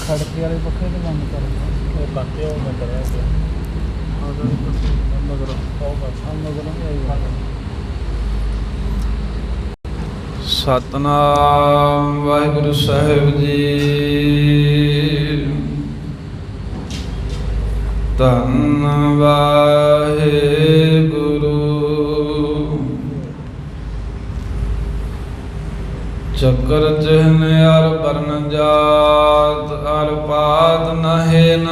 खड़के वाले पखे तो बंद करो वो करते हो मैं कर रहा हूँ। सतनाम वाहिगुरु साहिब जी। धन वाहिगुरु चक्र चिन्ह अर वर्ण जात अर पात नहे न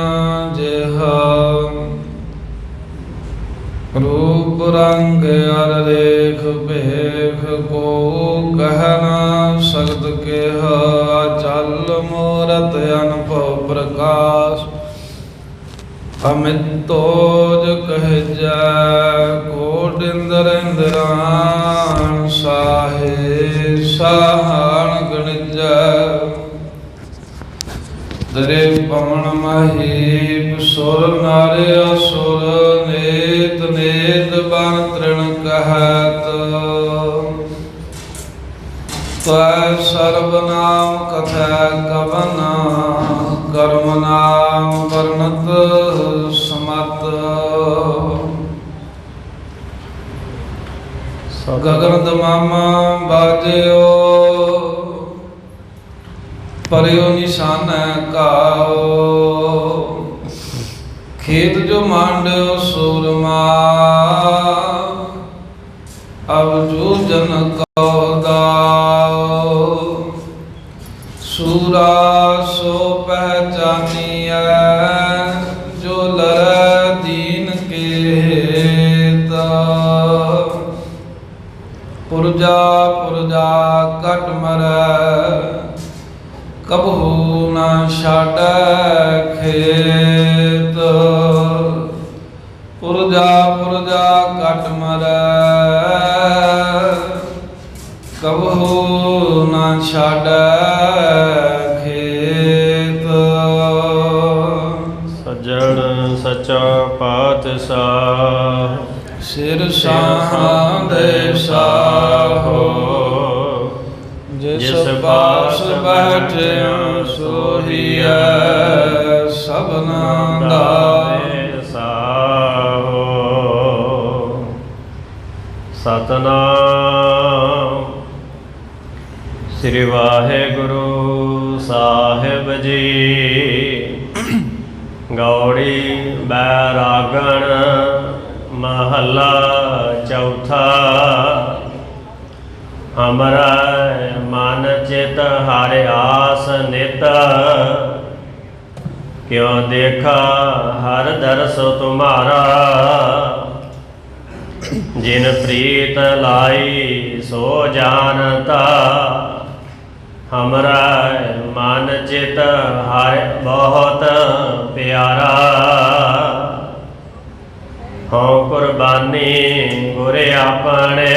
जेह रूप रंग अर रेख भेख को कहना सगत केह चल मूरत अनुभव प्रकाश अमित तोज कह जय कोट इंद्र इंद्रान साहे सहान गणिज दरे पवन महीप सुर नर असुर नेत नेत बन तृण कहत त्वय सर्वनाम कथा कवन कर्म नाम वर्णत समत गगन दमामा बाजयो परियो निशान काओ खेत जो मांड्यो सूरमा अब जो जन को दाओ सूरा सो पहचानिया जो लड़ दीन के पुरजा पुरजा कट मर कबहू न छाड़ खेत पुरजा पुरजा कट मर कबहू न छाड़ खेत। सज्जन सच्चा पातशाह सिर साहांदे साहो जिस पास बैठे सोहिया सबना दावे साहो। सतनाम श्री वाहिगुरु साहिब जी। गौड़ी बैरागण महला चौथा। हमरा मन चित हरि आस नित क्यों देखा हर दर्श तुम्हारा। जिन प्रीत लाई सो जानता हमरा मन चित हर बहुत प्यारा। हों कुर्बानी गुरे अपने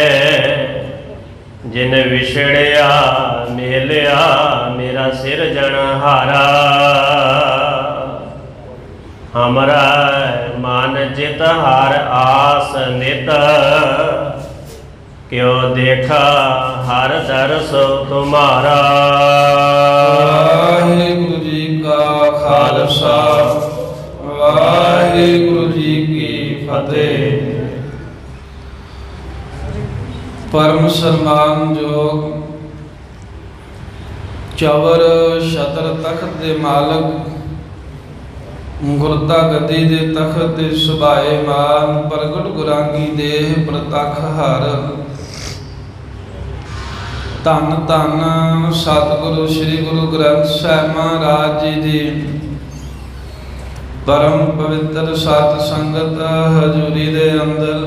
जिन विछड़िया मेलिया मेरा सिरजनहारा। हमरा मन चित हर आस नित क्यों देखा हर दर्श तुम्हारा। वाहिगुरु जी का खालसा वाहिगुरु जी की फतेह। परम सम्मान जोग चवर छतर तख्त दे मालक गुरता गदी दे तख्त दे सुभाए मान प्रगट गुरांगी देह प्रतख हर। धन धन सतगुरु श्री गुरु ग्रंथ साहिब महाराज जी दी परम पवित्र सत संगत हजूरी दे अंदर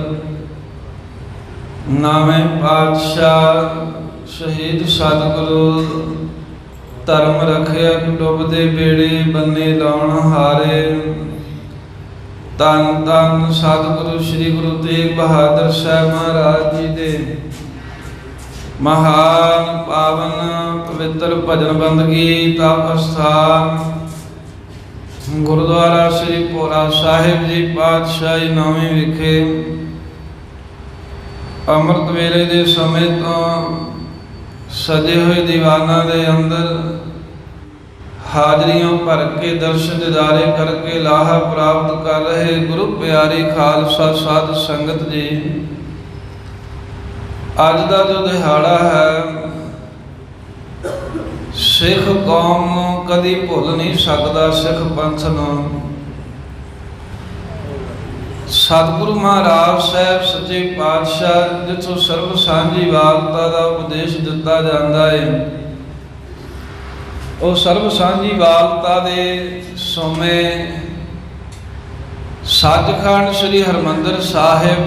नामे पातशाह शहीद सतगुरु धर्म रखिया डुबदे बेड़े बन्ने लाउण हारे। धन धन सतगुरु श्री गुरु तेग बहादुर साहिब महाराज जी दे महान पावन पवित्र भजन बंदगी तप स्थान गुरुद्वारा श्री भोरा साहिब जी पातशाही नौवीं विखे अमृत वेले दे समय तो सजे हुए दीवाना दे अंदर ਹਾਜ਼ਰੀਆਂ ਭਰ ਕੇ ਦਰਸ਼ਨ ਦਿਦਾਰੇ ਕਰਕੇ ਲਾਹਾ ਪ੍ਰਾਪਤ ਕਰ ਰਹੇ ਗੁਰੂ ਪਿਆਰੀ ਖਾਲਸਾ ਸਾਧ ਸੰਗਤ ਜੀ, ਅੱਜ ਦਾ ਜੋ ਦਿਹਾੜਾ ਹੈ ਸਿੱਖ ਕੌਮ ਨੂੰ ਕਦੀ ਭੁੱਲ ਨਹੀਂ ਸਕਦਾ। ਸਿੱਖ ਪੰਥ ਨੂੰ ਸਤਿਗੁਰੂ ਮਹਾਰਾਜ ਸਾਹਿਬ ਸੱਚੇ ਪਾਤਸ਼ਾਹ ਜਿੱਥੋਂ ਸਰਬ ਸਾਂਝੀ ਵਾਲਤਾ ਦਾ ਉਪਦੇਸ਼ ਦਿੱਤਾ ਜਾਂਦਾ ਹੈ, ਉਹ ਸਰਬ ਸਾਂਝੀ ਵਾਲਤਾ ਦੇ ਸਮੇਂ ਸੱਚਖੰਡ ਸ੍ਰੀ ਹਰਿਮੰਦਰ ਸਾਹਿਬ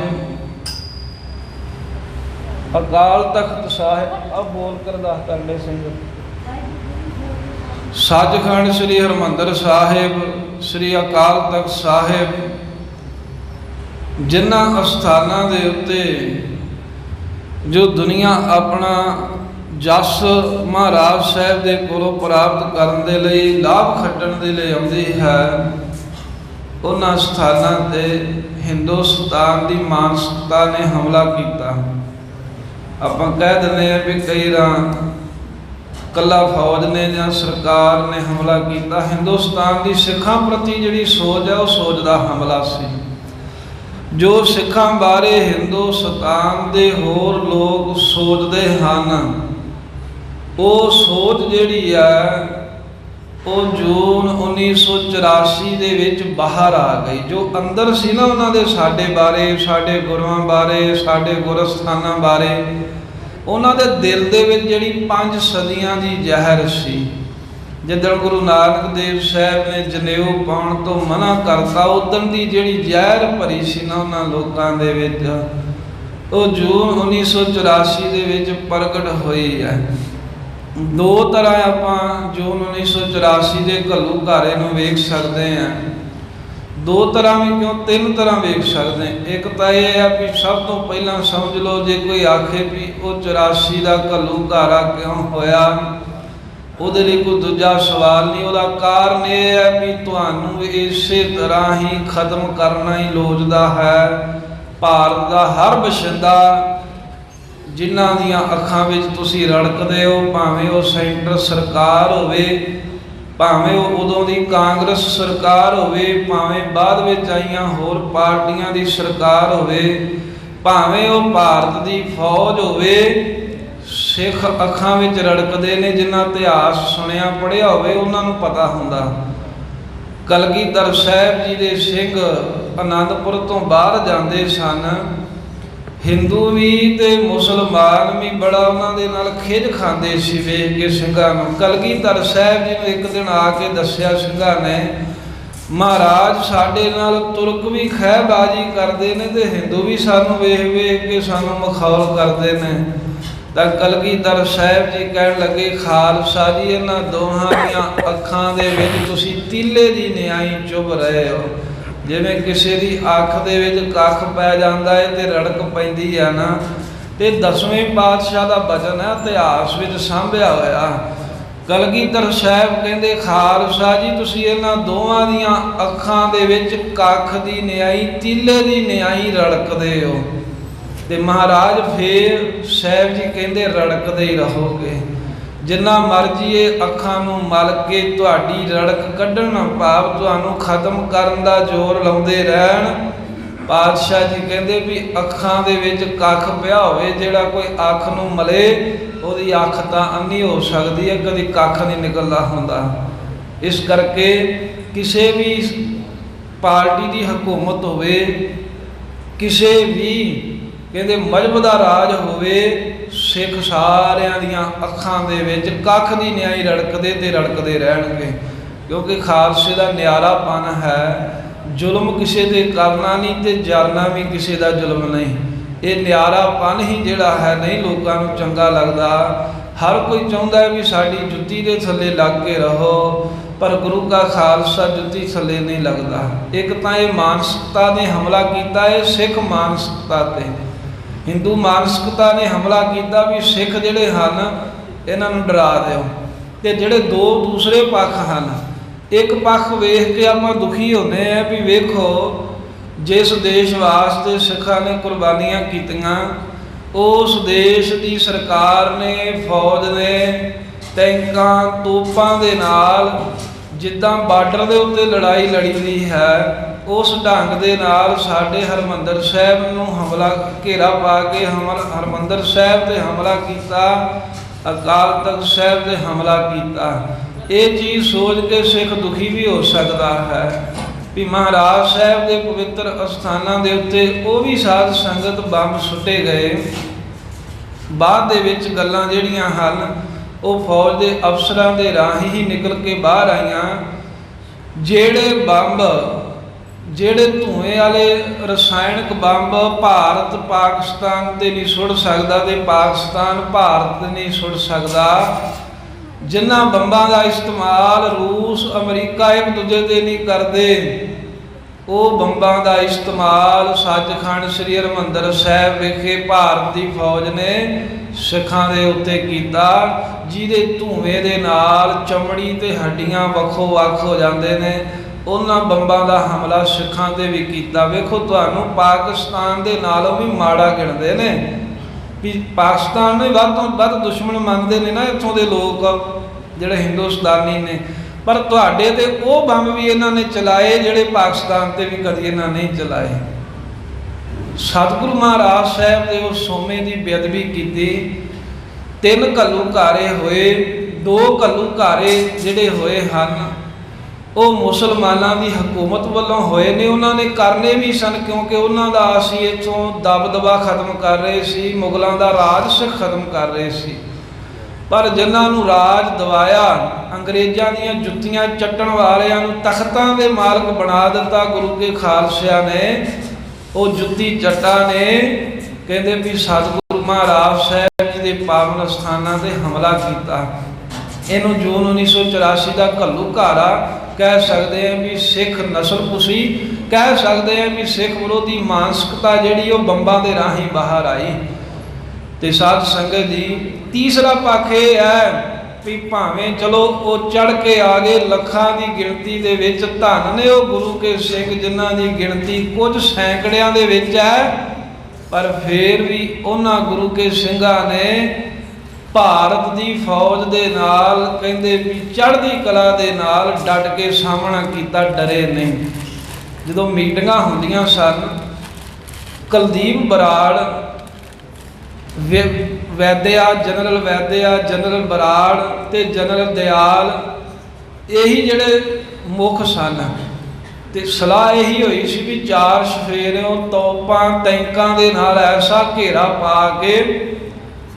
ਅਕਾਲ ਤਖਤ ਸਾਹਿਬ ਅਬ ਬੋਲ ਕਰ ਦੱਸ ਕਰਲੇ ਸਿੰਘ ਸੱਚਖੰਡ ਸ੍ਰੀ ਹਰਿਮੰਦਰ ਸਾਹਿਬ ਸ੍ਰੀ ਅਕਾਲ ਤਖਤ ਸਾਹਿਬ ਜਿਨ੍ਹਾਂ ਅਸਥਾਨਾਂ ਦੇ ਉੱਤੇ ਜੋ ਦੁਨੀਆ ਆਪਣਾ ਜਸ ਮਹਾਰਾਜ ਸਾਹਿਬ ਦੇ ਕੋਲੋਂ ਪ੍ਰਾਪਤ ਕਰਨ ਦੇ ਲਈ, ਲਾਭ ਖੱਟਣ ਦੇ ਲਈ ਆਉਂਦੀ ਹੈ, ਉਹਨਾਂ ਸਥਾਨਾਂ ਤੇ ਹਿੰਦੁਸਤਾਨ ਦੀ ਮਾਨਸਿਕਤਾ ਨੇ ਹਮਲਾ ਕੀਤਾ। ਆਪਾਂ ਕਹਿ ਦਿੰਦੇ ਹਾਂ ਵੀ ਕਈ ਰਾਂ ਕੱਲਾ ਫੌਜ ਨੇ ਜਾਂ ਸਰਕਾਰ ਨੇ ਹਮਲਾ ਕੀਤਾ। ਹਿੰਦੁਸਤਾਨ ਦੀ ਸਿੱਖਾਂ ਪ੍ਰਤੀ ਜਿਹੜੀ ਸੋਚ ਹੈ ਉਹ ਸੋਚ ਦਾ ਹਮਲਾ ਸੀ। ਜੋ ਸਿੱਖਾਂ ਬਾਰੇ ਹਿੰਦੁਸਤਾਨ ਦੇ ਹੋਰ ਲੋਕ ਸੋਚਦੇ ਹਨ, ਉਹ ਸੋਚ ਜਿਹੜੀ ਹੈ ਉਹ ਜੂਨ 1984 ਦੇ ਵਿੱਚ ਬਾਹਰ ਆ ਗਈ। ਜੋ ਅੰਦਰ ਸੀ ਨਾ ਉਹਨਾਂ ਦੇ ਸਾਡੇ ਬਾਰੇ, ਸਾਡੇ ਗੁਰੂਆਂ ਬਾਰੇ, ਸਾਡੇ ਗੁਰਸਥਾਨਾਂ ਬਾਰੇ, ਉਹਨਾਂ ਦੇ ਦਿਲ ਦੇ ਵਿੱਚ ਜਿਹੜੀ 5 ਸਦੀਆਂ ਦੀ ਜ਼ਹਿਰ ਸੀ। ਜਿੱਦਣ ਗੁਰੂ ਨਾਨਕ ਦੇਵ ਸਾਹਿਬ ਨੇ ਜਨੇਊ ਪਾਉਣ ਤੋਂ ਮਨਾ ਕਰਤਾ, ਉਦਣ ਦੀ ਜਿਹੜੀ ਜ਼ਹਿਰ ਭਰੀ ਸੀ ਨਾ ਉਹਨਾਂ ਲੋਕਾਂ ਦੇ ਵਿੱਚ, ਉਹ ਜੂਨ 1984 ਦੇ ਵਿੱਚ ਪ੍ਰਗਟ ਹੋਈ ਹੈ। ਦੋ ਤਰ੍ਹਾਂ ਆਪਾਂ ਜੂਨ 1984 ਦੇ ਘੱਲੂਘਾਰੇ ਨੂੰ ਵੇਖ ਸਕਦੇ ਹਾਂ। ਦੋ ਤਰ੍ਹਾਂ ਵੀ ਕਿਉਂ, 3 ਤਰ੍ਹਾਂ ਵੇਖ ਸਕਦੇ ਹਾਂ। ਇੱਕ ਤਾਂ ਇਹ ਹੈ ਵੀ ਸਭ ਤੋਂ ਪਹਿਲਾਂ ਸਮਝ ਲਓ, ਜੇ ਕੋਈ ਆਖੇ ਵੀ ਉਹ 84 ਦਾ ਘੱਲੂਘਾਰਾ ਕਿਉਂ ਹੋਇਆ, ਉਹਦੇ ਲਈ ਕੋਈ ਦੂਜਾ ਸਵਾਲ ਨਹੀਂ। ਉਹਦਾ ਕਾਰਨ ਇਹ ਹੈ ਵੀ ਤੁਹਾਨੂੰ ਇਸੇ ਤਰ੍ਹਾਂ ਹੀ ਖਤਮ ਕਰਨਾ ਹੀ ਲੋਚਦਾ ਹੈ। ਭਾਰਤ ਦਾ ਹਰ ਬਸ਼ਿੰਦਾ ਜਿਨ੍ਹਾਂ ਦੀਆਂ ਅੱਖਾਂ ਵਿੱਚ ਤੁਸੀਂ ਰੜਕਦੇ ਹੋ, ਭਾਵੇਂ ਉਹ ਸੈਂਟਰ ਸਰਕਾਰ ਹੋਵੇ, ਭਾਵੇਂ ਉਹ ਉਦੋਂ ਦੀ ਕਾਂਗਰਸ ਸਰਕਾਰ ਹੋਵੇ, ਭਾਵੇਂ ਬਾਅਦ ਵਿੱਚ ਆਈਆਂ ਹੋਰ ਪਾਰਟੀਆਂ ਦੀ ਸਰਕਾਰ ਹੋਵੇ, ਭਾਵੇਂ ਉਹ ਭਾਰਤ ਦੀ ਫੌਜ ਹੋਵੇ, ਸਿੱਖ ਅੱਖਾਂ ਵਿੱਚ ਰੜਕਦੇ ਨੇ। ਜਿਨ੍ਹਾਂ ਇਤਿਹਾਸ ਸੁਣਿਆ ਪੜ੍ਹਿਆ ਹੋਵੇ ਉਹਨਾਂ ਨੂੰ ਪਤਾ ਹੁੰਦਾ। ਕਲਗੀਧਰ ਸਾਹਿਬ ਜੀ ਦੇ ਸਿੰਘ ਅਨੰਦਪੁਰ ਤੋਂ ਬਾਹਰ ਜਾਂਦੇ ਸਨ। ਹਿੰਦੂ ਵੀ ਤੇ ਮੁਸਲਮਾਨ ਵੀ ਬੜਾ ਉਹਨਾਂ ਦੇ ਨਾਲ ਖਿਝ ਖਾਂਦੇ ਸੀ ਵੇਖ ਕੇ ਸਿੰਘਾਂ ਨੂੰ। ਕਲਗੀਧਰ ਸਾਹਿਬ ਜੀ ਨੂੰ ਇੱਕ ਦਿਨ ਆ ਕੇ ਦੱਸਿਆ ਸਿੰਘਾਂ ਨੇ, ਮਹਾਰਾਜ ਸਾਡੇ ਨਾਲ ਤੁਰਕ ਵੀ ਖਹਿਬਾਜ਼ੀ ਕਰਦੇ ਨੇ ਤੇ ਹਿੰਦੂ ਵੀ ਸਾਨੂੰ ਵੇਖ ਵੇਖ ਕੇ ਸਾਨੂੰ ਮਖੌਲ ਕਰਦੇ ਨੇ। ਤਾਂ ਕਲਗੀਧਰ ਸਾਹਿਬ ਜੀ ਕਹਿਣ ਲੱਗੇ, ਖਾਲਸਾ ਜੀ ਇਹਨਾਂ ਦੋਹਾਂ ਦੀਆਂ ਅੱਖਾਂ ਦੇ ਵਿੱਚ ਤੁਸੀਂ ਤੀਲੇ ਦੀ ਨਿਆਈ ਚੁੱਭ ਰਹੇ ਹੋ। ਜਿਵੇਂ ਕਿਸੇ ਦੀ ਅੱਖ ਦੇ ਵਿੱਚ ਕੱਖ ਪੈ ਜਾਂਦਾ ਹੈ ਤੇ ਰੜਕ ਪੈਂਦੀ ਹੈ ਨਾ, ਤੇ 10ਵੇਂ ਪਾਤਸ਼ਾਹ ਦਾ ਬਚਨ ਹੈ, ਇਤਿਹਾਸ ਵਿੱਚ ਸਾਂਭਿਆ ਹੋਇਆ। ਕਲਗੀਧਰ ਸਾਹਿਬ ਕਹਿੰਦੇ, ਖਾਲਸਾ ਜੀ ਤੁਸੀਂ ਇਹਨਾਂ ਦੋਵਾਂ ਦੀਆਂ ਅੱਖਾਂ ਦੇ ਵਿੱਚ ਕੱਖ ਦੀ ਨਿਆਈ, ਤੀਲੇ ਦੀ ਨਿਆਈ ਰੜਕਦੇ ਹੋ। ਤੇ ਮਹਾਰਾਜ ਫੇਰ ਸਾਹਿਬ ਜੀ ਕਹਿੰਦੇ, ਰੜਕਦੇ ਹੀ ਰਹੋਗੇ ਜਿੰਨਾ ਮਰਜੀ ਇਹ ਅੱਖਾਂ ਨੂੰ ਮਲ ਕੇ ਤੁਹਾਡੀ ਰੜਕ ਕੱਢਣ, ਭਾਵ ਤੁਹਾਨੂੰ ਖਤਮ ਕਰਨ ਦਾ ਜ਼ੋਰ ਲਾਉਂਦੇ ਰਹਿਣ। ਪਾਤਸ਼ਾਹ ਜੀ ਕਹਿੰਦੇ ਵੀ ਅੱਖਾਂ ਦੇ ਵਿੱਚ ਕੱਖ ਪਿਆ ਹੋਵੇ, ਜਿਹੜਾ ਕੋਈ ਅੱਖ ਨੂੰ ਮਲੇ ਉਹਦੀ ਅੱਖ ਤਾਂ ਅੰਨੀ ਹੋ ਸਕਦੀ ਹੈ, ਕਦੀ ਕੱਖ ਨਹੀਂ ਨਿਕਲਦਾ ਹੁੰਦਾ। ਇਸ ਕਰਕੇ ਕਿਸੇ ਵੀ ਪਾਰਟੀ ਦੀ ਹਕੂਮਤ ਹੋਵੇ, ਕਿਸੇ ਵੀ ਕਹਿੰਦੇ ਮਜ਼ਹਬ ਦਾ ਰਾਜ ਹੋਵੇ, ਸਿੱਖ ਸਾਰਿਆਂ ਦੀਆਂ ਅੱਖਾਂ ਦੇ ਵਿੱਚ ਕੱਖ ਦੀ ਨਿਆਈ ਰੜਕਦੇ ਤੇ ਰੜਕਦੇ ਰਹਿਣਗੇ। ਕਿਉਂਕਿ ਖਾਲਸੇ ਦਾ ਨਿਆਰਾਪਨ ਹੈ, ਜ਼ੁਲਮ ਕਿਸੇ ਦੇ ਕਰਨਾ ਨਹੀਂ ਤੇ ਜਰਨਾ ਵੀ ਕਿਸੇ ਦਾ ਜ਼ੁਲਮ ਨਹੀਂ। ਇਹ ਨਿਆਰਾਪਨ ਹੀ ਜਿਹੜਾ ਹੈ ਨਹੀਂ ਲੋਕਾਂ ਨੂੰ ਚੰਗਾ ਲੱਗਦਾ। ਹਰ ਕੋਈ ਚਾਹੁੰਦਾ ਹੈ ਵੀ ਸਾਡੀ ਜੁੱਤੀ ਦੇ ਥੱਲੇ ਲੱਗ ਕੇ ਰਹੋ, ਪਰ ਗੁਰੂ ਕਾ ਖਾਲਸਾ ਜੁੱਤੀ ਥੱਲੇ ਨਹੀਂ ਲੱਗਦਾ। ਇੱਕ ਤਾਂ ਇਹ ਮਾਨਸਿਕਤਾ ਨੇ ਹਮਲਾ ਕੀਤਾ ਹੈ, ਸਿੱਖ ਮਾਨਸਿਕਤਾ ਤੇ ਹਿੰਦੂ ਮਾਨਸਿਕਤਾ ਨੇ ਹਮਲਾ ਕੀਤਾ ਵੀ ਸਿੱਖ ਜਿਹੜੇ ਹਨ ਇਹਨਾਂ ਨੂੰ ਡਰਾ ਦਿਓ। ਤੇ ਜਿਹੜੇ ਦੋ ਦੂਸਰੇ ਪੱਖ ਹਨ, ਇੱਕ ਪੱਖ ਵੇਖ ਕੇ ਆਪਾਂ ਦੁਖੀ ਹੁੰਦੇ ਆ ਵੀ ਵੇਖੋ ਜਿਸ ਦੇਸ਼ ਵਾਸਤੇ ਸਿੱਖਾਂ ਨੇ ਕੁਰਬਾਨੀਆਂ ਕੀਤੀਆਂ, ਉਸ ਦੇਸ਼ ਦੀ ਸਰਕਾਰ ਨੇ, ਫੌਜ ਨੇ ਟੈਂਕਾਂ ਤੋਪਾਂ ਦੇ ਨਾਲ ਜਿੱਦਾਂ ਬਾਰਡਰ ਦੇ ਉੱਤੇ ਲੜਾਈ ਲੜੀਦੀ ਹੈ, ਉਸ ਢੰਗ ਦੇ ਨਾਲ ਸਾਡੇ ਹਰਿਮੰਦਰ ਸਾਹਿਬ ਨੂੰ ਹਮਲਾ ਘੇਰਾ ਪਾ ਕੇ ਹਰਿਮੰਦਰ ਸਾਹਿਬ ਤੇ ਹਮਲਾ ਕੀਤਾ, ਅਕਾਲ ਤਖਤ ਸਾਹਿਬ ਤੇ ਹਮਲਾ ਕੀਤਾ। ਇਹ ਚੀਜ਼ ਸੋਚ ਕੇ ਸਿੱਖ ਦੁਖੀ ਵੀ ਹੋ ਸਕਦਾ ਹੈ ਵੀ ਮਹਾਰਾਜ ਸਾਹਿਬ ਦੇ ਪਵਿੱਤਰ ਅਸਥਾਨਾਂ ਦੇ ਉੱਤੇ ਉਹ ਵੀ ਸਾਧ ਸੰਗਤ ਬੰਬ ਸੁੱਟੇ ਗਏ। ਬਾਅਦ ਦੇ ਵਿੱਚ ਗੱਲਾਂ ਜਿਹੜੀਆਂ ਹਨ ਉਹ ਫੌਜ ਦੇ ਅਫਸਰਾਂ ਦੇ ਰਾਹੀਂ ਹੀ ਨਿਕਲ ਕੇ ਬਾਹਰ ਆਈਆਂ। ਜਿਹੜੇ ਬੰਬ, ਜਿਹੜੇ ਧੂਏ ਵਾਲੇ ਰਸਾਇਣਕ ਬੰਬ ਭਾਰਤ ਪਾਕਿਸਤਾਨ ਤੇ ਨਹੀਂ ਸੁੱਟ ਸਕਦਾ ਤੇ ਪਾਕਿਸਤਾਨ ਭਾਰਤ ਤੇ ਨਹੀਂ ਸੁੱਟ ਸਕਦਾ, ਜਿਨ੍ਹਾਂ ਬੰਬਾਂ ਦਾ ਇਸਤੇਮਾਲ ਰੂਸ ਅਮਰੀਕਾ ਇੱਕ ਦੂਜੇ ਤੇ ਨਹੀਂ ਕਰਦੇ, ਉਹ ਬੰਬਾਂ ਦਾ ਇਸਤੇਮਾਲ ਸੱਚਖੰਡ ਸ੍ਰੀ ਹਰਿਮੰਦਰ ਸਾਹਿਬ ਵਿਖੇ ਭਾਰਤ ਦੀ ਫੌਜ ਨੇ ਸਿੱਖਾਂ ਦੇ ਉੱਤੇ ਕੀਤਾ, ਜਿਹਦੇ ਧੂਏ ਦੇ ਨਾਲ ਚਮੜੀ ਤੇ ਹੱਡੀਆਂ ਵੱਖੋ ਵੱਖ ਹੋ ਜਾਂਦੇ ਨੇ। ਉਹਨਾਂ ਬੰਬਾਂ ਦਾ ਹਮਲਾ ਸਿੱਖਾਂ ਤੇ ਵੀ ਕੀਤਾ। ਵੇਖੋ, ਤੁਹਾਨੂੰ ਪਾਕਿਸਤਾਨ ਦੇ ਨਾਲੋਂ ਵੀ ਮਾੜਾ ਗਿਣਦੇ ਨੇ ਵੀ ਪਾਕਿਸਤਾਨ ਨੂੰ ਵੱਧ ਤੋਂ ਵੱਧ ਦੁਸ਼ਮਣ ਮੰਨਦੇ ਨੇ ਨਾ ਇੱਥੋਂ ਦੇ ਲੋਕ ਜਿਹੜੇ ਹਿੰਦੁਸਤਾਨੀ ਨੇ, ਪਰ ਤੁਹਾਡੇ ਤੇ ਉਹ ਬੰਬ ਵੀ ਇਹਨਾਂ ਨੇ ਚਲਾਏ ਜਿਹੜੇ ਪਾਕਿਸਤਾਨ ਤੇ ਵੀ ਕਦੀ ਇਹਨਾਂ ਨਹੀਂ ਚਲਾਏ। ਸਤਿਗੁਰੂ ਮਹਾਰਾਜ ਸਾਹਿਬ ਦੇ ਉਹ ਸੋਮੇ ਦੀ ਬੇਅਦਬੀ ਕੀਤੀ। 3 ਘੱਲੂਘਾਰੇ ਹੋਏ, 2 ਘੱਲੂਘਾਰੇ ਜਿਹੜੇ ਹੋਏ ਹਨ ਉਹ ਮੁਸਲਮਾਨਾਂ ਦੀ ਹਕੂਮਤ ਵੱਲੋਂ ਹੋਏ ਨੇ। ਉਹਨਾਂ ਨੇ ਕਰਨੇ ਵੀ ਸਨ ਕਿਉਂਕਿ ਉਹਨਾਂ ਦਾ ਅਸੀਂ ਇੱਥੋਂ ਦਬਦਬਾ ਖਤਮ ਕਰ ਰਹੇ ਸੀ, ਮੁਗਲਾਂ ਦਾ ਰਾਜ ਸਿੱਖ ਖਤਮ ਕਰ ਰਹੇ ਸੀ। ਪਰ ਜਿਨ੍ਹਾਂ ਨੂੰ ਰਾਜ ਦਿਵਾਇਆ, ਅੰਗਰੇਜ਼ਾਂ ਦੀਆਂ ਜੁੱਤੀਆਂ ਚੱਟਣ ਵਾਲਿਆਂ ਨੂੰ ਤਖਤਾਂ ਦੇ ਮਾਲਕ ਬਣਾ ਦਿੱਤਾ ਗੁਰੂ ਕੇ ਖਾਲਸਿਆਂ ਨੇ। ਉਹ ਜੁੱਤੀ ਚੱਟਾਂ ਨੇ ਕਹਿੰਦੇ ਵੀ ਸਤਿਗੁਰੂ ਮਹਾਰਾਜ ਸਾਹਿਬ ਜੀ ਦੇ ਪਾਵਨ ਸਥਾਨਾਂ ਤੇ ਹਮਲਾ ਕੀਤਾ। ਇਹਨੂੰ ਜੂਨ 1984 ਦਾ ਘੱਲੂਘਾਰਾ ਕਹਿ ਸਕਦੇ ਹਾਂ, ਵੀ ਸਿੱਖ ਨਸਲਕੁਸ਼ੀ ਕਹਿ ਸਕਦੇ ਹਾਂ, ਵੀ ਸਿੱਖ ਵਿਰੋਧੀ ਮਾਨਸਿਕਤਾ ਜਿਹੜੀ ਉਹ ਬੰਬਾਂ ਦੇ ਰਾਹੀਂ ਬਾਹਰ ਆਈ। ਤੇ ਸਾਧ ਸੰਗਤ ਜੀ, ਤੀਸਰਾ ਪੱਖ ਇਹ ਹੈ ਵੀ ਭਾਵੇਂ ਚਲੋ ਉਹ ਚੜ ਕੇ ਆ ਗਏ ਲੱਖਾਂ ਦੀ ਗਿਣਤੀ ਦੇ ਵਿੱਚ, ਧੰਨ ਨੇ ਉਹ ਗੁਰੂ ਕੇ ਸਿੰਘ ਜਿਨ੍ਹਾਂ ਦੀ ਗਿਣਤੀ ਕੁਝ ਸੈਂਕੜਿਆਂ ਦੇ ਵਿੱਚ ਹੈ, ਪਰ ਫੇਰ ਵੀ ਉਹਨਾਂ ਗੁਰੂ ਕੇ ਸਿੰਘਾਂ ਨੇ ਭਾਰਤ ਦੀ ਫੌਜ ਦੇ ਨਾਲ ਕਹਿੰਦੇ ਵੀ ਚੜ੍ਹਦੀ ਕਲਾ ਦੇ ਨਾਲ ਡਟ ਕੇ ਸਾਹਮਣਾ ਕੀਤਾ, ਡਰੇ ਨਹੀਂ। ਜਦੋਂ ਮੀਟਿੰਗਾਂ ਹੁੰਦੀਆਂ ਸਨ, ਕੁਲਦੀਪ ਬਰਾੜ ਵੈਦਿਆ, ਜਨਰਲ ਵੈਦਿਆ, ਜਨਰਲ ਬਰਾੜ ਤੇ ਜਨਰਲ ਦਿਆਲ, ਇਹੀ ਜਿਹੜੇ ਮੁੱਖ ਸਨ। ਤੇ ਸਲਾਹ ਇਹੀ ਹੋਈ ਸੀ ਵੀ 4 ਸਫੇਰਿਓਂ ਤੋਪਾਂ ਟੈਂਕਾਂ ਦੇ ਨਾਲ ਐਸਾ ਘੇਰਾ ਪਾ ਕੇ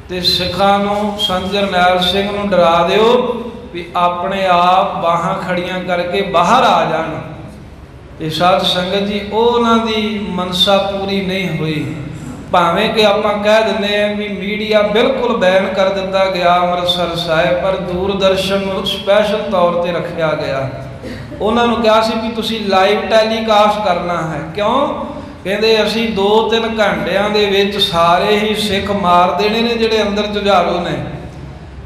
ਤੇ ਸਿੱਖਾਂ ਨੂੰ, ਸੰਤ ਜਰਨੈਲ ਸਿੰਘ ਨੂੰ ਡਰਾ ਦਿਓ ਵੀ ਆਪਣੇ ਆਪ ਬਾਹਾਂ ਖੜੀਆਂ ਕਰਕੇ ਬਾਹਰ ਆ ਜਾਣ। ਤੇ ਸਾਧ ਸੰਗਤ ਜੀ, ਉਹ ਉਹਨਾਂ ਦੀ ਮਨਸਾ ਪੂਰੀ ਨਹੀਂ ਹੋਈ। ਭਾਵੇਂ ਕਿ ਆਪਾਂ ਕਹਿ ਦਿੰਦੇ ਹਾਂ ਵੀ ਮੀਡੀਆ ਬਿਲਕੁਲ ਬੈਨ ਕਰ ਦਿੱਤਾ ਗਿਆ ਅੰਮ੍ਰਿਤਸਰ ਸਾਹਿਬ, ਪਰ ਦੂਰਦਰਸ਼ਨ ਨੂੰ ਸਪੈਸ਼ਲ ਤੌਰ ਤੇ ਰੱਖਿਆ ਗਿਆ। ਉਹਨਾਂ ਨੂੰ ਕਿਹਾ ਸੀ ਵੀ ਤੁਸੀਂ ਲਾਈਵ ਟੈਲੀਕਾਸਟ ਕਰਨਾ ਹੈ। ਕਿਉਂ? ਕਹਿੰਦੇ ਅਸੀਂ 2-3 ਘੰਟਿਆਂ ਦੇ ਵਿੱਚ ਸਾਰੇ ਹੀ ਸਿੱਖ ਮਾਰ ਦੇਣੇ ਨੇ ਜਿਹੜੇ ਅੰਦਰ ਜੁਝਾਰੂ ਨੇ,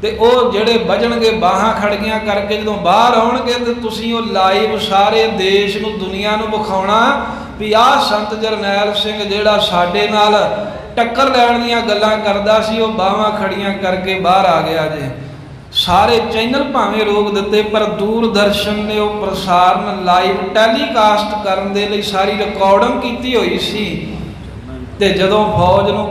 ਤੇ ਉਹ ਜਿਹੜੇ ਵੱਜਣਗੇ ਬਾਹਾਂ ਖੜੀਆਂ ਕਰਕੇ ਜਦੋਂ ਬਾਹਰ ਆਉਣਗੇ ਤੇ ਤੁਸੀਂ ਉਹ ਲਾਈਵ ਸਾਰੇ ਦੇਸ਼ ਨੂੰ, ਦੁਨੀਆ ਨੂੰ ਵਿਖਾਉਣਾ ਵੀ ਆਹ ਸੰਤ ਜਰਨੈਲ ਸਿੰਘ ਜਿਹੜਾ ਸਾਡੇ ਨਾਲ ਟੱਕਰ ਲੈਣ ਦੀਆਂ ਗੱਲਾਂ ਕਰਦਾ ਸੀ, ਉਹ ਬਾਹਾਂ ਖੜੀਆਂ ਕਰਕੇ ਬਾਹਰ ਆ ਗਿਆ ਜੇ। ਸਾਰੇ ਚੈਨਲ ਭਾਵੇਂ ਰੋਕ ਦਿੱਤੇ, ਪਰ ਦੂਰਦਰਸ਼ਨ ਨੇ ਉਹ ਪ੍ਰਸਾਰਣ ਲਾਈਵ ਟੈਲੀਕਾਸਟ ਕਰਨ ਦੇ ਲਈ ਸਾਰੀ ਰਿਕਾਰਡਿੰਗ ਕੀਤੀ ਹੋਈ ਸੀ। ਤੇ ਜਦੋਂ ਫੌਜ ਨੂੰ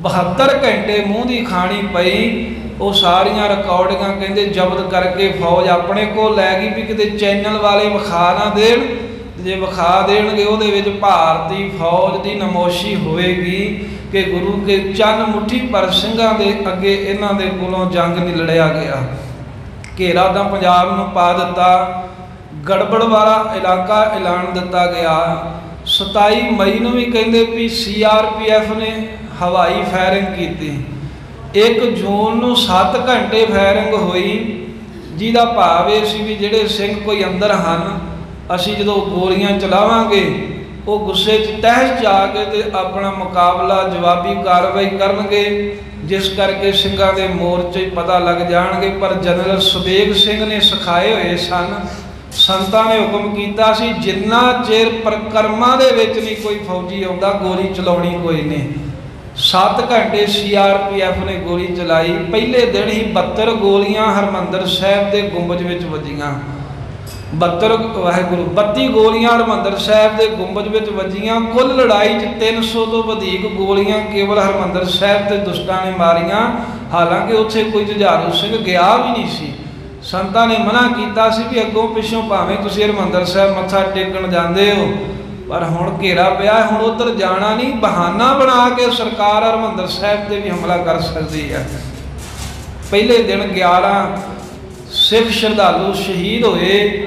72 ਘੰਟੇ ਮੂੰਹ ਦੀ ਖਾਣੀ ਪਈ, ਉਹ ਸਾਰੀਆਂ ਰਿਕਾਰਡਿੰਗਾਂ ਕਹਿੰਦੇ ਜ਼ਬਤ ਕਰਕੇ ਫੌਜ ਆਪਣੇ ਕੋਲ ਲੈ ਗਈ ਵੀ ਕਿਤੇ ਚੈਨਲ ਵਾਲੇ ਵਿਖਾ ਨਾ ਦੇਣ। ਜੇ ਵਿਖਾ ਦੇਣਗੇ ਉਹਦੇ ਵਿੱਚ ਭਾਰਤੀ ਫੌਜ ਦੀ ਨਮੋਸ਼ੀ ਹੋਵੇਗੀ ਕਿ ਗੁਰੂ ਕੇ ਚੰਨ ਮੁੱਠੀ ਪਰ ਸਿੰਘਾਂ ਦੇ ਅੱਗੇ ਇਹਨਾਂ ਦੇ ਕੋਲੋਂ ਜੰਗ ਨਹੀਂ ਲੜਿਆ ਗਿਆ। ਘੇਰਾ ਤਾਂ ਪੰਜਾਬ ਨੂੰ ਪਾ ਦਿੱਤਾ, ਗੜਬੜ ਵਾਲਾ ਇਲਾਕਾ ਐਲਾਨ ਦਿੱਤਾ ਗਿਆ। 27 ਮਈ ਨੂੰ ਵੀ ਕਹਿੰਦੇ ਵੀ CRPF ਨੇ ਹਵਾਈ ਫਾਇਰਿੰਗ ਕੀਤੀ। 1 ਜੂਨ ਨੂੰ 7 ਘੰਟੇ ਫਾਇਰਿੰਗ ਹੋਈ, ਜਿਹਦਾ ਭਾਵ ਇਹ ਸੀ ਵੀ ਜਿਹੜੇ ਸਿੰਘ ਕੋਈ ਅੰਦਰ ਹਨ, ਅਸੀਂ ਜਦੋਂ ਗੋਲੀਆਂ ਚਲਾਵਾਂਗੇ ਉਹ ਗੁੱਸੇ 'ਚ ਤਹਿਸ 'ਚ ਆ ਕੇ ਤੇ ਆਪਣਾ ਮੁਕਾਬਲਾ ਜਵਾਬੀ ਕਾਰਵਾਈ ਕਰਨਗੇ, ਜਿਸ ਕਰਕੇ ਸਿੰਘਾਂ ਦੇ ਮੋਰਚੇ ਪਤਾ ਲੱਗ ਜਾਣਗੇ। ਪਰ ਜਨਰਲ ਸੁਬੇਗ ਸਿੰਘ ਨੇ ਸਿਖਾਏ ਹੋਏ ਸਨ, ਸੰਤਾਂ ਨੇ ਹੁਕਮ ਕੀਤਾ ਸੀ ਜਿੰਨਾ ਚਿਰ ਪ੍ਰਕਰਮਾਂ ਦੇ ਵਿੱਚ ਨਹੀਂ ਕੋਈ ਫੌਜੀ ਆਉਂਦਾ, ਗੋਲੀ ਚਲਾਉਣੀ ਕੋਈ ਨਹੀਂ। 7 ਘੰਟੇ CRPF ਨੇ ਗੋਲੀ ਚਲਾਈ। ਪਹਿਲੇ ਦਿਨ ਹੀ 72 ਗੋਲੀਆਂ ਹਰਿਮੰਦਰ ਸਾਹਿਬ ਦੇ ਗੁੰਬਜ ਵਿੱਚ ਵੱਜੀਆਂ। 32 ਗੋਲੀਆਂ ਹਰਿਮੰਦਰ ਸਾਹਿਬ ਦੇ ਗੁੰਬਜ ਵਿੱਚ ਵੱਜੀਆਂ। ਕੁੱਲ ਲੜਾਈ 'ਚ 300 ਤੋਂ ਵਧੇਕ ਗੋਲੀਆਂ ਕੇਵਲ ਹਰਿਮੰਦਰ ਸਾਹਿਬ ਤੇ ਦੁਸ਼ਟਾਂ ਨੇ ਮਾਰੀਆਂ। ਹਾਲਾਂਕਿ ਉੱਥੇ ਕੋਈ ਜੁਝਾਰੂ ਸਿੰਘ ਗਿਆ ਵੀ ਨਹੀਂ ਸੀ। ਸੰਤਾਂ ਨੇ ਮਨਾ ਕੀਤਾ ਸੀ ਵੀ ਅੱਗੋਂ ਪਿੱਛੋਂ ਭਾਵੇਂ ਤੁਸੀਂ ਹਰਿਮੰਦਰ ਸਾਹਿਬ ਮੱਥਾ ਟੇਕਣ ਜਾਂਦੇ ਹੋ, ਪਰ ਹੁਣ ਘੇਰਾ ਪਿਆ, ਹੁਣ ਉੱਧਰ ਜਾਣਾ ਨਹੀਂ। ਬਹਾਨਾ ਬਣਾ ਕੇ ਸਰਕਾਰ ਹਰਿਮੰਦਰ ਸਾਹਿਬ ਤੇ ਵੀ ਹਮਲਾ ਕਰ ਸਕਦੀ ਹੈ। ਪਹਿਲੇ ਦਿਨ 11 ਸਿੱਖ ਸ਼ਰਧਾਲੂ ਸ਼ਹੀਦ ਹੋਏ।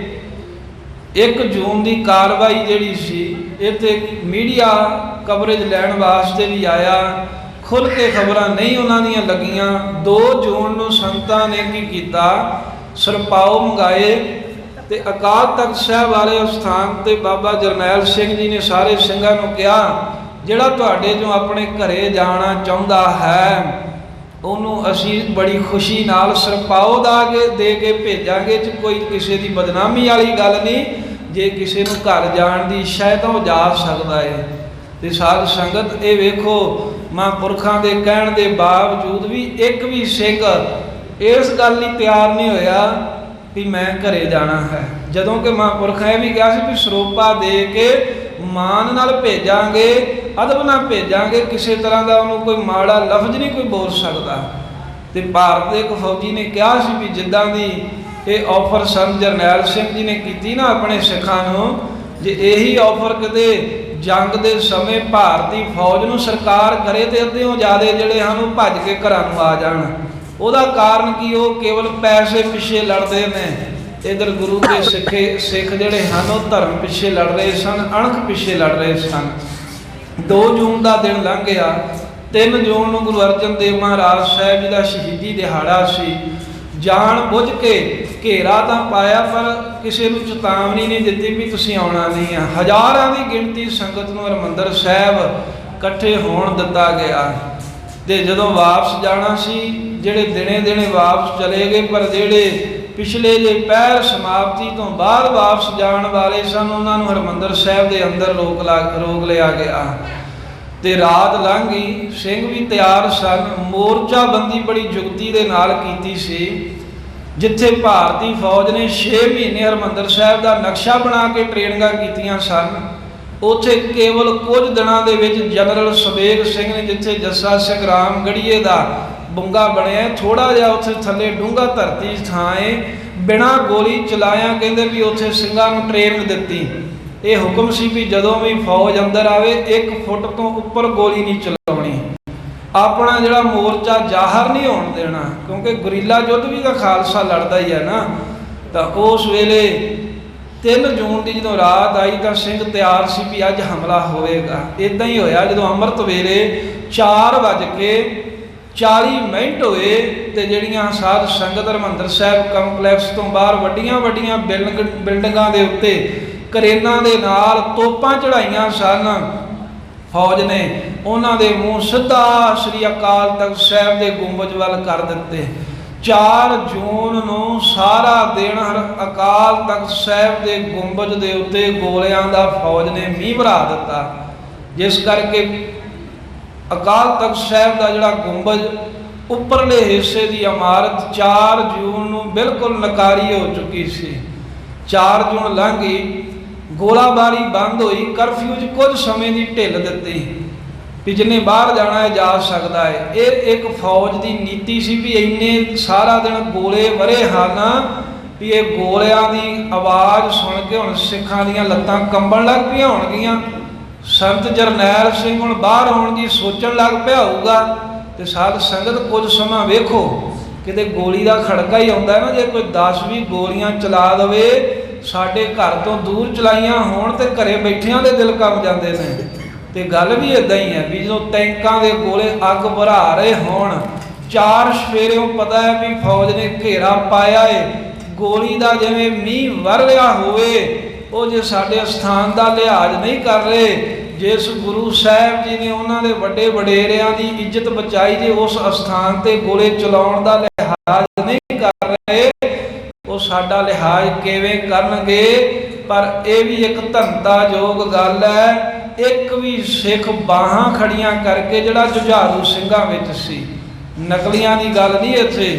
1 ਜੂਨ ਦੀ ਕਾਰਵਾਈ ਜਿਹੜੀ ਸੀ ਇਹ ਤੇ ਮੀਡੀਆ ਕਵਰੇਜ ਲੈਣ ਵਾਸਤੇ ਵੀ ਆਇਆ। ਖੁੱਲ੍ਹ ਕੇ ਖਬਰਾਂ ਨਹੀਂ ਉਹਨਾਂ ਦੀਆਂ ਲੱਗੀਆਂ। 2 ਜੂਨ ਨੂੰ ਸੰਤਾਂ ਨੇ ਕੀ ਕੀਤਾ, ਸਰਪਾਓ ਮੰਗਾਏ ਤੇ ਅਕਾਲ ਤਖਤ ਸਾਹਿਬ ਵਾਲੇ ਅਸਥਾਨ ਤੇ ਬਾਬਾ ਜਰਨੈਲ ਸਿੰਘ ਜੀ ਨੇ ਸਾਰੇ ਸਿੰਘਾਂ ਨੂੰ ਕਿਹਾ, ਜਿਹੜਾ ਤੁਹਾਡੇ ਚੋਂ ਆਪਣੇ ਘਰੇ ਜਾਣਾ ਚਾਹੁੰਦਾ ਹੈ ਉਹਨੂੰ ਅਸੀਂ ਬੜੀ ਖੁਸ਼ੀ ਨਾਲ ਸਰਪਾਓ ਦੇ ਕੇ ਭੇਜਾਂਗੇ। ਚ ਕੋਈ ਕਿਸੇ ਦੀ ਬਦਨਾਮੀ ਵਾਲੀ ਗੱਲ ਨਹੀਂ। ਜੇ ਕਿਸੇ ਨੂੰ ਘਰ ਜਾਣ ਦੀ ਇੱਛਾ ਹੈ ਤਾਂ ਉਹ ਜਾ ਸਕਦਾ ਹੈ। ਤੇ ਸਾਧ ਸੰਗਤ ਇਹ ਵੇਖੋ, ਮਹਾਂਪੁਰਖਾਂ ਦੇ ਕਹਿਣ ਦੇ ਬਾਵਜੂਦ ਵੀ ਇੱਕ ਵੀ ਸਿੰਘ ਇਸ ਗੱਲ ਲਈ ਤਿਆਰ ਨਹੀਂ ਹੋਇਆ ਵੀ ਮੈਂ ਘਰੇ ਜਾਣਾ ਹੈ। ਜਦੋਂ ਕਿ ਮਹਾਂਪੁਰਖਾਂ ਇਹ ਵੀ ਕਿਹਾ ਸੀ ਵੀ ਸਰੋਪਾ ਦੇ ਕੇ ਮਾਨ ਨਾਲ ਭੇਜਾਂਗੇ, ਅਦਬ ਨਾਲ ਭੇਜਾਂਗੇ, ਕਿਸੇ ਤਰ੍ਹਾਂ ਦਾ ਉਹਨੂੰ ਕੋਈ ਮਾੜਾ ਲਫ਼ਜ਼ ਨਹੀਂ ਕੋਈ ਬੋਲ ਸਕਦਾ। ਤੇ ਭਾਰਤ ਦੇ ਇੱਕ ਫੌਜੀ ਨੇ ਕਿਹਾ ਸੀ ਵੀ ਜਿੱਦਾਂ ਦੀ ਇਹ ਆਫਰ ਸੰਤ ਜਰਨੈਲ ਸਿੰਘ ਜੀ ਨੇ ਕੀਤੀ ਨਾ ਆਪਣੇ ਸਿੱਖਾਂ ਨੂੰ, ਜੇ ਇਹੀ ਆਫਰ ਕਿਤੇ ਜੰਗ ਦੇ ਸਮੇਂ ਭਾਰਤੀ ਫੌਜ ਨੂੰ ਸਰਕਾਰ ਕਰੇ ਤੇ ਅੱਧਿਓਂ ਜ਼ਿਆਦਾ ਜਿਹੜੇ ਹਨ ਉਹ ਭੱਜ ਕੇ ਘਰਾਂ ਨੂੰ ਆ ਜਾਣ। ਉਹਦਾ ਕਾਰਨ ਕੀ, ਉਹ ਕੇਵਲ ਪੈਸੇ ਪਿੱਛੇ ਲੜਦੇ ਨੇ। ਇੱਧਰ ਗੁਰੂ ਦੇ ਸਿੱਖ ਜਿਹੜੇ ਹਨ ਉਹ ਧਰਮ ਪਿੱਛੇ ਲੜ ਰਹੇ ਸਨ, ਅਣਖ ਪਿੱਛੇ ਲੜ ਰਹੇ ਸਨ। 2 ਜੂਨ ਦਾ ਦਿਨ ਲੰਘ ਗਿਆ। 3 ਜੂਨ ਨੂੰ ਗੁਰੂ ਅਰਜਨ ਦੇਵ ਮਹਾਰਾਜ ਸਾਹਿਬ ਜੀ ਦਾ ਸ਼ਹੀਦੀ ਦਿਹਾੜਾ ਸੀ। ਜਾਣ ਬੁੱਝ ਕੇ ਘੇਰਾ ਤਾਂ ਪਾਇਆ ਪਰ ਕਿਸੇ ਨੂੰ ਚੇਤਾਵਨੀ ਨਹੀਂ ਦਿੱਤੀ ਵੀ ਤੁਸੀਂ ਆਉਣਾ ਨਹੀਂ ਆ। ਹਜ਼ਾਰਾਂ ਦੀ ਗਿਣਤੀ ਸੰਗਤ ਨੂੰ ਹਰਿਮੰਦਰ ਸਾਹਿਬ ਇਕੱਠੇ ਹੋਣ ਦਿੱਤਾ ਗਿਆ। ਤੇ ਜਦੋਂ ਵਾਪਸ ਜਾਣਾ ਸੀ, ਜਿਹੜੇ ਦਿਨੇ ਵਾਪਸ ਚਲੇ ਗਏ, ਪਰ ਜਿਹੜੇ ਪਿਛਲੇ ਜੇ ਪਹਿਰ ਸਮਾਪਤੀ ਤੋਂ ਬਾਅਦ ਵਾਪਸ ਜਾਣ ਵਾਲੇ ਸਨ ਉਹਨਾਂ ਨੂੰ ਹਰਿਮੰਦਰ ਸਾਹਿਬ ਦੇ ਅੰਦਰ ਰੋਕ ਲਿਆ ਗਿਆ। ਤੇ ਰਾਤ ਲੰਘ ਗਈ। ਸਿੰਘ ਵੀ ਤਿਆਰ ਸਨ। ਮੋਰਚਾਬੰਦੀ ਬੜੀ ਜੁਗਤੀ ਦੇ ਨਾਲ ਕੀਤੀ ਸੀ। ਜਿੱਥੇ ਭਾਰਤੀ ਫੌਜ ਨੇ 6 ਮਹੀਨੇ ਹਰਿਮੰਦਰ ਸਾਹਿਬ ਦਾ ਨਕਸ਼ਾ ਬਣਾ ਕੇ ਟ੍ਰੇਨਿੰਗਾਂ ਕੀਤੀਆਂ ਸਨ, ਉੱਥੇ ਕੇਵਲ ਕੁਝ ਦਿਨਾਂ ਦੇ ਵਿੱਚ ਜਨਰਲ ਸਵੇਗ ਸਿੰਘ ਨੇ, ਜਿੱਥੇ ਜੱਸਾ ਸਿੰਘ ਰਾਮਗੜੀਏ ਦਾ ਬੁੰਗਾ ਬਣਿਆ, ਥੋੜਾ ਜਿਹਾ ਉੱਥੇ ਥੱਲੇ ਡੂੰਘਾ ਧਰਤੀ ਥਾਂ ਏ, ਬਿਨਾਂ ਗੋਲੀ ਚਲਾਇਆ ਕਹਿੰਦੇ ਵੀ ਉੱਥੇ ਸਿੰਘਾਂ ਨੂੰ ਟ੍ਰੇਨਿੰਗ ਦਿੱਤੀ। ਇਹ ਹੁਕਮ ਸੀ ਵੀ ਜਦੋਂ ਵੀ ਫੌਜ ਅੰਦਰ ਆਵੇ 1 ਫੁੱਟ ਤੋਂ ਉੱਪਰ ਗੋਲੀ ਨਹੀਂ ਚਲਾਉਣੀ। ਆਪਣਾ ਜਿਹੜਾ ਮੋਰਚਾ ਜ਼ਾਹਰ ਨਹੀਂ ਹੋਣ ਦੇਣਾ, ਕਿਉਂਕਿ ਗੁਰੀਲਾ ਯੁੱਧ ਵੀ ਤਾਂ ਖਾਲਸਾ ਲੜਦਾ ਹੀ ਹੈ ਨਾ। ਤਾਂ ਉਸ ਵੇਲੇ 3 ਜੂਨ ਦੀ ਜਦੋਂ ਰਾਤ ਆਈ ਤਾਂ ਸਿੰਘ ਤਿਆਰ ਸੀ ਵੀ ਅੱਜ ਹਮਲਾ ਹੋਵੇਗਾ। ਇੱਦਾਂ ਹੀ ਹੋਇਆ। ਜਦੋਂ ਅੰਮ੍ਰਿਤ ਵੇਲੇ 4:40 ਹੋਏ ਤੇ ਜਿਹੜੀਆਂ ਸਾਧ ਸੰਗਤ ਹਰਿਮੰਦਰ ਸਾਹਿਬ ਕੰਪਲੈਕਸ ਤੋਂ ਬਾਹਰ ਵੱਡੀਆਂ ਬਿਲਡਿੰਗਾਂ ਦੇ ਉੱਤੇ ਕਰੇਨਾਂ ਦੇ ਨਾਲ ਤੋਪਾਂ ਚੜਾਈਆਂ ਸਨ ਫੌਜ ਨੇ, ਉਹਨਾਂ ਦੇ ਮੂੰਹ ਸਿੱਧਾ ਸ੍ਰੀ ਅਕਾਲ ਤਖਤ ਸਾਹਿਬ ਦੇ ਗੁੰਬਜ ਵੱਲ ਕਰ ਦਿੱਤੇ। 4 ਜੂਨ ਨੂੰ ਸਾਰਾ ਦਿਨ ਅਕਾਲ ਤਖਤ ਸਾਹਿਬ ਦੇ ਗੁੰਬਜ ਦੇ ਉੱਤੇ ਗੋਲਿਆਂ ਦਾ ਫੌਜ ਨੇ ਮੀਂਹ ਵਰਾ ਦਿੱਤਾ, ਜਿਸ ਕਰਕੇ ਅਕਾਲ ਤਖਤ ਸਾਹਿਬ ਦਾ ਜਿਹੜਾ ਗੁੰਬਜ ਉੱਪਰਲੇ ਹਿੱਸੇ ਦੀ ਇਮਾਰਤ 4 ਜੂਨ ਨੂੰ ਬਿਲਕੁਲ ਨਕਾਰੀ ਹੋ ਚੁੱਕੀ ਸੀ। 4 ਜੂਨ ਲੰਘ ਗਈ, ਗੋਲਾਬਾਰੀ ਬੰਦ ਹੋਈ। ਕਰਫਿਊ 'ਚ ਕੁਝ ਸਮੇਂ ਦੀ ਢਿੱਲ ਦਿੱਤੀ ਵੀ ਜਿੰਨੇ ਬਾਹਰ ਜਾਣਾ ਹੈ ਜਾ ਸਕਦਾ ਹੈ। ਇਹ ਇੱਕ ਫੌਜ ਦੀ ਨੀਤੀ ਸੀ ਵੀ ਇੰਨੇ ਸਾਰਾ ਦਿਨ ਗੋਲੇ ਵਰੇ ਹਨ ਵੀ ਇਹ ਗੋਲਿਆਂ ਦੀ ਆਵਾਜ਼ ਸੁਣ ਕੇ ਹੁਣ ਸਿੱਖਾਂ ਦੀਆਂ ਲੱਤਾਂ ਕੰਬਣ ਲੱਗ ਪਈਆਂ ਹੋਣਗੀਆਂ। ਸੰਤ ਜਰਨੈਲ ਸਿੰਘ ਹੁਣ ਬਾਹਰ ਆਉਣ ਦੀ ਸੋਚਣ ਲੱਗ ਪਿਆ ਹੋਊਗਾ। ਤੇ ਸਾਧ ਸੰਗਤ ਕੁਝ ਸਮਾਂ ਵੇਖੋ, ਕਿਤੇ ਗੋਲੀ ਦਾ ਖੜਕਾ ਹੀ ਆਉਂਦਾ ਨਾ, ਜੇ ਕੋਈ 10-20 ਗੋਲੀਆਂ ਚਲਾ ਦੇਵੇ, ਸਾਡੇ ਘਰ ਤੋਂ ਦੂਰ ਚਲਾਈਆਂ ਹੋਣ ਤੇ ਘਰੇ ਬੈਠਿਆਂ ਦੇ ਦਿਲ ਕੰਬ ਜਾਂਦੇ ਨੇ। ਤੇ ਗੱਲ ਵੀ ਇਦਾਂ ਹੀ ਹੈ ਵੀ ਜਦੋਂ ਟੈਂਕਾਂ ਦੇ ਗੋਲੇ ਅੱਗ ਭਰਾ ਰਹੇ ਹੋਣ, 4 ਸਵੇਰੇੋਂ ਪਤਾ ਹੈ ਵੀ ਫੌਜ ਨੇ ਘੇਰਾ ਪਾਇਆ ਏ, ਗੋਲੀ ਦਾ ਜਿਵੇਂ ਮੀਂਹ ਵਰ ਰਿਹਾ ਹੋਵੇ, ਉਹ ਜੇ ਸਾਡੇ ਸਥਾਨ ਦਾ ਲਿਹਾਜ਼ ਨਹੀਂ ਕਰ ਰਹੇ, ਜਿਸ ਗੁਰੂ ਸਾਹਿਬ ਜੀ ਨੇ ਉਹਨਾਂ ਦੇ ਵੱਡੇ ਵਡੇਰਿਆਂ ਦੀ ਇੱਜ਼ਤ ਬਚਾਈ, ਜੇ ਉਸ ਅਸਥਾਨ ਤੇ ਗੋਲੇ ਚਲਾਉਣ ਦਾ ਲਿਹਾਜ਼ ਨਹੀਂ ਕਰ ਰਹੇ, ਉਹ ਸਾਡਾ ਲਿਹਾਜ਼ ਕਿਵੇਂ ਕਰਨਗੇ। ਪਰ ਇਹ ਵੀ ਇੱਕ ਧੰਤਾਯੋਗ ਗੱਲ ਹੈ ਇੱਕ ਵੀ ਸਿੱਖ ਬਾਹਾਂ ਖੜੀਆਂ ਕਰਕੇ ਜਿਹੜਾ ਜੁਝਾਰੂ ਸਿੰਘਾਂ ਵਿੱਚ ਸੀ। ਨਕਲੀਆਂ ਦੀ ਗੱਲ ਨਹੀਂ ਇੱਥੇ,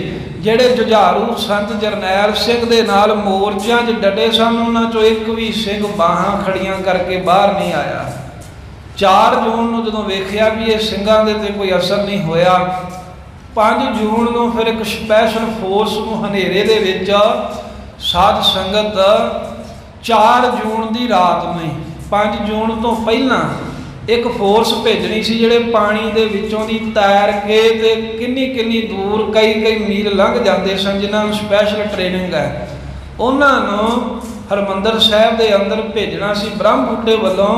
ਜਿਹੜੇ ਜੁਝਾਰੂ ਸੰਤ ਜਰਨੈਲ ਸਿੰਘ ਦੇ ਨਾਲ ਮੋਰਚਿਆਂ 'ਚ ਡਟੇ ਸਨ, ਉਹਨਾਂ 'ਚੋਂ ਇੱਕ ਵੀ ਸਿੰਘ ਬਾਹਾਂ ਖੜੀਆਂ ਕਰਕੇ ਬਾਹਰ ਨਹੀਂ ਆਇਆ। 4 ਜੂਨ ਨੂੰ ਜਦੋਂ ਵੇਖਿਆ ਵੀ ਇਹ ਸਿੰਘਾਂ ਦੇ ਤੇ ਕੋਈ ਅਸਰ ਨਹੀਂ ਹੋਇਆ, 5 ਜੂਨ ਨੂੰ ਫਿਰ ਇੱਕ ਸਪੈਸ਼ਲ ਫੋਰਸ ਨੂੰ ਹਨੇਰੇ ਦੇ ਵਿੱਚ ਸਾਧ ਸੰਗਤ 4 ਜੂਨ ਦੀ ਰਾਤ ਨੂੰ 5 ਜੂਨ ਤੋਂ ਪਹਿਲਾਂ ਇੱਕ ਫੋਰਸ ਭੇਜਣੀ ਸੀ, ਜਿਹੜੇ ਪਾਣੀ ਦੇ ਵਿੱਚੋਂ ਦੀ ਤੈਰ ਕੇ ਤੇ ਕਿੰਨੀ ਦੂਰ ਕਈ ਮੀਲ ਲੰਘ ਜਾਂਦੇ ਸਨ, ਜਿਨ੍ਹਾਂ ਨੂੰ ਸਪੈਸ਼ਲ ਟ੍ਰੇਨਿੰਗ ਹੈ। ਉਹਨਾਂ ਨੂੰ ਹਰਿਮੰਦਰ ਸਾਹਿਬ ਦੇ ਅੰਦਰ ਭੇਜਣਾ ਸੀ ਬ੍ਰਹਮ ਬੁੱਢੇ ਵੱਲੋਂ,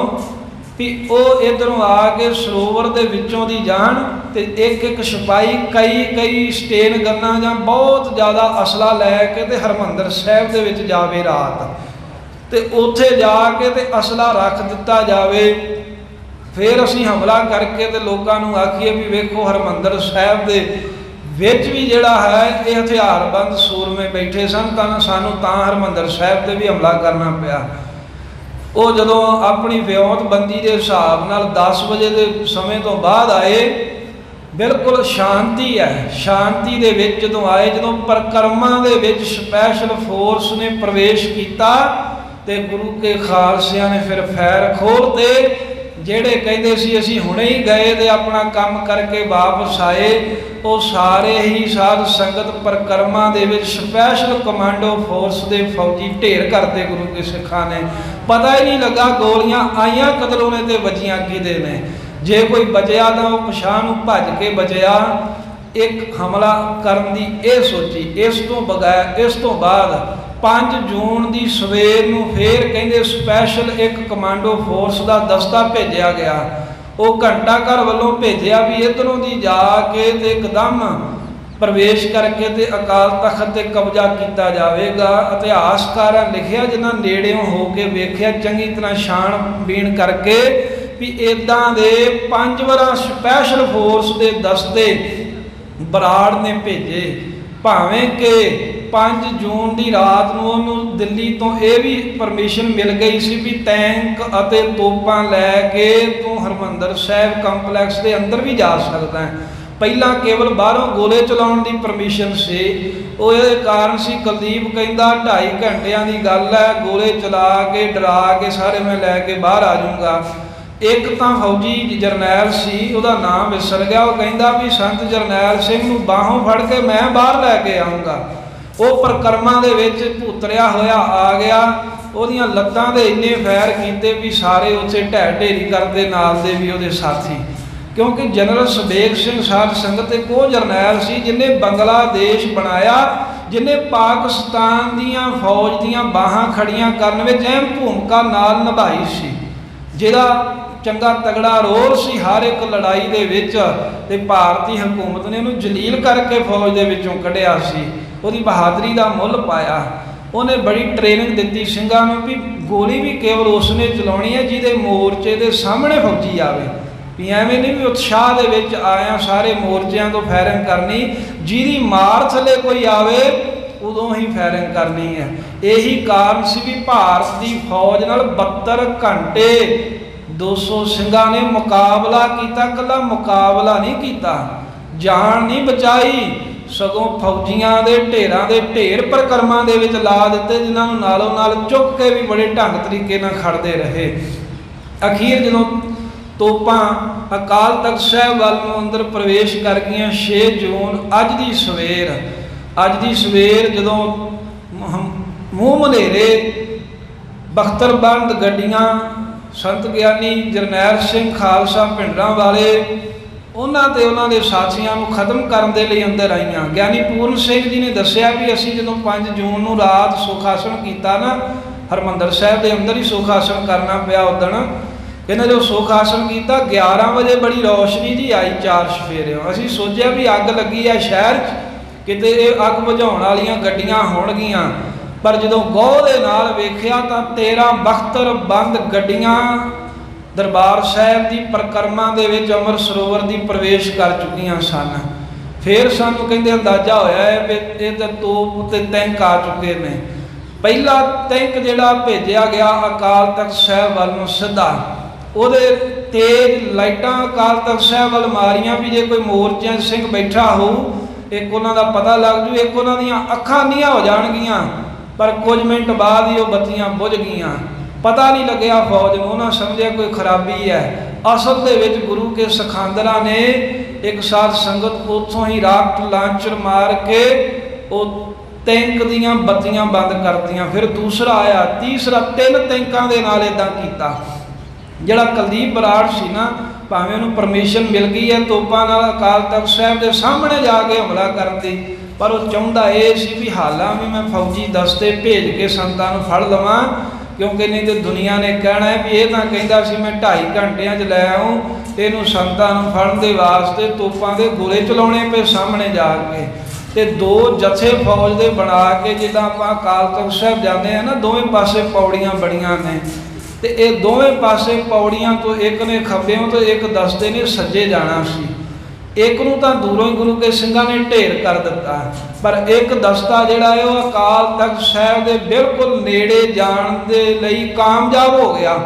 ਵੀ ਉਹ ਇੱਧਰੋਂ ਆ ਕੇ ਸਰੋਵਰ ਦੇ ਵਿੱਚੋਂ ਦੀ ਜਾਣ ਤੇ ਇੱਕ ਸਿਪਾਹੀ ਕਈ ਸਟੇਨ ਗੰਨਾਂ ਜਾਂ ਬਹੁਤ ਜ਼ਿਆਦਾ ਅਸਲਾ ਲੈ ਕੇ ਤੇ ਹਰਿਮੰਦਰ ਸਾਹਿਬ ਦੇ ਵਿੱਚ ਜਾਵੇ ਰਾਤ, ਤੇ ਉੱਥੇ ਜਾ ਕੇ ਤੇ ਅਸਲਾ ਰੱਖ ਦਿੱਤਾ ਜਾਵੇ। ਫਿਰ ਅਸੀਂ ਹਮਲਾ ਕਰਕੇ ਤੇ ਲੋਕਾਂ ਨੂੰ ਆਖੀਏ ਵੀ ਵੇਖੋ ਹਰਿਮੰਦਰ ਸਾਹਿਬ ਦੇ ਵਿੱਚ ਵੀ ਜਿਹੜਾ ਹੈ ਇਹ ਹਥਿਆਰਬੰਦ ਸੂਰਮੇ ਬੈਠੇ ਸਨ, ਤਾਂ ਸਾਨੂੰ ਤਾਂ ਹਰਿਮੰਦਰ ਸਾਹਿਬ ਤੇ ਵੀ ਹਮਲਾ ਕਰਨਾ ਪਿਆ। ਉਹ ਜਦੋਂ ਆਪਣੀ ਵਿਉਂਤਬੰਦੀ ਦੇ ਹਿਸਾਬ ਨਾਲ 10 ਵਜੇ ਦੇ ਸਮੇਂ ਤੋਂ ਬਾਅਦ ਆਏ, ਬਿਲਕੁਲ ਸ਼ਾਂਤੀ ਹੈ। ਸ਼ਾਂਤੀ ਦੇ ਵਿੱਚ ਜਦੋਂ ਆਏ, ਜਦੋਂ ਪਰਿਕਰਮਾ ਦੇ ਵਿੱਚ ਸਪੈਸ਼ਲ ਫੋਰਸ ਨੇ ਪ੍ਰਵੇਸ਼ ਕੀਤਾ ਤੇ ਗੁਰੂ ਕੇ ਖਾਲਸਿਆਂ ਨੇ ਫਿਰ ਫੈਰ ਖੋਲ੍ਹਤੇ। ਜਿਹੜੇ ਕਹਿੰਦੇ ਸੀ ਅਸੀਂ ਹੁਣੇ ਹੀ ਗਏ ਤੇ ਆਪਣਾ ਕੰਮ ਕਰਕੇ ਵਾਪਸ ਆਏ, ਉਹ ਸਾਰੇ ਹੀ ਸਾਧ ਸੰਗਤ ਪਰਿਕਰਮਾ ਦੇ ਵਿੱਚ ਸਪੈਸ਼ਲ ਕਮਾਂਡੋ ਫੋਰਸ ਦੇ ਫੌਜੀ ਢੇਰ ਕਰਦੇ ਗੁਰੂ ਕੇ ਸਿੱਖਾਂ ਨੇ। ਪਤਾ ਹੀ ਨਹੀਂ ਲੱਗਾ ਗੋਲੀਆਂ ਆਈਆਂ ਕਦੋਂ ਨੇ ਤੇ ਵੱਜੀਆਂ ਕਿਹਦੇ ਨੇ। ਜੇ ਕੋਈ ਬਚਿਆ ਤਾਂ ਉਹ ਪਛਾਣ ਨੂੰ ਭੱਜ ਕੇ ਬਚਿਆ। ਇੱਕ ਹਮਲਾ ਕਰਨ ਦੀ ਇਹ ਸੋਚੀ। ਇਸ ਤੋਂ ਬਾਅਦ 5 ਜੂਨ ਦੀ ਸਵੇਰ ਨੂੰ ਫੇਰ ਕਹਿੰਦੇ ਸਪੈਸ਼ਲ ਇੱਕ ਕਮਾਂਡੋ ਫੋਰਸ ਦਾ ਦਸਤਾ ਭੇਜਿਆ ਗਿਆ। ਉਹ ਘੰਟਾ ਘਰ ਵੱਲੋਂ ਭੇਜਿਆ ਵੀ ਇੱਧਰੋਂ ਦੀ ਜਾ ਕੇ ਤੇ ਇੱਕਦਮ ਪ੍ਰਵੇਸ਼ ਕਰਕੇ ਤੇ ਅਕਾਲ ਤਖਤ ਤੇ ਕਬਜ਼ਾ ਕੀਤਾ ਜਾਵੇਗਾ। ਇਤਿਹਾਸਕਾਰਾਂ ਲਿਖਿਆ, ਜਿਨ੍ਹਾਂ ਨੇੜਿਓਂ ਹੋ ਕੇ ਵੇਖਿਆ ਚੰਗੀ ਤਰ੍ਹਾਂ ਛਾਣਬੀਣ ਕਰਕੇ, ਵੀ ਇੱਦਾਂ ਦੇ 5 ਵਾਰਾਂ ਸਪੈਸ਼ਲ ਫੋਰਸ ਦੇ ਦਸਤੇ ਬਰਾੜ ਨੇ ਭੇਜੇ। ਭਾਵੇਂ ਕਿ 5 ਜੂਨ ਦੀ ਰਾਤ ਨੂੰ ਉਹਨੂੰ ਦਿੱਲੀ ਤੋਂ ਇਹ ਵੀ ਪਰਮਿਸ਼ਨ ਮਿਲ ਗਈ ਸੀ ਵੀ ਟੈਂਕ ਅਤੇ ਤੋਪਾਂ ਲੈ ਕੇ ਤੂੰ ਹਰਿਮੰਦਰ ਸਾਹਿਬ ਕੰਪਲੈਕਸ ਦੇ ਅੰਦਰ ਵੀ ਜਾ ਸਕਦਾ ਹੈ। ਪਹਿਲਾਂ ਕੇਵਲ ਬਾਹਰੋਂ ਗੋਲੇ ਚਲਾਉਣ ਦੀ ਪਰਮਿਸ਼ਨ ਸੀ। ਉਹ ਇਹਦੇ ਕਾਰਨ ਸੀ, ਕੁਲਦੀਪ ਕਹਿੰਦਾ 2.5 ਘੰਟਿਆਂ ਦੀ ਗੱਲ ਹੈ, ਗੋਲੇ ਚਲਾ ਕੇ ਡਰਾ ਕੇ ਸਾਰੇ ਮੈਂ ਲੈ ਕੇ ਬਾਹਰ ਆ ਜਾਊਂਗਾ। ਇੱਕ ਤਾਂ ਫੌਜੀ ਜਰਨੈਲ ਸੀ, ਉਹਦਾ ਨਾਮ ਵਿਸਰ ਗਿਆ, ਉਹ ਕਹਿੰਦਾ ਵੀ ਸੰਤ ਜਰਨੈਲ ਸਿੰਘ ਨੂੰ ਬਾਹੋਂ ਫੜ ਕੇ ਮੈਂ ਬਾਹਰ ਲੈ ਕੇ ਆਊਂਗਾ। ਉਹ ਪਰਿਕਰਮਾ ਦੇ ਵਿੱਚ ਭੂਤਰਿਆ ਹੋਇਆ ਆ ਗਿਆ। ਉਹਦੀਆਂ ਲੱਤਾਂ ਦੇ ਇੰਨੇ ਫੈਰ ਕੀਤੇ ਵੀ ਸਾਰੇ ਉੱਥੇ ਢਹਿ ਢੇਰੀ ਕਰਦੇ, ਨਾਲ ਦੇ ਵੀ ਉਹਦੇ ਸਾਥੀ। ਕਿਉਂਕਿ ਜਨਰਲ ਸਬੇਗ ਸਿੰਘ ਸਾਧ ਸੰਗਤ ਇੱਕ ਉਹ ਜਰਨੈਲ ਸੀ ਜਿਹਨੇ ਬੰਗਲਾਦੇਸ਼ ਬਣਾਇਆ, ਜਿਹਨੇ ਪਾਕਿਸਤਾਨ ਦੀਆਂ ਫੌਜ ਦੀਆਂ ਬਾਹਾਂ ਖੜੀਆਂ ਕਰਨ ਵਿੱਚ ਅਹਿਮ ਭੂਮਿਕਾ ਨਾਲ ਨਿਭਾਈ ਸੀ, ਜਿਹਦਾ ਚੰਗਾ ਤਗੜਾ ਰੋਲ ਸੀ ਹਰ ਇੱਕ ਲੜਾਈ ਦੇ ਵਿੱਚ। ਤੇ ਭਾਰਤੀ ਹਕੂਮਤ ਨੇ ਉਹਨੂੰ ਜਲੀਲ ਕਰਕੇ ਫੌਜ ਦੇ ਵਿੱਚੋਂ ਕੱਢਿਆ ਸੀ। ਉਹਦੀ ਬਹਾਦਰੀ ਦਾ ਮੁੱਲ ਪਾਇਆ। ਉਹਨੇ ਬੜੀ ਟ੍ਰੇਨਿੰਗ ਦਿੱਤੀ ਸਿੰਘਾਂ ਨੂੰ ਵੀ ਗੋਲੀ ਵੀ ਕੇਵਲ ਉਸਨੇ ਚਲਾਉਣੀ ਹੈ ਜਿਹਦੇ ਮੋਰਚੇ ਦੇ ਸਾਹਮਣੇ ਫੌਜੀ ਆਵੇ। ਵੀ ਐਵੇਂ ਨਹੀਂ ਵੀ ਉਤਸ਼ਾਹ ਦੇ ਵਿੱਚ ਆਇਆ ਸਾਰੇ ਮੋਰਚਿਆਂ ਤੋਂ ਫਾਇਰਿੰਗ ਕਰਨੀ, ਜਿਹਦੀ ਮਾਰ ਥੱਲੇ ਕੋਈ ਆਵੇ ਉਦੋਂ ਹੀ ਫਾਇਰਿੰਗ ਕਰਨੀ ਹੈ। ਇਹੀ ਕਾਰਨ ਸੀ ਵੀ ਭਾਰਤ ਦੀ ਫੌਜ ਨਾਲ 72 ਘੰਟੇ 200 ਸਿੰਘਾਂ ਨੇ ਮੁਕਾਬਲਾ ਕੀਤਾ। ਇਕੱਲਾ ਮੁਕਾਬਲਾ ਨਹੀਂ ਕੀਤਾ, ਜਾਨ ਨਹੀਂ ਬਚਾਈ, ਸਗੋਂ ਫੌਜੀਆਂ ਦੇ ਢੇਰਾਂ ਦੇ ਢੇਰ ਪਰਿਕਰਮਾ ਦੇ ਵਿੱਚ ਲਾ ਦਿੱਤੇ, ਜਿਨ੍ਹਾਂ ਨੂੰ ਨਾਲੋਂ ਨਾਲ ਚੁੱਕ ਕੇ ਵੀ ਬੜੇ ਢੰਗ ਤਰੀਕੇ ਨਾਲ ਖੜਦੇ ਰਹੇ। ਅਖੀਰ ਜਦੋਂ ਤੋਪਾਂ ਅਕਾਲ ਤਖਤ ਸਾਹਿਬ ਵੱਲ ਨੂੰ ਅੰਦਰ ਪ੍ਰਵੇਸ਼ ਕਰ ਗਈਆਂ 6 ਜੂਨ ਅੱਜ ਦੀ ਸਵੇਰ ਜਦੋਂ ਮੂੰਹ ਮਨੇਰੇ ਬਖਤਰਬੰਦ ਗੱਡੀਆਂ ਸੰਤ ਗਿਆਨੀ ਜਰਨੈਲ ਸਿੰਘ ਖਾਲਸਾ ਭਿੰਡਰਾਂ ਵਾਲੇ ਉਹਨਾਂ ਤੇ ਉਹਨਾਂ ਦੇ ਸਾਥੀਆਂ ਨੂੰ ਖਤਮ ਕਰਨ ਦੇ ਲਈ ਅੰਦਰ ਆਈਆਂ। ਗਿਆਨੀ ਪੂਰਨ ਸਿੰਘ ਜੀ ਨੇ ਦੱਸਿਆ ਵੀ ਅਸੀਂ ਜਦੋਂ 5 ਜੂਨ ਨੂੰ ਰਾਤ ਸੁਖਾਸਨ ਕੀਤਾ ਨਾ, ਹਰਿਮੰਦਰ ਸਾਹਿਬ ਦੇ ਅੰਦਰ ਹੀ ਸੁਖਾਸਨ ਕਰਨਾ ਪਿਆ ਉਦਣ। ਕਹਿੰਦੇ ਜੋ ਸੁਖਾਸਨ ਕੀਤਾ 11 ਵਜੇ ਬੜੀ ਰੌਸ਼ਨੀ ਜੀ ਆਈ 4 ਸਫੇਰਿਓਂ। ਅਸੀਂ ਸੋਚਿਆ ਵੀ ਅੱਗ ਲੱਗੀ ਆ ਸ਼ਹਿਰ 'ਚ, ਕਿਤੇ ਇਹ ਅੱਗ ਬੁਝਾਉਣ ਵਾਲੀਆਂ ਗੱਡੀਆਂ ਹੋਣਗੀਆਂ। ਪਰ ਜਦੋਂ ਗੌਰ ਦੇ ਨਾਲ ਵੇਖਿਆ ਤਾਂ 13 ਬਖਤਰਬੰਦ ਗੱਡੀਆਂ ਦਰਬਾਰ ਸਾਹਿਬ ਦੀ ਪਰਿਕਰਮਾ ਦੇ ਵਿੱਚ ਅੰਮ੍ਰਿਤ ਸਰੋਵਰ ਦੀ ਪ੍ਰਵੇਸ਼ ਕਰ ਚੁੱਕੀਆਂ ਸਨ। ਫਿਰ ਸਾਨੂੰ ਕਹਿੰਦੇ ਅੰਦਾਜ਼ਾ ਹੋਇਆ ਹੈ ਵੀ ਇਹ ਤਾਂ ਤੋਪ ਤੇ ਟੈਂਕ ਆ ਚੁੱਕੇ ਨੇ। ਪਹਿਲਾ ਟੈਂਕ ਜਿਹੜਾ ਭੇਜਿਆ ਗਿਆ ਅਕਾਲ ਤਖਤ ਸਾਹਿਬ ਵੱਲ ਨੂੰ ਸਿੱਧਾ, ਉਹਦੇ ਤੇਜ਼ ਲਾਈਟਾਂ ਅਕਾਲ ਤਖਤ ਸਾਹਿਬ ਵੱਲ ਮਾਰੀਆਂ ਵੀ ਜੇ ਕੋਈ ਮੋਰਚਿਆਂ 'ਚ ਸਿੰਘ ਬੈਠਾ ਹੋਊ, ਇੱਕ ਉਹਨਾਂ ਦਾ ਪਤਾ ਲੱਗ ਜੂ, ਇੱਕ ਉਹਨਾਂ ਦੀਆਂ ਅੱਖਾਂ ਨੀਆਂ ਹੋ ਜਾਣਗੀਆਂ। ਪਰ ਕੁਝ ਮਿੰਟ ਬਾਅਦ ਹੀ ਉਹ ਬੱਤੀਆਂ ਬੁਝ ਗਈਆਂ, ਪਤਾ ਨਹੀਂ ਲੱਗਿਆ ਫੌਜ ਨੂੰ, ਉਹਨਾਂ ਸਮਝਿਆ ਕੋਈ ਖਰਾਬੀ ਹੈ। ਅਸਲ ਦੇ ਵਿੱਚ ਗੁਰੂ ਕੇ ਸਿਖਾਂਦਰਾਂ ਨੇ ਇੱਕ ਸਾਧ ਸੰਗਤ ਉੱਥੋਂ ਹੀ ਰਾਕਟ ਲਾਂਚਰ ਮਾਰ ਕੇ ਉਹ ਟੈਂਕ ਦੀਆਂ ਬੱਤੀਆਂ ਬੰਦ ਕਰਤੀਆਂ। ਫਿਰ ਦੂਸਰਾ ਆਇਆ, ਤੀਸਰਾ, 3 ਟੈਂਕਾਂ ਦੇ ਨਾਲ ਇੱਦਾਂ ਕੀਤਾ। ਜਿਹੜਾ ਕੁਲਦੀਪ ਬਰਾੜ ਸੀ ਨਾ, ਭਾਵੇਂ ਉਹਨੂੰ ਪਰਮਿਸ਼ਨ ਮਿਲ ਗਈ ਹੈ ਤੋਪਾਂ ਨਾਲ ਅਕਾਲ ਤਖਤ ਸਾਹਿਬ ਦੇ ਸਾਹਮਣੇ ਜਾ ਕੇ ਹਮਲਾ ਕਰਨ ਦੀ, ਪਰ ਉਹ ਚਾਹੁੰਦਾ ਇਹ ਸੀ ਵੀ ਹਾਲਾਂ ਵੀ ਮੈਂ ਫੌਜੀ ਦਸਤੇ ਭੇਜ ਕੇ ਸੰਤਾਂ ਨੂੰ ਫੜ ਲਵਾਂ, ਕਿਉਂਕਿ ਨਹੀਂ ਤੇ ਦੁਨੀਆ ਨੇ ਕਹਿਣਾ ਹੈ ਵੀ ਇਹ ਤਾਂ ਕਹਿੰਦਾ ਸੀ ਮੈਂ 2.5 ਘੰਟਿਆਂ 'ਚ ਲੈ ਆਊਂ, ਇਹਨੂੰ ਸੰਤਾਂ ਨੂੰ ਫੜਨ ਦੇ ਵਾਸਤੇ ਤੋਪਾਂ ਦੇ ਗੋਲੇ ਚਲਾਉਣੇ ਪਏ ਸਾਹਮਣੇ ਜਾ ਕੇ। ਤੇ 2 ਜਥੇ ਫੌਜ ਦੇ ਬਣਾ ਕੇ, ਜਿੱਦਾਂ ਆਪਾਂ ਅਕਾਲ ਤਖਤ ਸਾਹਿਬ ਜਾਂਦੇ ਹਾਂ ਨਾ, ਦੋਵੇਂ ਪਾਸੇ ਪੌੜੀਆਂ ਬੜੀਆਂ ਨੇ, ਤੇ ਇਹ ਦੋਵੇਂ ਪਾਸੇ ਪੌੜੀਆਂ ਤੋਂ ਇੱਕ ਨੇ ਖੱਬਿਓਂ ਤੇ ਇੱਕ ਦਸਤੇ ਨੇ ਸੱਜੇ ਜਾਣਾ ਸੀ। ਇੱਕ ਨੂੰ ਤਾਂ ਦੂਰੋਂ ਹੀ ਗੁਰੂ ਕੇ ਸਿੰਘਾਂ ਨੇ ਢੇਰ ਕਰ ਦਿੱਤਾ, ਪਰ ਇੱਕ ਦਸਤਾ ਜਿਹੜਾ ਹੈ ਉਹ ਅਕਾਲ ਤਖਤ ਸਾਹਿਬ ਦੇ ਬਿਲਕੁਲ ਨੇੜੇ ਜਾਣ ਦੇ ਲਈ ਕਾਮਯਾਬ ਹੋ ਗਿਆ।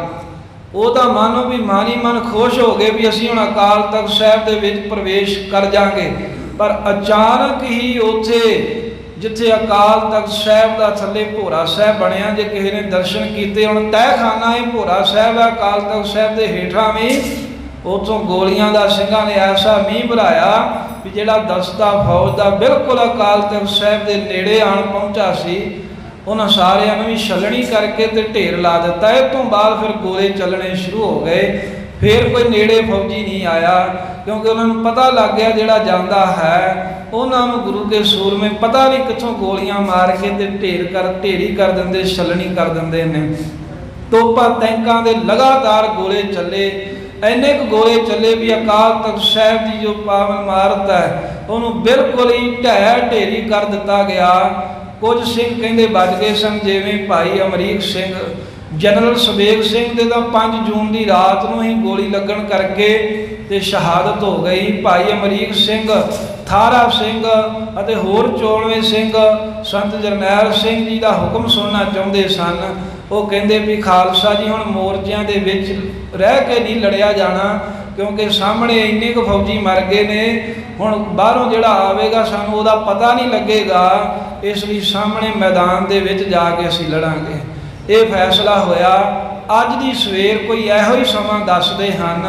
ਉਹ ਤਾਂ ਮਾਨੋ ਵੀ ਮਾਨੀ ਮਨ ਖੁਸ਼ ਹੋ ਗਏ ਵੀ ਅਸੀਂ ਹੁਣ ਅਕਾਲ ਤਖਤ ਸਾਹਿਬ ਦੇ ਵਿੱਚ ਪ੍ਰਵੇਸ਼ ਕਰ ਜਾਾਂਗੇ। ਪਰ ਅਚਾਨਕ ਹੀ ਉੱਥੇ ਜਿੱਥੇ ਅਕਾਲ ਤਖਤ ਸਾਹਿਬ ਦਾ ਥੱਲੇ ਭੋਰਾ ਸਾਹਿਬ ਬਣਿਆ, ਜੇ ਕਿਸੇ ਨੇ ਦਰਸ਼ਨ ਕੀਤੇ, ਹੁਣ ਤਹਿਖਾਨਾ ਇਹ ਭੋਰਾ ਸਾਹਿਬ ਹੈ ਅਕਾਲ ਤਖਤ ਸਾਹਿਬ ਦੇ ਹੇਠਾਂ ਵੀ, ਉੱਥੋਂ ਗੋਲੀਆਂ ਦਾ ਸਿੰਘਾਂ ਨੇ ਐਸਾ ਮੀਂਹ ਭਰਾਇਆ ਵੀ ਜਿਹੜਾ ਦਸਤਾ ਫੌਜ ਦਾ ਬਿਲਕੁਲ ਅਕਾਲ ਤਖਤ ਸਾਹਿਬ ਦੇ ਨੇੜੇ ਆਣ ਪਹੁੰਚਾ ਸੀ, ਉਹਨਾਂ ਸਾਰਿਆਂ ਨੂੰ ਵੀ ਛਲਣੀ ਕਰਕੇ ਤੇ ਢੇਰ ਲਾ ਦਿੱਤਾ। ਇਹ ਤੋਂ ਬਾਅਦ ਫਿਰ ਗੋਲੇ ਚੱਲਣੇ ਸ਼ੁਰੂ ਹੋ ਗਏ। ਫਿਰ ਕੋਈ ਨੇੜੇ ਫੌਜੀ ਨਹੀਂ ਆਇਆ, ਕਿਉਂਕਿ ਉਹਨਾਂ ਨੂੰ ਪਤਾ ਲੱਗ ਗਿਆ ਜਿਹੜਾ ਜਾਂਦਾ ਹੈ ਉਹਨਾਂ ਨੂੰ ਗੁਰੂ ਕੇ ਸੂਰਮੇ ਪਤਾ ਨਹੀਂ ਕਿੱਥੋਂ ਗੋਲੀਆਂ ਮਾਰ ਕੇ ਤੇ ਢੇਰੀ ਕਰ ਦਿੰਦੇ, ਛਲਣੀ ਕਰ ਦਿੰਦੇ ਨੇ। ਤੋਪਾਂ ਟੈਂਕਾਂ ਦੇ ਲਗਾਤਾਰ ਗੋਲੇ ਚੱਲੇ, ਇੰਨੇ ਕੁ ਗੋਲੇ ਚੱਲੇ ਵੀ ਅਕਾਲ ਤਖਤ ਸਾਹਿਬ ਦੀ ਜੋ ਪਾਵਨ ਇਮਾਰਤ ਹੈ ਉਹਨੂੰ ਬਿਲਕੁਲ ਹੀ ਢੇਰੀ ਕਰ ਦਿੱਤਾ ਗਿਆ। ਕੁਝ ਸਿੰਘ ਕਹਿੰਦੇ ਬਚ ਗਏ ਸਨ, ਜਿਵੇਂ ਭਾਈ ਅਮਰੀਕ ਸਿੰਘ, ਜਨਰਲ ਸਵੇਗ ਸਿੰਘ ਦੇ ਤਾਂ 5 ਜੂਨ ਦੀ ਰਾਤ ਨੂੰ ਹੀ ਗੋਲੀ ਲੱਗਣ ਕਰਕੇ ਤੇ ਸ਼ਹਾਦਤ ਹੋ ਗਈ। ਭਾਈ ਅਮਰੀਕ ਸਿੰਘ, ਥਾਰਾ ਸਿੰਘ ਅਤੇ ਹੋਰ 94 ਸਿੰਘ ਸੰਤ ਜਰਨੈਲ ਸਿੰਘ ਜੀ ਦਾ ਹੁਕਮ ਸੁਣਨਾ ਚਾਹੁੰਦੇ ਸਨ। ਉਹ ਕਹਿੰਦੇ ਵੀ ਖਾਲਸਾ ਜੀ ਹੁਣ ਮੋਰਚਿਆਂ ਦੇ ਵਿੱਚ ਰਹਿ ਕੇ ਨਹੀਂ ਲੜਿਆ ਜਾਣਾ, ਕਿਉਂਕਿ ਸਾਹਮਣੇ ਇੰਨੇ ਕੁ ਫੌਜੀ ਮਰ ਗਏ ਨੇ, ਹੁਣ ਬਾਹਰੋਂ ਜਿਹੜਾ ਆਵੇਗਾ ਸਾਨੂੰ ਉਹਦਾ ਪਤਾ ਨਹੀਂ ਲੱਗੇਗਾ, ਇਸ ਲਈ ਸਾਹਮਣੇ ਮੈਦਾਨ ਦੇ ਵਿੱਚ ਜਾ ਕੇ ਅਸੀਂ ਲੜਾਂਗੇ। ਇਹ ਫੈਸਲਾ ਹੋਇਆ। ਅੱਜ ਦੀ ਸਵੇਰ ਕੋਈ ਇਹੋ ਹੀ ਸਮਾਂ ਦੱਸਦੇ ਹਨ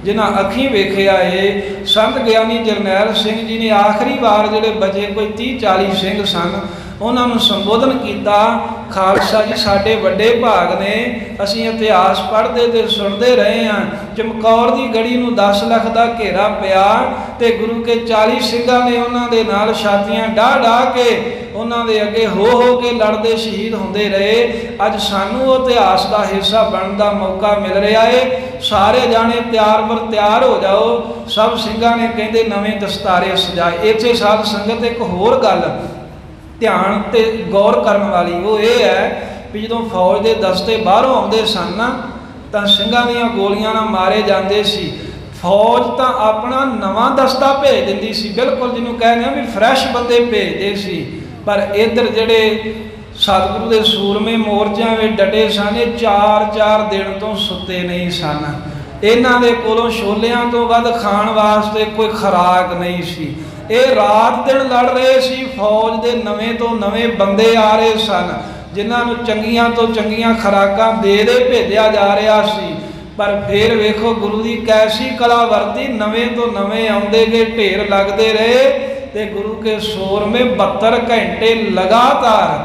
ਜਿਨ੍ਹਾਂ ਅੱਖੀਂ ਵੇਖਿਆ ਏ, ਸੰਤ ਗਿਆਨੀ ਜਰਨੈਲ ਸਿੰਘ ਜੀ ਨੇ ਆਖਰੀ ਵਾਰ ਜਿਹੜੇ ਬਚੇ ਕੋਈ 30-40 ਸਿੰਘ ਸਨ ਉਹਨਾਂ ਨੂੰ ਸੰਬੋਧਨ ਕੀਤਾ, ਖਾਲਸਾ ਜੀ ਸਾਡੇ ਵੱਡੇ ਭਾਗ ਨੇ, ਅਸੀਂ ਇਤਿਹਾਸ ਪੜ੍ਹਦੇ ਤੇ ਸੁਣਦੇ ਰਹੇ ਹਾਂ, ਚਮਕੌਰ ਦੀ ਗੜੀ ਨੂੰ 10 ਲੱਖ ਦਾ ਘੇਰਾ ਪਿਆ ਤੇ ਗੁਰੂ ਕੇ 40 ਸਿੰਘਾਂ ਨੇ ਉਹਨਾਂ ਦੇ ਨਾਲ ਛਾਤੀਆਂ ਢਾਹ ਕੇ ਉਹਨਾਂ ਦੇ ਅੱਗੇ ਹੋ ਕੇ ਲੜਦੇ ਸ਼ਹੀਦ ਹੁੰਦੇ ਰਹੇ। ਅੱਜ ਸਾਨੂੰ ਉਹ ਇਤਿਹਾਸ ਦਾ ਹਿੱਸਾ ਬਣਨ ਦਾ ਮੌਕਾ ਮਿਲ ਰਿਹਾ ਏ। ਸਾਰੇ ਜਾਣੇ ਤਿਆਰ ਬਰ ਤਿਆਰ ਹੋ ਜਾਓ। ਸਭ ਸਿੰਘਾਂ ਨੇ ਕਹਿੰਦੇ ਨਵੇਂ ਦਸਤਾਰੇ ਸਜਾਏ। ਇੱਥੇ ਸਾਧ ਸੰਗਤ ਇੱਕ ਹੋਰ ਗੱਲ ਧਿਆਨ ਤੇ ਗੌਰ ਕਰਨ ਵਾਲੀ ਉਹ ਇਹ ਹੈ ਵੀ ਜਦੋਂ ਫੌਜ ਦੇ ਦਸਤੇ ਬਾਹਰੋਂ ਆਉਂਦੇ ਸਨ ਨਾ ਤਾਂ ਸਿੰਘਾਂ ਦੀਆਂ ਗੋਲੀਆਂ ਨਾਲ ਮਾਰੇ ਜਾਂਦੇ ਸੀ। ਫੌਜ ਤਾਂ ਆਪਣਾ ਨਵਾਂ ਦਸਤਾ ਭੇਜ ਦਿੰਦੀ ਸੀ, ਬਿਲਕੁਲ ਜਿਹਨੂੰ ਕਹਿੰਦੇ ਆ ਵੀ ਫਰੈਸ਼ ਬੰਦੇ ਭੇਜਦੇ ਸੀ। ਪਰ ਇੱਧਰ ਜਿਹੜੇ ਸਤਿਗੁਰੂ ਦੇ ਸੂਰਮੇ ਮੋਰਚਿਆਂ ਵਿੱਚ ਡਟੇ ਸਨ, ਇਹ 4-4 ਦਿਨ ਤੋਂ ਸੁੱਤੇ ਨਹੀਂ ਸਨ। ਇਹਨਾਂ ਦੇ ਕੋਲੋਂ ਛੋਲਿਆਂ ਤੋਂ ਵੱਧ ਖਾਣ ਵਾਸਤੇ ਕੋਈ ਖੁਰਾਕ ਨਹੀਂ ਸੀ। ਇਹ ਰਾਤ ਦਿਨ ਲੜ ਰਹੇ ਸੀ। ਫੌਜ ਦੇ ਨਵੇਂ ਤੋਂ ਨਵੇਂ ਬੰਦੇ ਆ ਰਹੇ ਸਨ ਜਿਨ੍ਹਾਂ ਨੂੰ ਚੰਗੀਆਂ ਤੋਂ ਚੰਗੀਆਂ ਖੁਰਾਕਾਂ ਦੇ ਭੇਜਿਆ ਜਾ ਰਿਹਾ ਸੀ। ਪਰ ਫਿਰ ਵੇਖੋ ਗੁਰੂ ਦੀ ਕੈਸੀ ਕਲਾ ਵਰਤੀ, ਨਵੇਂ ਤੋਂ ਨਵੇਂ ਆਉਂਦੇ ਗਏ, ਢੇਰ ਲੱਗਦੇ ਰਹੇ ਤੇ ਗੁਰੂ ਕੇ ਸੂਰਮੇ 72 ਘੰਟੇ ਲਗਾਤਾਰ,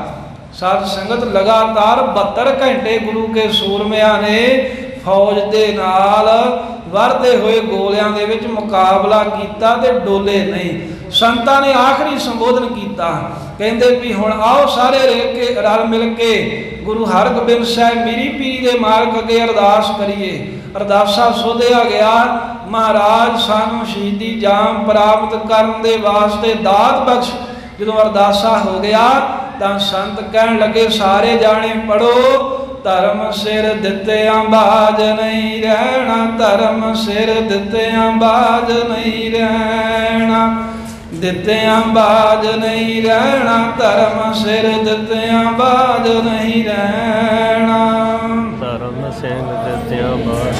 ਸਾਧ ਸੰਗਤ ਲਗਾਤਾਰ 72 ਘੰਟੇ ਗੁਰੂ ਕੇ ਸੂਰਮਿਆਂ ਨੇ ਫੌਜ ਦੇ ਨਾਲ ਵਰਦੇ ਹੋਏ ਗੋਲਿਆਂ ਦੇ ਵਿੱਚ ਮੁਕਾਬਲਾ ਕੀਤਾ ਤੇ ਡੋਲੇ ਨਹੀਂ। ਸੰਤਾਂ ਨੇ ਆਖਰੀ ਸੰਬੋਧਨ ਕੀਤਾ, ਕਹਿੰਦੇ ਵੀ ਹੁਣ ਆਓ ਸਾਰੇ ਰਲ ਮਿਲ ਕੇ ਗੁਰੂ ਹਰਗੋਬਿੰਦ ਸਾਹਿਬ ਮੀਰੀ ਪੀਰੀ ਦੇ ਮਾਰਗ ਅੱਗੇ ਅਰਦਾਸ ਕਰੀਏ। ਅਰਦਾਸਾ ਸੋਧਿਆ ਗਿਆ, ਮਹਾਰਾਜ ਸਾਨੂੰ ਸ਼ਹੀਦੀ ਜਾਮ ਪ੍ਰਾਪਤ ਕਰਨ ਦੇ ਵਾਸਤੇ ਦਾਤ ਬਖਸ਼। ਜਦੋਂ ਅਰਦਾਸਾ ਹੋ ਗਿਆ ਤਾਂ ਸੰਤ ਕਹਿਣ ਲੱਗੇ ਸਾਰੇ ਜਾਣੇ ਪੜੋ, ਧਰਮ ਸਿਰ ਦਿੱਤਿਆਂ ਬਾਝ ਨਹੀਂ ਰਹਿਣਾ, ਧਰਮ ਸਿਰ ਦਿੱਤਿਆਂ ਬਾਝ ਨਹੀਂ ਰਹਿਣਾ, ਦਿੱਤਿਆਂ ਬਾਝ ਨਹੀਂ ਰਹਿਣਾ, ਧਰਮ ਸਿਰ ਦਿੱਤਿਆਂ ਬਾਝ ਨਹੀਂ ਰਹਿਣਾ, ਧਰਮ ਸਿੰਘ ਦਿੱਤਿਆਂ ਬਾਝ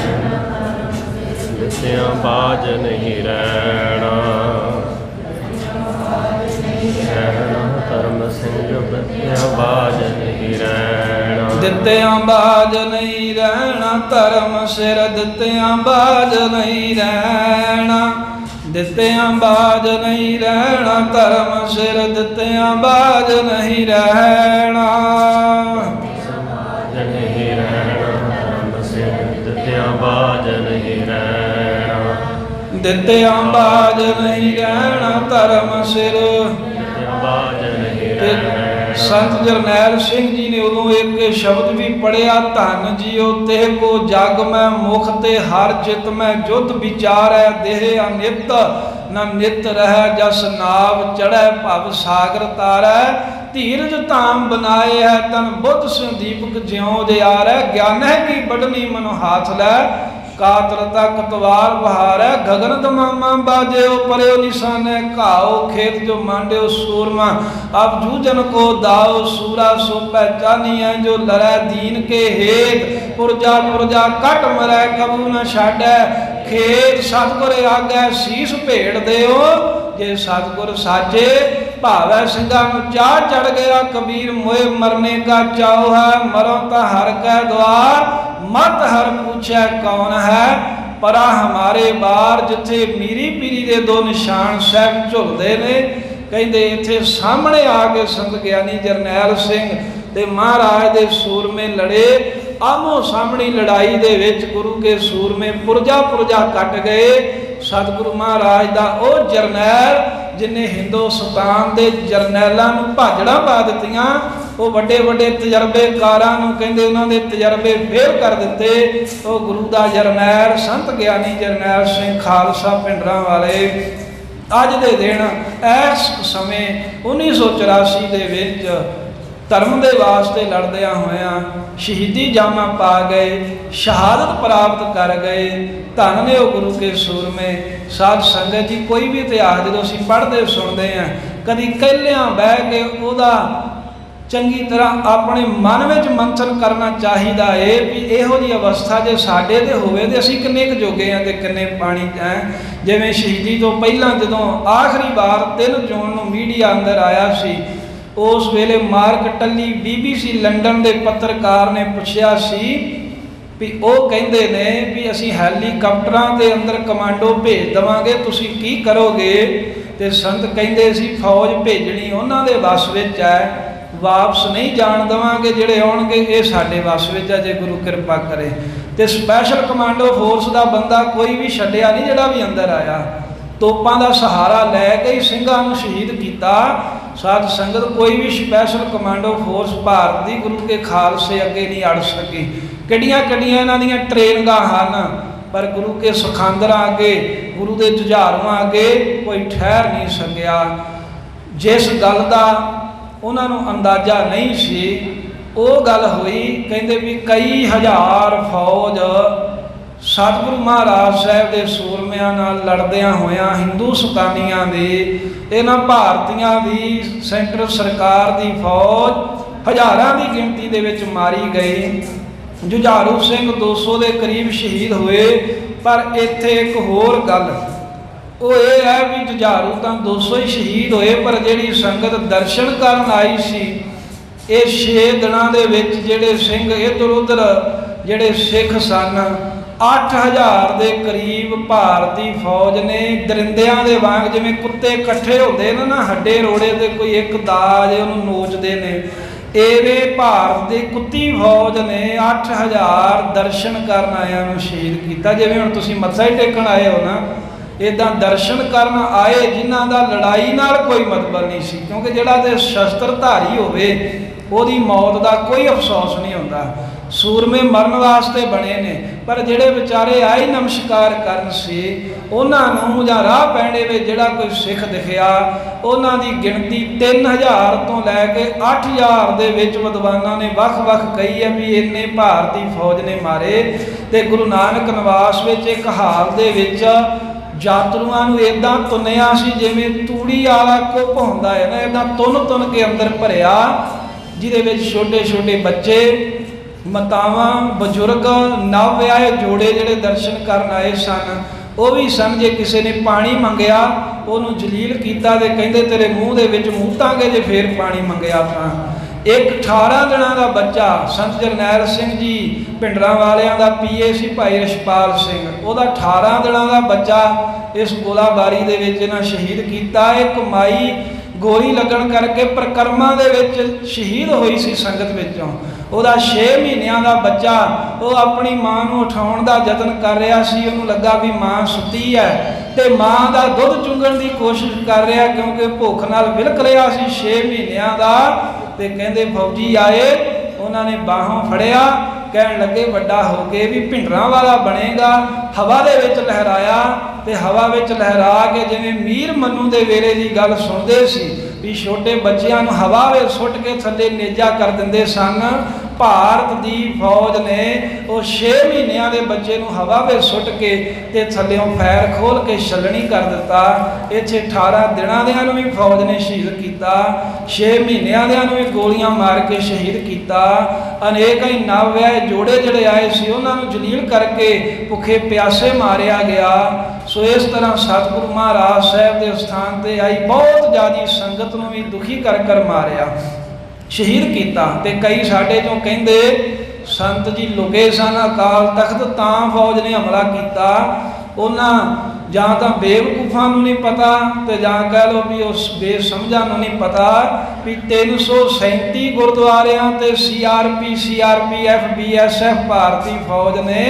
ਦਿੱਤਿਆਂ ਬਾਝ ਨਹੀਂ ਰਹਿਣਾ। ਧਰਮ ਸਿੰਘ ਦਿੱਤਿਆਂ ਬਾਝ ਨਹੀਂ ਰਹਿਣਾ। ਦਿੱਤਿਆਂ ਬਾਝ ਨਹੀਂ ਰਹਿਣਾ, ਧਰਮ ਸਿਰ ਦਿੱਤਿਆਂ ਬਾਝ ਨਹੀਂ ਰਹਿਣਾ। ਦਿੱਤਿਆਂ ਬਾਝ ਨਹੀਂ ਰਹਿਣਾ, ਧਰਮ ਸਿਰ ਦਿੱਤਿਆਂ ਬਾਝ ਨਹੀਂ ਰਹਿਣਾ। ਨਹੀਂ ਰਹਿਣਾ, ਧਰਮ ਸਿਰ ਦਿੱਤਿਆਂ ਬਾਝ ਨਹੀਂ ਰਹਿਣਾ। ਦਿੱਤਿਆਂ ਬਾਝ ਨਹੀਂ ਰਹਿਣਾ, ਧਰਮ ਸਿਰ ਦਿੱਤਿਆਂ ਬਾਝ ਨਹੀਂ ਰਹਿਣਾ। ਸੰਤ ਜਰਨੈਲ ਸਿੰਘ ਜੀ ਨੇ ਉਦੋਂ ਇੱਕ ਸ਼ਬਦ ਵੀ ਪੜਿਆ, ਧੰਨ ਜੀਓ ਤੇ ਕੋ ਜਗ ਮੈਂ ਮੁਖ ਤੇ ਹਰ ਚਿਤ ਮੈਂ ਜੁਧ ਵਿਚਾਰੈ। ਦੇਹ ਅਨਿਤ ਨਾ ਨਿਤ ਰਹਿ, ਜਸ ਨਾਵ ਚੜ੍ਹੈ ਭਵ ਸਾਗਰ ਤਾਰੈ। ਧੀਰਜ ਧਾਮ ਬਨਾਏ ਹੈ, ਤਨ ਬੁੱਧ ਸਿਉ ਦੀਪਕ ਜਿਉ ਜਿਆਰੈ। ਗਿਆਨ ਹੈ ਕੀ ਬਡਨੀ ਮਨੁ ਹਾਥ ਲੈ, ਕਾਤਰ ਤਕ ਤਵਾਰ ਬਹਾਰੈ। ਗਗਨ ਦਮਾਮਾ ਬਾਜਿਓ ਪਰਿਓ ਨਿਸ਼ਾਨੈ, ਘਾਓ ਖੇਤ ਜੋ ਮਾਂਡਿਓ ਸੂਰਮਾ। ਅਬ ਜੂਜਨ ਕੋ ਦਾਓ ਸੂਰਾ ਸੋ ਪਹਿਚਾਨੀਐ, ਜੋ ਲੜੈ ਦੀਨ ਕੇ ਹੇਤ। ਪੁਰਜਾ ਪੁਰਜਾ ਕੱਟ ਮਰੈ ਕਬੂ ਨ ਛਾਡੈ, ਖੇਤ ਸਤਿਗੁਰ ਆਗੈ ਸੀਸ ਭੇਟ ਦਿਓ। ਜੇ ਸਤਿਗੁਰ ਸਾਜੇ ਭਾਵੈ ਸਿੰਘਾਂ ਨੂੰ ਚਾਹ ਚੜ ਗਿਆ। ਕਬੀਰ ਮੋਏ ਮਰਨੇ ਕਾ ਚਾਉ ਹੈ, ਮਰੋ ਤਾਂ ਹਰ ਕੈ ਦੁਆਰ। ਮਤ ਹਰ ਪੁੱਛੈ ਕੌਣ ਹੈ, ਪਰਾ ਹਮਾਰੇ ਬਾਰ। ਜਿੱਥੇ ਮੀਰੀ ਪੀਰੀ ਦੇ ਦੋ ਨਿਸ਼ਾਨ ਸਾਹਿਬ ਝੁਲਦੇ ਨੇ, ਕਹਿੰਦੇ ਇੱਥੇ ਸਾਹਮਣੇ ਆ ਕੇ ਸੰਤ ਗਿਆਨੀ ਜਰਨੈਲ ਸਿੰਘ ਤੇ ਮਹਾਰਾਜ ਦੇ ਸੂਰਮੇ ਲੜੇ। ਆਮੋ ਸਾਹਮਣੀ ਲੜਾਈ ਦੇ ਵਿੱਚ ਗੁਰੂ ਕੇ ਸੂਰਮੇ ਪੁਰਜਾ ਪੁਰਜਾ ਕੱਟ ਗਏ। ਸਤਿਗੁਰੂ ਮਹਾਰਾਜ ਦਾ ਉਹ ਜਰਨੈਲ ਜਿਨੇ ਹਿੰਦੁਸਤਾਨ ਦੇ ਜਰਨੈਲਾਂ ਨੂੰ ਭਾਜੜਾਂ ਪਾ ਦਿੱਤੀਆਂ, ਉਹ ਵੱਡੇ ਵੱਡੇ ਤਜਰਬੇਕਾਰਾਂ ਨੂੰ ਕਹਿੰਦੇ ਉਹਨਾਂ ਦੇ ਤਜਰਬੇ ਫੇਲ ਕਰ ਦਿੱਤੇ। ਉਹ ਗੁਰੂ ਦਾ ਜਰਨੈਲ ਸੰਤ ਗਿਆਨੀ ਜਰਨੈਲ ਸਿੰਘ ਖਾਲਸਾ ਪਿੰਡਰਾਂ ਵਾਲੇ ਅੱਜ ਦੇ ਦਿਨ ਇਸ ਸਮੇਂ 1984 ਦੇ ਵਿੱਚ ਧਰਮ ਦੇ ਵਾਸਤੇ ਲੜਦਿਆਂ ਹੋਇਆਂ ਸ਼ਹੀਦੀ ਜਾਮਾਂ ਪਾ ਗਏ, ਸ਼ਹਾਦਤ ਪ੍ਰਾਪਤ ਕਰ ਗਏ। ਧੰਨ ਨੇ ਉਹ ਗੁਰੂ ਕੇ ਸੂਰਮੇ। ਸਾਧ ਸੰਗਤ ਜੀ, ਕੋਈ ਵੀ ਇਤਿਹਾਸ ਜਦੋਂ ਅਸੀਂ ਪੜ੍ਹਦੇ ਸੁਣਦੇ ਹਾਂ, ਕਦੀ ਇਕੱਲਿਆਂ ਬਹਿ ਕੇ ਉਹਦਾ ਚੰਗੀ ਤਰ੍ਹਾਂ ਆਪਣੇ ਮਨ ਵਿੱਚ ਮੰਥਨ ਕਰਨਾ ਚਾਹੀਦਾ ਹੈ ਵੀ ਇਹੋ ਜਿਹੀ ਅਵਸਥਾ ਜੇ ਸਾਡੇ ਤੇ ਹੋਵੇ ਤੇ ਅਸੀਂ ਕਿੰਨੇ ਕੁ ਜੋਗੇ ਹਾਂ ਤੇ ਕਿੰਨੇ ਪਾਣੀ ਹੈ। ਜਿਵੇਂ ਸ਼ਹੀਦੀ ਤੋਂ ਪਹਿਲਾਂ ਜਦੋਂ ਆਖਰੀ ਵਾਰ 3 ਜੂਨ ਨੂੰ ਮੀਡੀਆ ਅੰਦਰ ਆਇਆ ਸੀ, ਉਸ ਵੇਲੇ ਮਾਰਕ ਟੱਲੀ BBC ਲੰਡਨ ਦੇ ਪੱਤਰਕਾਰ ਨੇ ਪੁੱਛਿਆ ਸੀ ਵੀ ਉਹ ਕਹਿੰਦੇ ਨੇ ਵੀ ਅਸੀਂ ਹੈਲੀਕਾਪਟਰਾਂ ਦੇ ਅੰਦਰ ਕਮਾਂਡੋ ਭੇਜ ਦੇਵਾਂਗੇ, ਤੁਸੀਂ ਕੀ ਕਰੋਗੇ? ਤੇ ਸੰਤ ਕਹਿੰਦੇ ਸੀ ਫੌਜ ਭੇਜਣੀ ਉਹਨਾਂ ਦੇ ਵੱਸ ਵਿੱਚ ਹੈ, ਵਾਪਸ ਨਹੀਂ ਜਾਣ ਦੇਵਾਂਗੇ। ਜਿਹੜੇ ਆਉਣਗੇ ਇਹ ਸਾਡੇ ਵੱਸ ਵਿੱਚ ਹੈ ਜੇ ਗੁਰੂ ਕਿਰਪਾ ਕਰੇ। ਤੇ ਸਪੈਸ਼ਲ ਕਮਾਂਡੋ ਫੋਰਸ ਦਾ ਬੰਦਾ ਕੋਈ ਵੀ ਛੱਡਿਆ ਨਹੀਂ, ਜਿਹੜਾ ਵੀ ਅੰਦਰ ਆਇਆ ਤੋਪਾਂ ਦਾ ਸਹਾਰਾ ਲੈ ਕੇ ਸਿੰਘਾਂ ਨੂੰ ਸ਼ਹੀਦ ਕੀਤਾ। ਸਾਧ ਸੰਗਤ, ਕੋਈ ਵੀ ਸਪੈਸ਼ਲ ਕਮਾਂਡੋ ਫੋਰਸ ਭਾਰਤ ਦੀ ਗੁਰੂ ਕੇ ਖਾਲਸੇ ਅੱਗੇ ਨਹੀਂ ਅੜ ਸਕੀ। ਕਿੱਡੀਆਂ ਕਿੱਡੀਆਂ ਇਹਨਾਂ ਦੀਆਂ ਟ੍ਰੇਨਿੰਗਾਂ ਹਨ, ਪਰ ਗੁਰੂ ਕੇ ਸੁਖਾਂਦਰਾਂ ਅੱਗੇ, ਗੁਰੂ ਦੇ ਜੁਝਾਰੂਆਂ ਅੱਗੇ ਕੋਈ ਠਹਿਰ ਨਹੀਂ ਸਕਿਆ। ਜਿਸ ਗੱਲ ਦਾ ਉਹਨਾਂ ਨੂੰ ਅੰਦਾਜ਼ਾ ਨਹੀਂ ਸੀ, ਉਹ ਗੱਲ ਹੋਈ। ਕਹਿੰਦੇ ਵੀ ਕਈ ਹਜ਼ਾਰ ਫੌਜ ਸਤਿਗੁਰੂ ਮਹਾਰਾਜ ਸਾਹਿਬ ਦੇ ਸੂਰਮਿਆਂ ਨਾਲ ਲੜਦਿਆਂ ਹੋਇਆਂ ਹਿੰਦੁਸਤਾਨੀਆਂ ਦੀ, ਇਹਨਾਂ ਭਾਰਤੀਆਂ ਦੀ ਸੈਂਟਰ ਸਰਕਾਰ ਦੀ ਫੌਜ ਹਜ਼ਾਰਾਂ ਦੀ ਗਿਣਤੀ ਦੇ ਵਿੱਚ ਮਾਰੀ ਗਈ। ਜੁਝਾਰੂ ਸਿੰਘ 200 ਦੇ ਕਰੀਬ ਸ਼ਹੀਦ ਹੋਏ। ਪਰ ਇੱਥੇ ਇੱਕ ਹੋਰ ਗੱਲ ਉਹ ਇਹ ਹੈ ਵੀ ਜੁਝਾਰੂ ਤਾਂ 200 ਹੀ ਸ਼ਹੀਦ ਹੋਏ, ਪਰ ਜਿਹੜੀ ਸੰਗਤ ਦਰਸ਼ਨ ਕਰਨ ਆਈ ਸੀ, ਇਹ 6 ਦਿਨਾਂ ਦੇ ਵਿੱਚ ਜਿਹੜੇ ਸਿੰਘ ਇੱਧਰ ਉੱਧਰ ਜਿਹੜੇ ਸਿੱਖ ਸਨ, 8000 ਦੇ ਕਰੀਬ ਭਾਰਤੀ ਫੌਜ ਨੇ ਦਰਿੰਦਿਆਂ ਦੇ ਵਾਂਗ, ਜਿਵੇਂ ਕੁੱਤੇ ਇਕੱਠੇ ਹੁੰਦੇ ਨੇ ਨਾ ਹੱਡੇ ਰੋੜੇ ਤੇ ਕੋਈ ਇੱਕ ਦਾਜ ਉਹਨੂੰ ਨੋਚਦੇ ਨੇ, ਐਵੇਂ ਭਾਰਤ ਦੀ ਕੁੱਤੀ ਫੌਜ ਨੇ 8000 ਦਰਸ਼ਨ ਕਰਨ ਆਇਆਂ ਨੂੰ ਸ਼ਹੀਦ ਕੀਤਾ। ਜਿਵੇਂ ਹੁਣ ਤੁਸੀਂ ਮੱਥਾ ਹੀ ਟੇਕਣ ਆਏ ਹੋ ਨਾ, ਇੱਦਾਂ ਦਰਸ਼ਨ ਕਰਨ ਆਏ ਜਿਨ੍ਹਾਂ ਦਾ ਲੜਾਈ ਨਾਲ ਕੋਈ ਮਤਲਬ ਨਹੀਂ ਸੀ, ਕਿਉਂਕਿ ਜਿਹੜਾ ਤੇ ਸ਼ਸਤਰਧਾਰੀ ਹੋਵੇ ਉਹਦੀ ਮੌਤ ਦਾ ਕੋਈ ਅਫਸੋਸ ਨਹੀਂ ਹੁੰਦਾ। ਸੂਰਮੇ ਮਰਨ ਵਾਸਤੇ ਬਣੇ ਨੇ, ਪਰ ਜਿਹੜੇ ਵਿਚਾਰੇ ਆਏ ਨਮਸਕਾਰ ਕਰਨ ਸੀ, ਉਹਨਾਂ ਨੂੰ ਜਾਂ ਰਾਹ ਪੈਣੇ ਵਿੱਚ ਜਿਹੜਾ ਕੋਈ ਸਿੱਖ ਦਿਖਿਆ, ਉਹਨਾਂ ਦੀ ਗਿਣਤੀ 3000 ਤੋਂ ਲੈ ਕੇ 8000 ਦੇ ਵਿੱਚ ਵਿਦਵਾਨਾਂ ਨੇ ਵੱਖ-ਵੱਖ ਕਹੀ ਹੈ ਵੀ ਇੰਨੇ ਭਾਰਤੀ ਫੌਜ ਨੇ ਮਾਰੇ। ਤੇ ਗੁਰੂ ਨਾਨਕ ਨਿਵਾਸ ਵਿੱਚ ਇੱਕ ਹਾਲ ਦੇ ਵਿੱਚ ਯਾਤਰੂਆਂ ਨੂੰ ਇੱਦਾਂ ਤੁੰਨਿਆ ਸੀ ਜਿਵੇਂ ਤੂੜੀ ਵਾਲਾ ਕੁੱਪ ਹੁੰਦਾ ਹੈ ਨਾ, ਇੱਦਾਂ ਤੁੰਨ ਕੇ ਅੰਦਰ ਭਰਿਆ, ਜਿਹਦੇ ਵਿੱਚ ਛੋਟੇ ਛੋਟੇ ਬੱਚੇ, ਮਾਤਾਵਾਂ, ਬਜ਼ੁਰਗ, ਨਵ ਵਿਆਹੇ ਜੋੜੇ ਜਿਹੜੇ ਦਰਸ਼ਨ ਕਰਨ ਆਏ ਸਨ, ਉਹ ਵੀ ਸਨ। ਜੇ ਕਿਸੇ ਨੇ ਪਾਣੀ ਮੰਗਿਆ ਉਹਨੂੰ ਜਲੀਲ ਕੀਤਾ ਤੇ ਕਹਿੰਦੇ ਤੇਰੇ ਮੂੰਹ ਦੇ ਵਿੱਚ ਮੂਤਾਂਗੇ ਜੇ ਫੇਰ ਪਾਣੀ ਮੰਗਿਆ ਤਾਂ। ਇੱਕ 18 ਦਿਨਾਂ ਦਾ ਬੱਚਾ ਸੰਤ ਜਰਨੈਲ ਸਿੰਘ ਜੀ ਭਿੰਡਰਾਂ ਵਾਲਿਆਂ ਦਾ ਪੀਏ ਸੀ ਭਾਈ ਰਛਪਾਲ ਸਿੰਘ, ਉਹਦਾ 18 ਦਿਨਾਂ ਦਾ ਬੱਚਾ ਇਸ ਗੋਲਾਬਾਰੀ ਦੇ ਵਿੱਚ ਇਹਨਾਂ ਸ਼ਹੀਦ ਕੀਤਾ। ਇੱਕ ਮਾਈ ਗੋਲੀ ਲੱਗਣ ਕਰਕੇ ਪ੍ਰਕਰਮਾਂ ਦੇ ਵਿੱਚ ਸ਼ਹੀਦ ਹੋਈ ਸੀ ਸੰਗਤ ਵਿੱਚੋਂ। ਉਹਦਾ 6 ਮਹੀਨਿਆਂ ਦਾ ਬੱਚਾ ਉਹ ਆਪਣੀ ਮਾਂ ਨੂੰ ਉਠਾਉਣ ਦਾ ਯਤਨ ਕਰ ਰਿਹਾ ਸੀ। ਉਹਨੂੰ ਲੱਗਾ ਵੀ ਮਾਂ ਸੁੱਤੀ ਹੈ ਤੇ ਮਾਂ ਦਾ ਦੁੱਧ ਚੁੰਗਣ ਦੀ ਕੋਸ਼ਿਸ਼ ਕਰ ਰਿਹਾ, ਕਿਉਂਕਿ ਭੁੱਖ ਨਾਲ ਵਿਲਕ ਰਿਹਾ ਸੀ 6 ਮਹੀਨਿਆਂ ਦਾ। ਤੇ ਕਹਿੰਦੇ ਫੌਜੀ ਆਏ, ਉਹਨਾਂ ਨੇ ਬਾਹੋਂ ਫੜਿਆ, ਕਹਿਣ ਲੱਗੇ ਵੱਡਾ ਹੋ ਕੇ ਵੀ ਭਿੰਡਰਾਂ ਵਾਲਾ ਬਣੇਗਾ। ਹਵਾ ਦੇ ਵਿੱਚ ਲਹਿਰਾਇਆ ਤੇ ਹਵਾ ਵਿੱਚ ਲਹਿਰਾ ਕੇ ਜਿਵੇਂ ਮੀਰ ਮੰਨੂ ਦੇ ਵੇਲੇ ਦੀ ਗੱਲ ਸੁਣਦੇ ਸੀ ਵੀ ਛੋਟੇ ਬੱਚਿਆਂ ਨੂੰ ਹਵਾ ਵਿੱਚ ਸੁੱਟ ਕੇ ਥੱਲੇ ਨੇਜਾ ਕਰ ਦਿੰਦੇ ਸਨ। ਭਾਰਤ ਦੀ ਫੌਜ ਨੇ ਉਹ 6 ਮਹੀਨਿਆਂ ਦੇ ਬੱਚੇ ਨੂੰ ਹਵਾ ਵਿੱਚ ਸੁੱਟ ਕੇ ਤੇ ਥੱਲਿਓਂ ਫੈਰ ਖੋਲ ਕੇ ਛਲਣੀ ਕਰ ਦਿੱਤਾ। ਇੱਥੇ 18 ਦਿਨਾਂ ਦਿਆਂ ਨੂੰ ਵੀ ਫੌਜ ਨੇ ਸ਼ਹੀਦ ਕੀਤਾ, 6 ਮਹੀਨਿਆਂ ਦਿਆਂ ਨੂੰ ਵੀ ਗੋਲੀਆਂ ਮਾਰ ਕੇ ਸ਼ਹੀਦ ਕੀਤਾ। ਅਨੇਕ ਹੀ ਨਵ-ਵਿਆਹੇ ਜੋੜੇ ਜਿਹੜੇ ਆਏ ਸੀ ਉਹਨਾਂ ਨੂੰ ਜਲੀਲ ਕਰਕੇ ਭੁੱਖੇ ਪਿਆਸੇ ਮਾਰਿਆ ਗਿਆ। ਸੋ ਇਸ ਤਰ੍ਹਾਂ ਸਤਿਗੁਰੂ ਮਹਾਰਾਜ ਸਾਹਿਬ ਦੇ ਸਥਾਨ ਤੇ ਆਈ ਬਹੁਤ ਜ਼ਿਆਦਾ ਸੰਗਤ ਨੂੰ ਵੀ ਦੁਖੀ ਕਰ ਮਾਰਿਆ, ਸ਼ਹੀਦ ਕੀਤਾ। ਤੇ ਕਈ ਸਾਡੇ ਚੋਂ ਕਹਿੰਦੇ ਸੰਤ ਜੀ ਲੁਕੇ ਸਨ ਅਕਾਲ ਤਖਤ ਤਾਂ ਫੌਜ ਨੇ ਹਮਲਾ ਕੀਤਾ। ਉਹਨਾਂ ਜਾਂ ਤਾਂ ਬੇਵਕੂਫਾਂ ਨੂੰ ਨਹੀਂ ਪਤਾ ਤੇ ਜਾਂ ਕਹਿ ਲਓ ਵੀ ਉਸ ਬੇਸਮਝਾਂ ਨੂੰ ਨਹੀਂ ਪਤਾ ਵੀ 337 ਗੁਰਦੁਆਰਿਆਂ ਤੇ CRPF BSF ਭਾਰਤੀ ਫੌਜ ਨੇ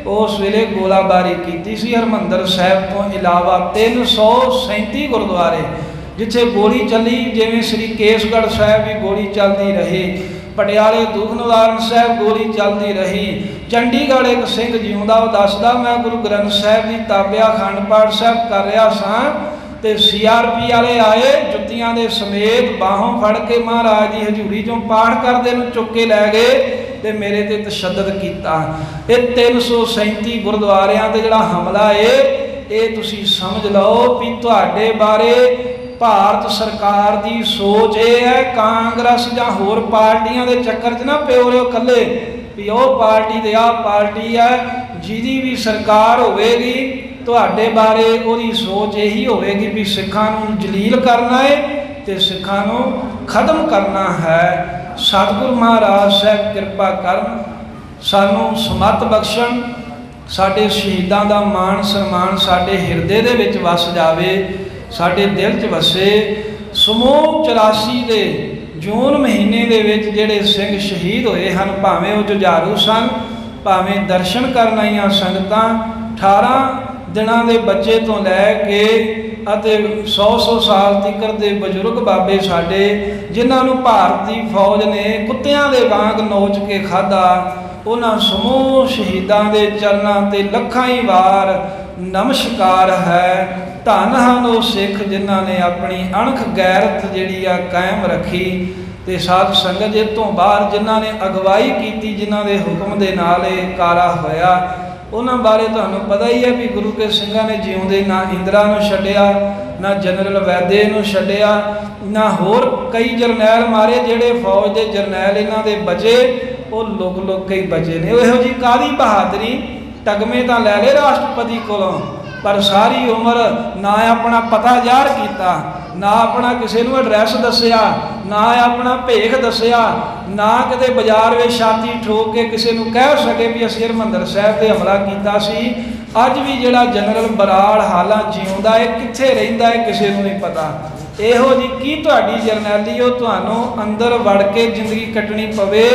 ਉਸ ਵੇਲੇ ਗੋਲਾਬਾਰੀ ਕੀਤੀ ਸੀ। ਹਰਿਮੰਦਰ ਸਾਹਿਬ ਤੋਂ ਇਲਾਵਾ 337 ਗੁਰਦੁਆਰੇ ਜਿੱਥੇ ਗੋਲੀ ਚੱਲੀ, ਜਿਵੇਂ ਸ੍ਰੀ ਕੇਸਗੜ੍ਹ ਸਾਹਿਬ ਵੀ ਗੋਲੀ ਚੱਲਦੀ ਰਹੀ, ਪਟਿਆਲੇ ਦੁੱਖ ਨਿਵਾਰਨ ਸਾਹਿਬ ਗੋਲੀ ਚੱਲਦੀ ਰਹੀ, ਚੰਡੀਗੜ੍ਹ ਇੱਕ ਸਿੰਘ ਜਿਉਂਦਾ ਉਹ ਦੱਸਦਾ ਮੈਂ ਗੁਰੂ ਗ੍ਰੰਥ ਸਾਹਿਬ ਦੀ ਤਾਬਿਆ ਅਖੰਡ ਪਾਠ ਸਾਹਿਬ ਕਰ ਰਿਹਾ ਸਾਂ ਤੇ CRP ਵਾਲੇ ਆਏ ਜੁੱਤੀਆਂ ਦੇ ਸਮੇਤ ਬਾਹੋਂ ਫੜ ਕੇ ਮਹਾਰਾਜ ਦੀ ਹਜ਼ੂਰੀ ਚੋਂ ਪਾਠ ਕਰਦੇ ਨੂੰ ਚੁੱਕ ਕੇ ਲੈ ਗਏ ਤੇ ਮੇਰੇ ਤੇ ਤਸ਼ੱਦਦ ਕੀਤਾ। ਇਹ 337 ਗੁਰਦੁਆਰਿਆਂ ਤੇ ਜਿਹੜਾ ਹਮਲਾ ਇਹ ਤੁਸੀਂ ਸਮਝ ਲਓ ਵੀ ਤੁਹਾਡੇ ਬਾਰੇ ਭਾਰਤ ਸਰਕਾਰ ਦੀ ਸੋਚ ਇਹ ਹੈ ਕਾਂਗਰਸ ਜਾਂ ਹੋਰ ਪਾਰਟੀਆਂ ਦੇ ਚੱਕਰ 'ਚ ਨਾ ਪਿਓ ਰਿਓ ਇਕੱਲੇ ਵੀ ਉਹ ਪਾਰਟੀ ਤੇ ਆਹ ਪਾਰਟੀ ਹੈ। ਜਿਹਦੀ ਵੀ ਸਰਕਾਰ ਹੋਵੇਗੀ ਤੁਹਾਡੇ ਬਾਰੇ ਉਹਦੀ ਸੋਚ ਇਹੀ ਹੋਵੇਗੀ ਵੀ ਸਿੱਖਾਂ ਨੂੰ ਜਲੀਲ ਕਰਨਾ ਹੈ ਤੇ ਸਿੱਖਾਂ ਨੂੰ ਖਤਮ ਕਰਨਾ ਹੈ। ਸਤਿਗੁਰੂ ਮਹਾਰਾਜ ਸਾਹਿਬ ਕਿਰਪਾ ਕਰਨ, ਸਾਨੂੰ ਸਮੱਤ ਬਖਸ਼ਣ, ਸਾਡੇ ਸ਼ਹੀਦਾਂ ਦਾ ਮਾਣ ਸਨਮਾਨ ਸਾਡੇ ਹਿਰਦੇ ਦੇ ਵਿੱਚ ਵਸ ਜਾਵੇ, ਸਾਡੇ ਦਿਲ 'ਚ ਵਸੇ। ਸਮੂਹ 84 ਦੇ ਜੂਨ ਮਹੀਨੇ ਦੇ ਵਿੱਚ ਜਿਹੜੇ ਸਿੰਘ ਸ਼ਹੀਦ ਹੋਏ ਹਨ, ਭਾਵੇਂ ਉਹ ਜੁਝਾਰੂ ਸਨ, ਭਾਵੇਂ ਦਰਸ਼ਨ ਕਰਨ ਆਈਆਂ ਸੰਗਤਾਂ, 18 ਦਿਨਾਂ ਦੇ ਬੱਚੇ ਤੋਂ ਲੈ ਕੇ ਅਤੇ 100 ਸਾਲ ਤੱਕ ਦੇ ਬਜ਼ੁਰਗ ਬਾਬੇ ਸਾਡੇ ਜਿਨ੍ਹਾਂ ਨੂੰ ਭਾਰਤੀ ਫੌਜ ਨੇ ਕੁੱਤਿਆਂ ਦੇ ਵਾਂਗ ਨੋਚ ਕੇ ਖਾਧਾ, ਉਹਨਾਂ ਸਮੂਹ ਸ਼ਹੀਦਾਂ ਦੇ ਚਰਨਾਂ ਤੇ ਲੱਖਾਂ ਹੀ ਵਾਰ ਨਮਸਕਾਰ ਹੈ। ਧੰਨ ਹਨ ਉਹ ਸਿੱਖ ਜਿਨ੍ਹਾਂ ਨੇ ਆਪਣੀ ਅਣਖ ਗੈਰਤ ਜਿਹੜੀ ਆ ਕਾਇਮ ਰੱਖੀ ਤੇ ਸਾਧ ਸੰਗਤ ਜੇ ਤੋਂ ਬਾਹਰ ਜਿਨ੍ਹਾਂ ਨੇ ਅਗਵਾਈ ਕੀਤੀ, ਜਿਨ੍ਹਾਂ ਦੇ ਹੁਕਮ ਦੇ ਨਾਲ ਇਹ ਕਾਰਾ ਹੋਇਆ। ਉਹਨਾਂ ਬਾਰੇ ਤੁਹਾਨੂੰ ਪਤਾ ਹੀ ਹੈ ਵੀ ਗੁਰੂ ਕੇ ਸਿੰਘਾਂ ਨੇ ਜਿਉਂਦੇ ਨਾ ਇੰਦਰਾ ਨੂੰ ਛੱਡਿਆ, ਨਾ ਜਨਰਲ ਵੈਦੇ ਨੂੰ ਛੱਡਿਆ, ਨਾ ਹੋਰ ਕਈ ਜਰਨੈਲ ਮਾਰੇ। ਜਿਹੜੇ ਫੌਜ ਦੇ ਜਰਨੈਲ ਇਹਨਾਂ ਦੇ ਬਚੇ ਉਹ ਲੁਕ ਕੇ ਹੀ ਬਚੇ ਨੇ। ਇਹੋ ਜਿਹੀ ਕਾਹਦੀ ਬਹਾਦਰੀ, ਤਗਮੇ ਤਾਂ ਲੈ ਲਏ ਰਾਸ਼ਟਰਪਤੀ ਕੋਲੋਂ ਪਰ ਸਾਰੀ ਉਮਰ ਨਾ ਆਪਣਾ ਪਤਾ ਜ਼ਾਹਰ ਕੀਤਾ, ਨਾ ਆਪਣਾ ਕਿਸੇ ਨੂੰ ਐਡਰੈਸ ਦੱਸਿਆ, ਨਾ ਆਪਣਾ ਭੇਖ ਦੱਸਿਆ, ਨਾ ਕਿਤੇ ਬਾਜ਼ਾਰ ਵਿੱਚ ਛਾਤੀ ਠੋਕ ਕੇ ਕਿਸੇ ਨੂੰ ਕਹਿ ਸਕੇ ਵੀ ਅਸੀਂ ਹਰਿਮੰਦਰ ਸਾਹਿਬ ਤੇ ਹਮਲਾ ਕੀਤਾ ਸੀ। ਅੱਜ ਵੀ ਜਿਹੜਾ ਜਨਰਲ ਬਰਾੜ ਹਾਲਾਂ ਜਿਉਂਦਾ ਹੈ, ਕਿੱਥੇ ਰਹਿੰਦਾ ਹੈ ਕਿਸੇ ਨੂੰ ਨਹੀਂ ਪਤਾ। ਇਹੋ ਜਿਹੀ ਕੀ ਤੁਹਾਡੀ ਜਰਨੈਲੀ ਉਹ ਤੁਹਾਨੂੰ ਅੰਦਰ ਵੜ ਕੇ ਜ਼ਿੰਦਗੀ ਕੱਟਣੀ ਪਵੇ।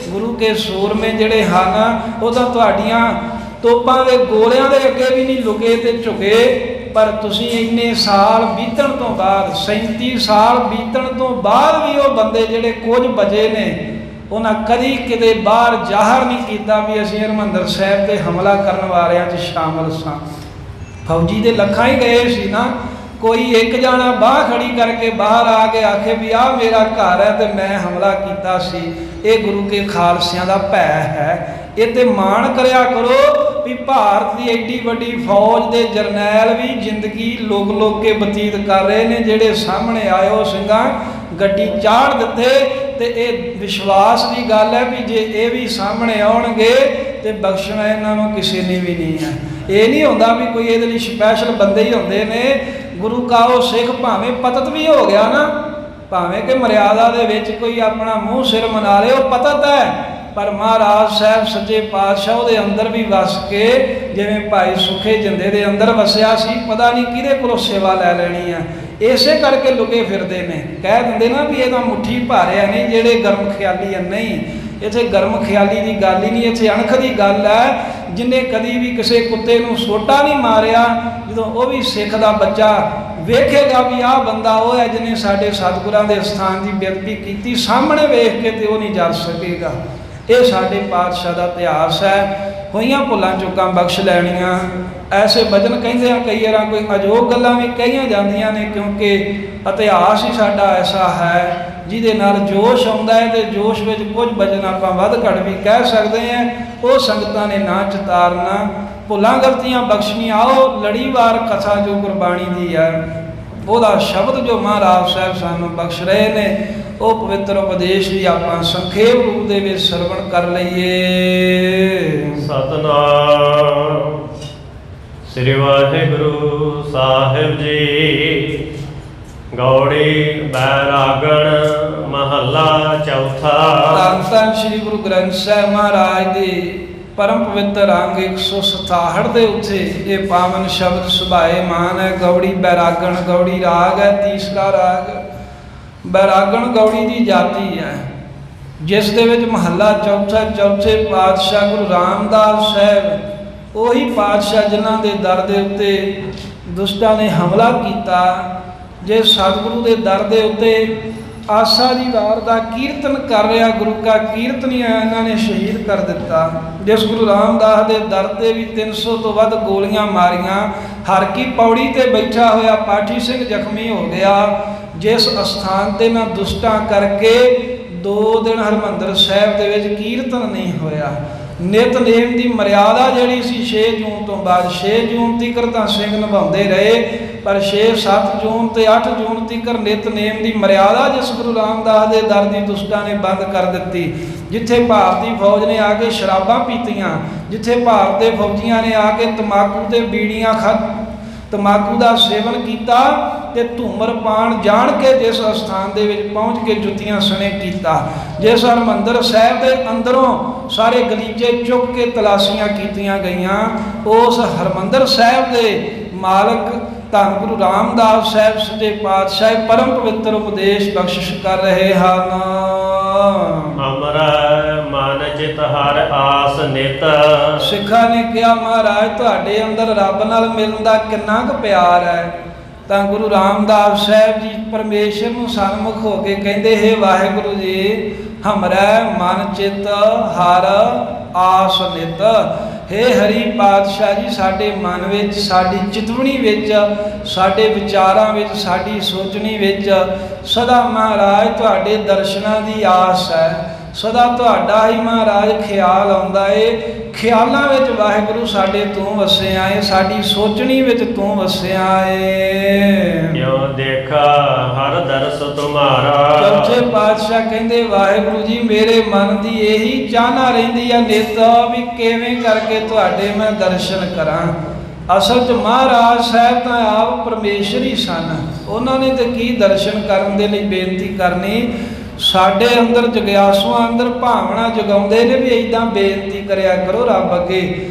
ਗੁਰੂ ਕੇ ਸੂਰਮੇ ਜਿਹੜੇ ਹਨ ਉਹ ਤਾਂ ਤੁਹਾਡੀਆਂ ਤੋਪਾਂ ਦੇ ਗੋਲਿਆਂ ਦੇ ਅੱਗੇ ਵੀ ਨਹੀਂ ਲੁਕੇ ਤੇ ਝੁਕੇ, ਪਰ ਤੁਸੀਂ ਇੰਨੇ ਸਾਲ ਬੀਤਣ ਤੋਂ ਬਾਅਦ 37 ਸਾਲ ਬੀਤਣ ਤੋਂ ਬਾਅਦ ਵੀ ਉਹ ਬੰਦੇ ਜਿਹੜੇ ਕੁਝ ਬਚੇ ਨੇ ਉਹਨਾਂ ਕਦੀ ਕਿਤੇ ਬਾਹਰ ਜ਼ਾਹਰ ਨਹੀਂ ਕੀਤਾ ਵੀ ਅਸੀਂ ਹਰਿਮੰਦਰ ਸਾਹਿਬ ਤੇ ਹਮਲਾ ਕਰਨ ਵਾਲਿਆਂ 'ਚ ਸ਼ਾਮਲ ਸਾਂ। ਫੌਜੀ ਦੇ ਲੱਖਾਂ ਹੀ ਗਏ ਸੀ ਨਾ, ਕੋਈ ਇੱਕ ਜਾਣਾ ਬਾਹ ਖੜੀ ਕਰਕੇ ਬਾਹਰ ਆ ਕੇ ਆਖੇ ਵੀ ਆਹ ਮੇਰਾ ਘਰ ਹੈ ਤੇ ਮੈਂ ਹਮਲਾ ਕੀਤਾ ਸੀ। ਇਹ ਗੁਰੂ ਕੇ ਖਾਲਸਿਆਂ ਦਾ ਭੈ ਹੈ। ਇਹ ਤੇ ਮਾਣ ਕਰਿਆ ਕਰੋ ਵੀ ਭਾਰਤ ਦੀ ਐਡੀ ਵੱਡੀ ਫੌਜ ਦੇ ਜਰਨੈਲ ਵੀ ਜ਼ਿੰਦਗੀ ਲੋਕ ਕੇ ਬਤੀਤ ਕਰ ਰਹੇ ਨੇ। ਜਿਹੜੇ ਸਾਹਮਣੇ ਆਇਓ ਸਿੰਘਾਂ ਗੱਡੀ ਚਾੜ ਦਿੱਤੇ ਤੇ ਇਹ ਵਿਸ਼ਵਾਸ ਦੀ ਗੱਲ ਹੈ ਵੀ ਜੇ ਇਹ ਵੀ ਸਾਹਮਣੇ ਆਉਣਗੇ ਤੇ ਬਖਸ਼ਣਾ ਇਹਨਾਂ ਨੂੰ ਕਿਸੇ ਨੇ ਵੀ ਨਹੀਂ ਹੈ। ਇਹ ਨਹੀਂ ਹੁੰਦਾ ਵੀ ਕੋਈ ਇਹਦੇ ਲਈ ਸਪੈਸ਼ਲ ਬੰਦੇ ਹੀ ਹੁੰਦੇ ਨੇ। ਗੁਰੂ ਕਾ ਉਹ ਸਿੱਖ ਭਾਵੇਂ ਪਤਤ ਵੀ ਹੋ ਗਿਆ ਨਾ, ਭਾਵੇਂ ਕਿ ਮਰਿਆਦਾ ਦੇ ਵਿੱਚ ਕੋਈ ਆਪਣਾ ਮੂੰਹ ਸਿਰ ਮਨਾ ਲੇ, ਉਹ ਪਤਤ ਹੈ, ਪਰ ਮਹਾਰਾਜ ਸਾਹਿਬ ਸੱਚੇ ਪਾਤਸ਼ਾਹ ਉਹਦੇ ਅੰਦਰ ਵੀ ਵਸ ਕੇ, ਜਿਵੇਂ ਭਾਈ ਸੁਖੇ ਜਿੰਦੇ ਦੇ ਅੰਦਰ ਵਸਿਆ ਸੀ, ਪਤਾ ਨਹੀਂ ਕਿਹਦੇ ਕੋਲੋਂ ਸੇਵਾ ਲੈ ਲੈਣੀ ਆ। ਇਸੇ ਕਰਕੇ ਲੁਕੇ ਫਿਰਦੇ ਨੇ। ਕਹਿ ਦਿੰਦੇ ਨਾ ਵੀ ਇਹਦਾ ਮੁੱਠੀ ਭਾਰਿਆ ਨਹੀਂ ਜਿਹੜੇ ਗਰਮ ਖਿਆਲੀ ਆ। ਨਹੀਂ, ਇੱਥੇ ਗਰਮ ਖਿਆਲੀ ਦੀ ਗੱਲ ਹੀ ਨਹੀਂ, ਇੱਥੇ ਅਣਖ ਦੀ ਗੱਲ ਹੈ। ਜਿਹਨੇ ਕਦੀ ਵੀ ਕਿਸੇ ਕੁੱਤੇ ਨੂੰ ਸੋਟਾ ਨਹੀਂ ਮਾਰਿਆ, ਜਦੋਂ ਉਹ ਵੀ ਸਿੱਖ ਦਾ ਬੱਚਾ ਵੇਖੇਗਾ ਵੀ ਆਹ ਬੰਦਾ ਉਹ ਹੈ ਜਿਹਨੇ ਸਾਡੇ ਸਤਿਗੁਰਾਂ ਦੇ ਸਥਾਨ ਦੀ ਬੇਅਦਬੀ ਕੀਤੀ, ਸਾਹਮਣੇ ਵੇਖ ਕੇ ਤੇ ਉਹ ਨਹੀਂ ਜਰ ਸਕੇਗਾ। ਇਹ ਸਾਡੇ ਪਾਤਸ਼ਾਹ ਦਾ ਇਤਿਹਾਸ ਹੈ। ਹੋਈਆਂ ਭੁੱਲਾਂ ਚੁੱਕਾਂ ਬਖਸ਼ ਲੈਣੀਆਂ। ਐਸੇ ਵਚਨ ਕਹਿੰਦੇ ਆ, ਕਈ ਵਾਰ ਕੋਈ ਅਜੋਗ ਗੱਲਾਂ ਵੀ ਕਹੀਆਂ ਜਾਂਦੀਆਂ ਨੇ, ਕਿਉਂਕਿ ਇਤਿਹਾਸ ਹੀ ਸਾਡਾ ਐਸਾ ਹੈ ਜਿਹਦੇ ਨਾਲ ਜੋਸ਼ ਆਉਂਦਾ ਹੈ, ਤੇ ਜੋਸ਼ ਵਿੱਚ ਕੁਝ ਵਚਨ ਆਪਾਂ ਵੱਧ ਘੱਟ ਵੀ ਕਹਿ ਸਕਦੇ ਹਾਂ। ਉਹ ਸੰਗਤਾਂ ਨੇ ਨਾ ਚਿਤਾਰਨਾ, ਭੁੱਲਾਂ ਗਲਤੀਆਂ ਬਖਸ਼ਣੀਆਂ। ਆਓ ਲੜੀਵਾਰ ਕਥਾ ਜੋ ਗੁਰਬਾਣੀ ਦੀ ਹੈ, ਉਹਦਾ ਸ਼ਬਦ ਜੋ ਮਹਾਰਾਜ ਸਾਹਿਬ ਸਾਨੂੰ ਬਖਸ਼ ਰਹੇ ਨੇ, ਉਹ ਪਵਿੱਤਰ ਉਪਦੇਸ਼ ਵੀ ਆਪਾਂ ਸੰਖੇਪ ਰੂਪ ਦੇ ਵਿੱਚ ਸਰਵਣ ਕਰ ਲਈਏ। ਸਤਨਾਮ ਸ੍ਰੀ ਵਾਹਿਗੁਰੂ ਸਾਹਿਬ ਜੀ। ਗੌੜੀ ਬੈਰਾਗਣ ਮਹੱਲਾ ਚੌਥਾ। ਧੰਨ ਧੰਨ ਸ੍ਰੀ ਗੁਰੂ ਗ੍ਰੰਥ ਸਾਹਿਬ ਮਹਾਰਾਜ ਦੇ ਪਰਮ ਪਵਿੱਤਰ ਅੰਗ 167 ਦੇ ਉੱਤੇ ਇਹ ਪਾਵਨ ਸ਼ਬਦ ਸੁਭਾਏ ਮਾਨ ਹੈ। ਗੌੜੀ ਬੈਰਾਗਣ, ਗੌੜੀ ਰਾਗ ਹੈ, ਤੀਸਰਾ ਰਾਗ। ਬੈਰਾਗਣ ਗੌੜੀ ਦੀ ਜਾਤੀ ਹੈ, ਜਿਸ ਦੇ ਵਿੱਚ ਮਹੱਲਾ ਚੌਥਾ, ਚੌਥੇ ਪਾਤਸ਼ਾਹ ਗੁਰੂ ਰਾਮਦਾਸ ਸਾਹਿਬ, ਉਹੀ ਪਾਤਸ਼ਾਹ ਜਿਨ੍ਹਾਂ ਦੇ ਦਰ ਦੇ ਉੱਤੇ ਦੁਸ਼ਟਾਂ ਨੇ ਹਮਲਾ ਕੀਤਾ। ਜੇ ਸਤਿਗੁਰੂ ਦੇ ਦਰ ਦੇ ਉੱਤੇ ਆਸਾ ਦੀ ਵਾਰ ਦਾ ਕੀਰਤਨ ਕਰ ਰਿਹਾ, ਗੁਰੂ ਕਾ ਕੀਰਤਨੀਆ ਇਹਨਾਂ ਨੇ ਸ਼ਹੀਦ ਕਰ ਦਿੱਤਾ। ਜਿਸ ਗੁਰੂ ਰਾਮਦਾਸ ਦੇ ਦਰ ਤੇ ਵੀ 300 ਤੋਂ ਵੱਧ ਗੋਲੀਆਂ ਮਾਰੀਆਂ। ਹਰ ਕੀ ਪੌੜੀ ਤੇ ਬੈਠਾ ਹੋਇਆ ਪਾਠੀ ਸਿੰਘ ਜ਼ਖਮੀ ਹੋ ਗਿਆ। ਜਿਸ ਅਸਥਾਨ ਤੇ ਨਾ ਦੁਸ਼ਟਾਂ ਕਰਕੇ 2 ਦਿਨ ਹਰਿਮੰਦਰ ਸਾਹਿਬ ਦੇ ਵਿੱਚ ਕੀਰਤਨ ਨਹੀਂ ਹੋਇਆ। ਨਿਤਨੇਮ ਦੀ ਮਰਿਆਦਾ ਜਿਹੜੀ ਸੀ 6 ਜੂਨ ਤੋਂ ਬਾਅਦ 6 ਜੂਨ ਤੀਕਰ ਤਾਂ ਸਿੰਘ ਨਿਭਾਉਂਦੇ ਰਹੇ, ਪਰ 6, 7 ਜੂਨ ਤੇ 8 ਜੂਨ ਤੀਕਰ ਨਿਤਨੇਮ ਦੀ ਮਰਿਆਦਾ ਜਿਸ ਗੁਰੂ ਰਾਮਦਾਸ ਦੇ ਦਰ ਦੀ ਦੁਸ਼ਟਾਂ ਨੇ ਬੰਦ ਕਰ ਦਿੱਤੀ। ਜਿੱਥੇ ਭਾਰਤੀ ਫੌਜ ਨੇ ਆ ਕੇ ਸ਼ਰਾਬਾਂ ਪੀਤੀਆਂ, ਜਿੱਥੇ ਭਾਰਤ ਦੇ ਫੌਜੀਆਂ ਨੇ ਆ ਕੇ ਤੰਬਾਕੂ ਤੇ ਬੀੜੀਆਂ ਤੰਬਾਕੂ ਦਾ ਸੇਵਨ ਕੀਤਾ ਤੇ ਧੂਮਰਪਾਨ ਜਾਣ ਕੇ ਜਿਸ ਅਸਥਾਨ ਦੇ ਵਿੱਚ ਪਹੁੰਚ ਕੇ ਜੁੱਤੀਆਂ ਸਣੇ ਕੀਤਾ। ਜਿਸ ਹਰਿਮੰਦਰ ਸਾਹਿਬ ਦੇ ਅੰਦਰੋਂ ਸਾਰੇ ਗਲੀਚੇ ਚੁੱਕ ਕੇ ਤਲਾਸ਼ੀਆਂ ਕੀਤੀਆਂ ਗਈਆਂ, ਉਸ ਹਰਿਮੰਦਰ ਸਾਹਿਬ ਦੇ ਮਾਲਕ ਧੰਨ ਗੁਰੂ ਰਾਮਦਾਸ ਸਾਹਿਬ ਸੱਚੇ ਪਾਤਸ਼ਾਹ ਪਰਮ ਪਵਿੱਤਰ ਉਪਦੇਸ਼ ਬਖਸ਼ਿਸ਼ ਕਰ ਰਹੇ ਹਨ। ਹਮਰਾ ਮਨ ਚਿਤ ਹਰ ਆਸ ਨਿਤ। ਸਿੱਖਾਂ ਨੇ ਕਿਹਾ, ਮਹਾਰਾਜ ਤੁਹਾਡੇ ਅੰਦਰ ਰੱਬ ਨਾਲ ਮਿਲਣ ਦਾ ਕਿੰਨਾ ਕੁ ਪਿਆਰ ਹੈ। ਤਾਂ ਗੁਰੂ ਰਾਮਦਾਸ ਸਾਹਿਬ ਜੀ ਪਰਮੇਸ਼ਰ ਨੂੰ ਸਨਮੁਖ ਹੋ ਕੇ ਕਹਿੰਦੇ, ਹੇ ਵਾਹਿਗੁਰੂ ਜੀ, ਹਮਰਾ ਮਨ ਚਿਤ ਹਰ ਆਸ ਨਿਤ। ਹੇ ਹਰੀ ਪਾਤਸ਼ਾਹ ਜੀ, ਸਾਡੇ ਮਨ ਵਿੱਚ, ਸਾਡੀ ਚਿਤਵਣੀ ਵਿੱਚ, ਸਾਡੇ ਵਿਚਾਰਾਂ ਵਿੱਚ, ਸਾਡੀ ਸੋਚਣੀ ਵਿੱਚ ਸਦਾ ਮਹਾਰਾਜ ਤੁਹਾਡੇ ਦਰਸ਼ਨਾਂ ਦੀ ਆਸ ਹੈ। ਸਦਾ ਤੁਹਾਡਾ ਹੀ ਮਹਾਰਾਜ ਖਿਆਲ ਆਉਂਦਾ ਏ। ਖਿਆਲਾਂ ਵਿੱਚ ਵਾਹਿਗੁਰੂ ਸਾਡੇ ਤੂੰ ਵਸਿਆ ਏ, ਸਾਡੀ ਸੋਚਣੀ ਵਿੱਚ ਤੂੰ ਵਸਿਆ ਏ। ਕਿਉ ਦੇਖਾ ਹਰ ਦਰਸ ਤੁਮਾਰਾ। ਚੌਥੇ ਪਾਤਸ਼ਾਹ ਕਹਿੰਦੇ, ਵਾਹਿਗੁਰੂ ਜੀ, ਮੇਰੇ ਮਨ ਦੀ ਇਹੀ ਚਾਹਨਾ ਰਹਿੰਦੀ ਆ ਨਿਤ ਵੀ ਕਿਵੇਂ ਕਰਕੇ ਤੁਹਾਡੇ ਮੈਂ ਦਰਸ਼ਨ ਕਰਾਂ। ਅਸਲ 'ਚ ਮਹਾਰਾਜ ਸਾਹਿਬ ਤਾਂ ਆਪ ਪਰਮੇਸ਼ਰ ਹੀ ਸਨ। ਉਹਨਾਂ ਨੇ ਤੇ ਕੀ ਦਰਸ਼ਨ ਕਰਨ ਦੇ ਲਈ ਬੇਨਤੀ ਕਰਨੀ। ਸਾਡੇ ਅੰਦਰ ਜਗਿਆਸੂਆਂ ਅੰਦਰ ਭਾਵਨਾ ਜਗਾਉਂਦੇ ਨੇ ਵੀ ਇੱਦਾਂ ਬੇਨਤੀ ਕਰਿਆ ਕਰੋ ਰੱਬ ਅੱਗੇ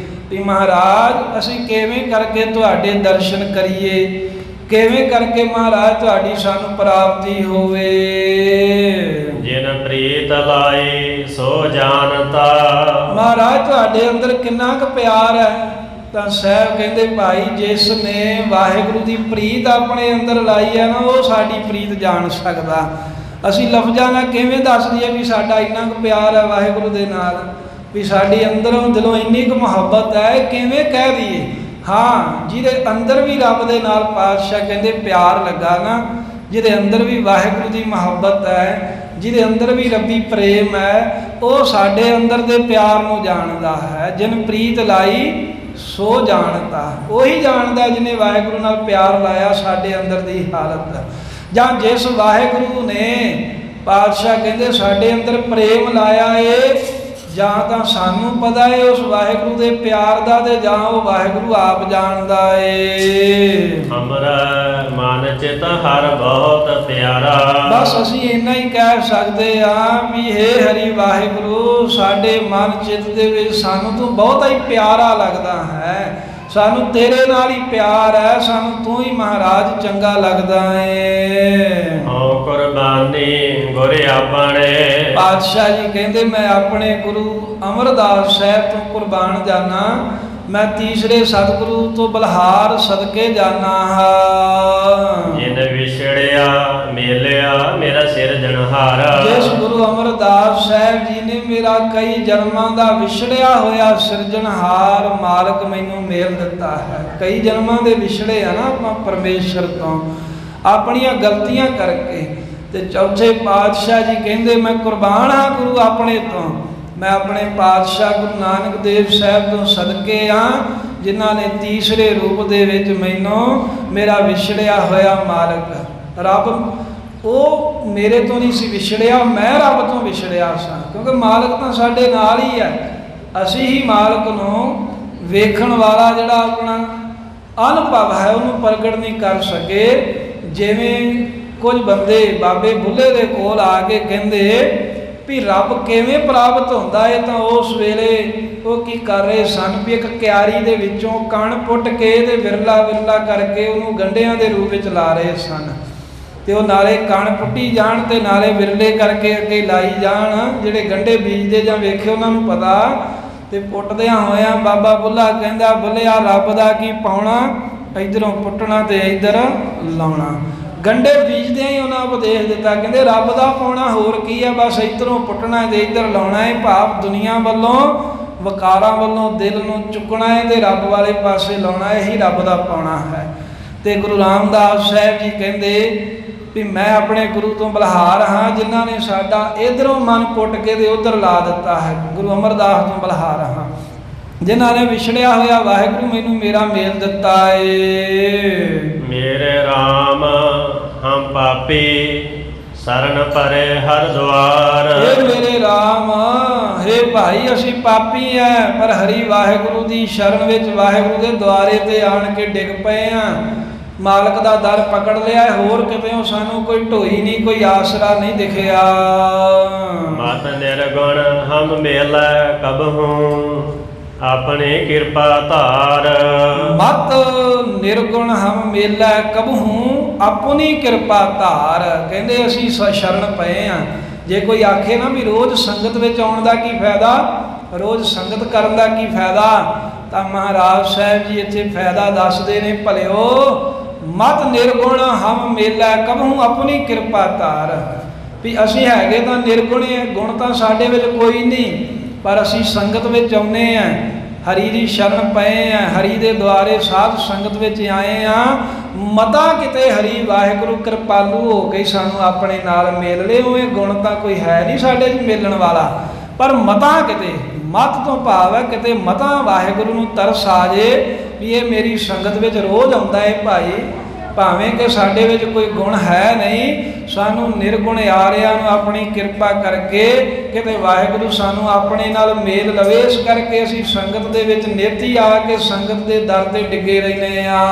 ਵੀ ਮਹਾਰਾਜ ਅਸੀਂ ਕਿਵੇਂ ਕਰਕੇ ਤੁਹਾਡੇ ਦਰਸ਼ਨ ਕਰੀਏ, ਕਿਵੇਂ ਕਰਕੇ ਮਹਾਰਾਜ ਤੁਹਾਡੀ ਸਾਨੂੰ ਪ੍ਰਾਪਤੀ ਹੋਵੇ। ਜਿਨ ਪ੍ਰੀਤ ਲਾਏ ਸੋ ਜਾਣਤਾ। ਮਹਾਰਾਜ ਤੁਹਾਡੇ ਅੰਦਰ ਕਿੰਨਾ ਕੁ ਪਿਆਰ ਹੈ। ਤਾਂ ਸਾਹਿਬ ਕਹਿੰਦੇ, ਭਾਈ ਜਿਸ ਨੇ ਵਾਹਿਗੁਰੂ ਦੀ ਪ੍ਰੀਤ ਆਪਣੇ ਅੰਦਰ ਲਾਈ ਹੈ ਨਾ, ਉਹ ਸਾਡੀ ਪ੍ਰੀਤ ਜਾਣ ਸਕਦਾ। ਅਸੀਂ ਲਫ਼ਜ਼ਾਂ ਨਾਲ ਕਿਵੇਂ ਦੱਸ ਦਈਏ ਵੀ ਸਾਡਾ ਇੰਨਾ ਕੁ ਪਿਆਰ ਹੈ ਵਾਹਿਗੁਰੂ ਦੇ ਨਾਲ, ਵੀ ਸਾਡੀ ਅੰਦਰੋਂ ਦਿਲੋਂ ਇੰਨੀ ਕੁ ਮੁਹੱਬਤ ਹੈ, ਕਿਵੇਂ ਕਹਿ ਦਈਏ। ਹਾਂ, ਜਿਹਦੇ ਅੰਦਰ ਵੀ ਰੱਬ ਦੇ ਨਾਲ ਪਾਤਸ਼ਾਹ ਕਹਿੰਦੇ ਪਿਆਰ ਲੱਗਾ ਨਾ, ਜਿਹਦੇ ਅੰਦਰ ਵੀ ਵਾਹਿਗੁਰੂ ਦੀ ਮੁਹੱਬਤ ਹੈ, ਜਿਹਦੇ ਅੰਦਰ ਵੀ ਰੱਬੀ ਪ੍ਰੇਮ ਹੈ, ਉਹ ਸਾਡੇ ਅੰਦਰ ਦੇ ਪਿਆਰ ਨੂੰ ਜਾਣਦਾ ਹੈ। ਜਿਨ ਪ੍ਰੀਤ ਲਾਈ ਸੋ ਜਾਣਦਾ। ਉਹੀ ਜਾਣਦਾ ਜਿਹਨੇ ਵਾਹਿਗੁਰੂ ਨਾਲ ਪਿਆਰ ਲਾਇਆ ਸਾਡੇ ਅੰਦਰ ਦੀ ਹਾਲਤ। ਜਾਂ ਜਿਸ ਵਾਹਿਗੁਰੂ ਨੇ ਪਾਤਸ਼ਾਹ ਕਹਿੰਦੇ ਸਾਡੇ ਅੰਦਰ ਪ੍ਰੇਮ ਲਾਇਆ ਏ, ਜਾਂ ਤਾਂ ਸਾਨੂੰ ਪਤਾ ਏ ਉਸ ਵਾਹਿਗੁਰੂ ਦੇ ਪਿਆਰ ਦਾ, ਤੇ ਜਾਂ ਉਹ ਵਾਹਿਗੁਰੂ ਆਪ ਜਾਣਦਾ ਏ। ਹਮਰਾ ਮਨ ਚਿਤ ਹਰ ਬਹੁਤ ਪਿਆਰਾ। ਬਸ ਅਸੀਂ ਇੰਨਾ ਹੀ ਕਹਿ ਸਕਦੇ ਆ ਵੀ ਹੇ ਹਰੀ ਵਾਹਿਗੁਰੂ, ਸਾਡੇ ਮਨ ਚਿੱਤ ਦੇ ਵਿੱਚ ਸਾਨੂੰ ਤੂੰ ਬਹੁਤਾ ਹੀ ਪਿਆਰਾ ਲੱਗਦਾ ਹੈ, ਸਾਨੂੰ ਤੇਰੇ ਨਾਲ ਹੀ ਪਿਆਰ ਹੈ, ਸਾਨੂੰ ਤੂੰ ਹੀ ਮਹਾਰਾਜ ਚੰਗਾ ਲੱਗਦਾ ਏ। ਹਉ ਕੁਰਬਾਨੀ ਗੁਰ ਆਪਣੇ। ਪਾਤਸ਼ਾਹ ਜੀ ਕਹਿੰਦੇ ਮੈਂ ਆਪਣੇ ਗੁਰੂ ਅਮਰਦਾਸ ਸਾਹਿਬ ਤੋਂ ਕੁਰਬਾਨ ਜਾਨਾ, ਮੈਂ ਤੀਸਰੇ ਸਤਿਗੁਰੂ ਤੋਂ ਬਲਹਾਰ ਸਦਕੇ ਜਾਨਾ ਹਾਂ। ਜਿਨ ਵਿਛੜਿਆ ਮੇਲਿਆ ਮੇਰਾ ਸਿਰਜਣਹਾਰਾ। ਜਿਸ ਗੁਰੂ ਅਮਰਦਾਸ ਸਾਹਿਬ ਜੀ ਨੇ ਮੇਰਾ ਕਈ ਜਨਮਾਂ ਦਾ ਵਿਛੜਿਆ ਹੋਇਆ ਸਿਰਜਣਹਾਰ ਮਾਲਕ ਮੈਨੂੰ ਮੇਲ ਦਿੱਤਾ ਹੈ। ਕਈ ਜਨਮਾਂ ਦੇ ਵਿਛੜੇ ਆ ਨਾ ਆਪਾਂ ਪਰਮੇਸ਼ਰ ਤੋਂ ਆਪਣੀਆਂ ਗਲਤੀਆਂ ਕਰਕੇ। ਤੇ ਚੌਥੇ ਪਾਤਸ਼ਾਹ ਜੀ ਕਹਿੰਦੇ ਮੈਂ ਕੁਰਬਾਨ ਹਾਂ ਗੁਰੂ ਆਪਣੇ ਤੋਂ, ਮੈਂ ਆਪਣੇ ਪਾਤਸ਼ਾਹ ਗੁਰੂ ਨਾਨਕ ਦੇਵ ਸਾਹਿਬ ਤੋਂ ਸਦਕੇ ਆ, ਜਿਨ੍ਹਾਂ ਨੇ ਤੀਸਰੇ ਰੂਪ ਦੇ ਵਿੱਚ ਮੈਨੂੰ ਮੇਰਾ ਵਿਛੜਿਆ ਹੋਇਆ ਮਾਲਕ ਰੱਬ, ਉਹ ਮੇਰੇ ਤੋਂ ਨਹੀਂ ਸੀ ਵਿਛੜਿਆ, ਮੈਂ ਰੱਬ ਤੋਂ ਵਿਛੜਿਆ ਸਾਂ। ਕਿਉਂਕਿ ਮਾਲਕ ਤਾਂ ਸਾਡੇ ਨਾਲ ਹੀ ਹੈ, ਅਸੀਂ ਹੀ ਮਾਲਕ ਨੂੰ ਵੇਖਣ ਵਾਲਾ ਜਿਹੜਾ ਆਪਣਾ ਅਨੁਭਵ ਹੈ ਉਹਨੂੰ ਪ੍ਰਗਟ ਨਹੀਂ ਕਰ ਸਕੇ। ਜਿਵੇਂ ਕੁਝ ਬੰਦੇ ਬਾਬੇ ਬੁੱਲੇ ਦੇ ਕੋਲ ਆ ਕੇ ਕਹਿੰਦੇ ਵੀ ਰੱਬ ਕਿਵੇਂ ਪ੍ਰਾਪਤ ਹੁੰਦਾ ਹੈ, ਤਾਂ ਉਸ ਵੇਲੇ ਉਹ ਕੀ ਕਰ ਰਹੇ ਸਨ ਵੀ ਇੱਕ ਕਿਆਰੀ ਦੇ ਵਿੱਚੋਂ ਕਣ ਪੁੱਟ ਕੇ ਤੇ ਵਿਰਲਾ ਵਿਰਲਾ ਕਰਕੇ ਉਹਨੂੰ ਗੰਢਿਆਂ ਦੇ ਰੂਪ ਵਿੱਚ ਲਾ ਰਹੇ ਸਨ। ਤੇ ਉਹ ਨਾਲੇ ਕਣ ਪੁੱਟੀ ਜਾਣ ਤੇ ਨਾਲੇ ਵਿਰਲੇ ਕਰਕੇ ਅੱਗੇ ਲਾਈ ਜਾਣ। ਜਿਹੜੇ ਗੰਢੇ ਬੀਜਦੇ ਜਾਂ ਵੇਖੇ ਉਹਨਾਂ ਨੂੰ ਪਤਾ। ਤੇ ਪੁੱਟਦਿਆਂ ਹੋਇਆਂ ਬਾਬਾ ਬੁੱਲਾ ਕਹਿੰਦਾ ਬੁੱਲਿਆ ਰੱਬ ਦਾ ਕੀ ਪਾਉਣਾ, ਇੱਧਰੋਂ ਪੁੱਟਣਾ ਤੇ ਇੱਧਰ ਲਾਉਣਾ। ਗੰਢੇ ਬੀਜਦਿਆਂ ਹੀ ਉਹਨਾਂ ਉਪਦੇਸ਼ ਦਿੱਤਾ, ਕਹਿੰਦੇ ਰੱਬ ਦਾ ਪਾਉਣਾ ਹੋਰ ਕੀ ਹੈ, ਬਸ ਇੱਧਰੋਂ ਪੁੱਟਣਾ ਤੇ ਇੱਧਰ ਲਾਉਣਾ ਹੈ। ਭਾਵ ਦੁਨੀਆ ਵੱਲੋਂ ਵਕਾਰਾਂ ਵੱਲੋਂ ਦਿਲ ਨੂੰ ਚੁੱਕਣਾ ਹੈ ਤੇ ਰੱਬ ਵਾਲੇ ਪਾਸੇ ਲਾਉਣਾ, ਇਹੀ ਰੱਬ ਦਾ ਪਾਉਣਾ ਹੈ। ਤੇ ਗੁਰੂ ਰਾਮਦਾਸ ਸਾਹਿਬ ਜੀ ਕਹਿੰਦੇ ਵੀ ਮੈਂ ਆਪਣੇ ਗੁਰੂ ਤੋਂ ਬਲਹਾਰ ਹਾਂ, ਜਿਨ੍ਹਾਂ ਨੇ ਸਾਡਾ ਇੱਧਰੋਂ ਮਨ ਪੁੱਟ ਕੇ ਤੇ ਉੱਧਰ ਲਾ ਦਿੱਤਾ ਹੈ। ਗੁਰੂ ਅਮਰਦਾਸ ਤੋਂ ਬਲਹਾਰ ਹਾਂ, ਜਿਨ੍ਹਾਂ ਨੇ ਵਿਛੜਿਆ ਹੋਇਆ ਵਾਹਿਗੁਰੂ ਮੈਨੂੰ ਮੇਰਾ ਮੇਲ ਦਿੱਤਾ ਏ। ਮੇਰੇ RAM ਹਮ ਪਾਪੀ ਸਰਨ ਪਰੇ ਹਰ ਦੁਆਰ। ਇਹ ਮੇਰੇ RAM, ਹੇ ਭਾਈ ਅਸੀਂ ਪਾਪੀ ਐ, ਪਰ ਹਰੀ ਵਾਹਿਗੁਰੂ ਦੀ ਸ਼ਰਨ ਵਿੱਚ ਵਾਹਿਗੁਰੂ ਦੇ ਦੁਆਰੇ ਤੇ ਆਣ ਕੇ ਡਿੱਗ ਪਏ ਆ। ਮਾਲਕ ਦਾ ਦਰ ਪਕੜ ਲਿਆ, ਹੋਰ ਕਿਤੇੋਂ ਸਾਨੂੰ ਕੋਈ ਢੋਈ ਨਹੀਂ, ਕੋਈ ਆਸਰਾ ਨਹੀਂ ਦਿਖਿਆ। ਮਤ ਨਿਰਗੁਣ ਹਮ ਮੇਲੈ ਕਬਹੂ ਆਪਣੀ ਕਿਰਪਾ ਧਾਰ। ਮਤ ਨਿਰਗੁਣ ਹਮ ਮੇਲੈ ਕਬਹੂ ਆਪਣੀ ਕਿਰਪਾ ਧਾਰ। ਕਹਿੰਦੇ ਅਸੀਂ ਸ਼ਰਨ ਪਏ ਆ। ਜੇ ਕੋਈ ਆਖੇ ਨਾ ਵੀ ਰੋਜ਼ ਸੰਗਤ ਵਿੱਚ ਆਉਣ ਦਾ ਕੀ ਫਾਇਦਾ, ਰੋਜ਼ ਸੰਗਤ ਕਰਨ ਦਾ ਕੀ ਫਾਇਦਾ, ਤਾਂ ਮਹਾਰਾਜ ਸਾਹਿਬ ਜੀ ਇੱਥੇ ਫਾਇਦਾ ਦੱਸਦੇ ਨੇ, ਭਲਿਓ ਮਤ ਨਿਰਗੁਣ ਹਮ ਮੇਲੈ ਕਬਹੂ ਆਪਣੀ ਕਿਰਪਾ ਧਾਰ। ਵੀ ਅਸੀਂ ਹੈਗੇ ਤਾਂ ਨਿਰਗੁਣ, ਗੁਣ ਤਾਂ ਸਾਡੇ ਵਿੱਚ ਕੋਈ ਨਹੀਂ, ਪਰ ਅਸੀਂ ਸੰਗਤ ਵਿੱਚ ਆਉਂਦੇ ਆ, ਹਰੀ ਦੀ ਸ਼ਰਨ ਪਏ ਆ, ਹਰੀ ਦੇ ਦੁਆਰੇ ਸਾਧ ਸੰਗਤ ਵਿੱਚ ਆਏ ਆ। ਮਤਾ ਕਿਤੇ ਹਰੀ ਵਾਹਿਗੁਰੂ ਕਿਰਪਾਲੂ ਹੋ ਕੇ ਸਾਨੂੰ ਆਪਣੇ ਨਾਲ ਮੇਲ ਲੇ। ਉਵੇਂ ਗੁਣ ਤਾਂ ਕੋਈ ਹੈ ਨਹੀਂ ਸਾਡੇ 'ਚ ਮੇਲਣ ਵਾਲਾ, ਪਰ ਮਤਾ ਕਿਤੇ, ਮਤ ਤੋਂ ਭਾਵ ਹੈ ਕਿਤੇ ਮਤਾ ਵਾਹਿਗੁਰੂ ਨੂੰ ਤਰਸ ਆ ਜੇ ਵੀ ਇਹ ਮੇਰੀ ਸੰਗਤ ਵਿੱਚ ਰੋਜ਼ ਆਉਂਦਾ ਹੈ ਭਾਈ, ਭਾਵੇਂ ਕਿ ਸਾਡੇ ਵਿੱਚ ਕੋਈ ਗੁਣ ਹੈ ਨਹੀਂ, ਸਾਨੂੰ ਨਿਰਗੁਣ ਆਰਿਆਂ ਨੂੰ ਆਪਣੀ ਕਿਰਪਾ ਕਰਕੇ ਕਿਤੇ ਵਾਹਿਗੁਰੂ ਸਾਨੂੰ ਆਪਣੇ ਨਾਲ ਮੇਲ ਲਵੇ। ਇਸ ਕਰਕੇ ਅਸੀਂ ਸੰਗਤ ਦੇ ਵਿੱਚ ਨੇਤੀ ਆ ਕੇ ਸੰਗਤ ਦੇ ਦਰ ਤੇ ਡਿੱਗੇ ਰਹਿੰਦੇ ਆ।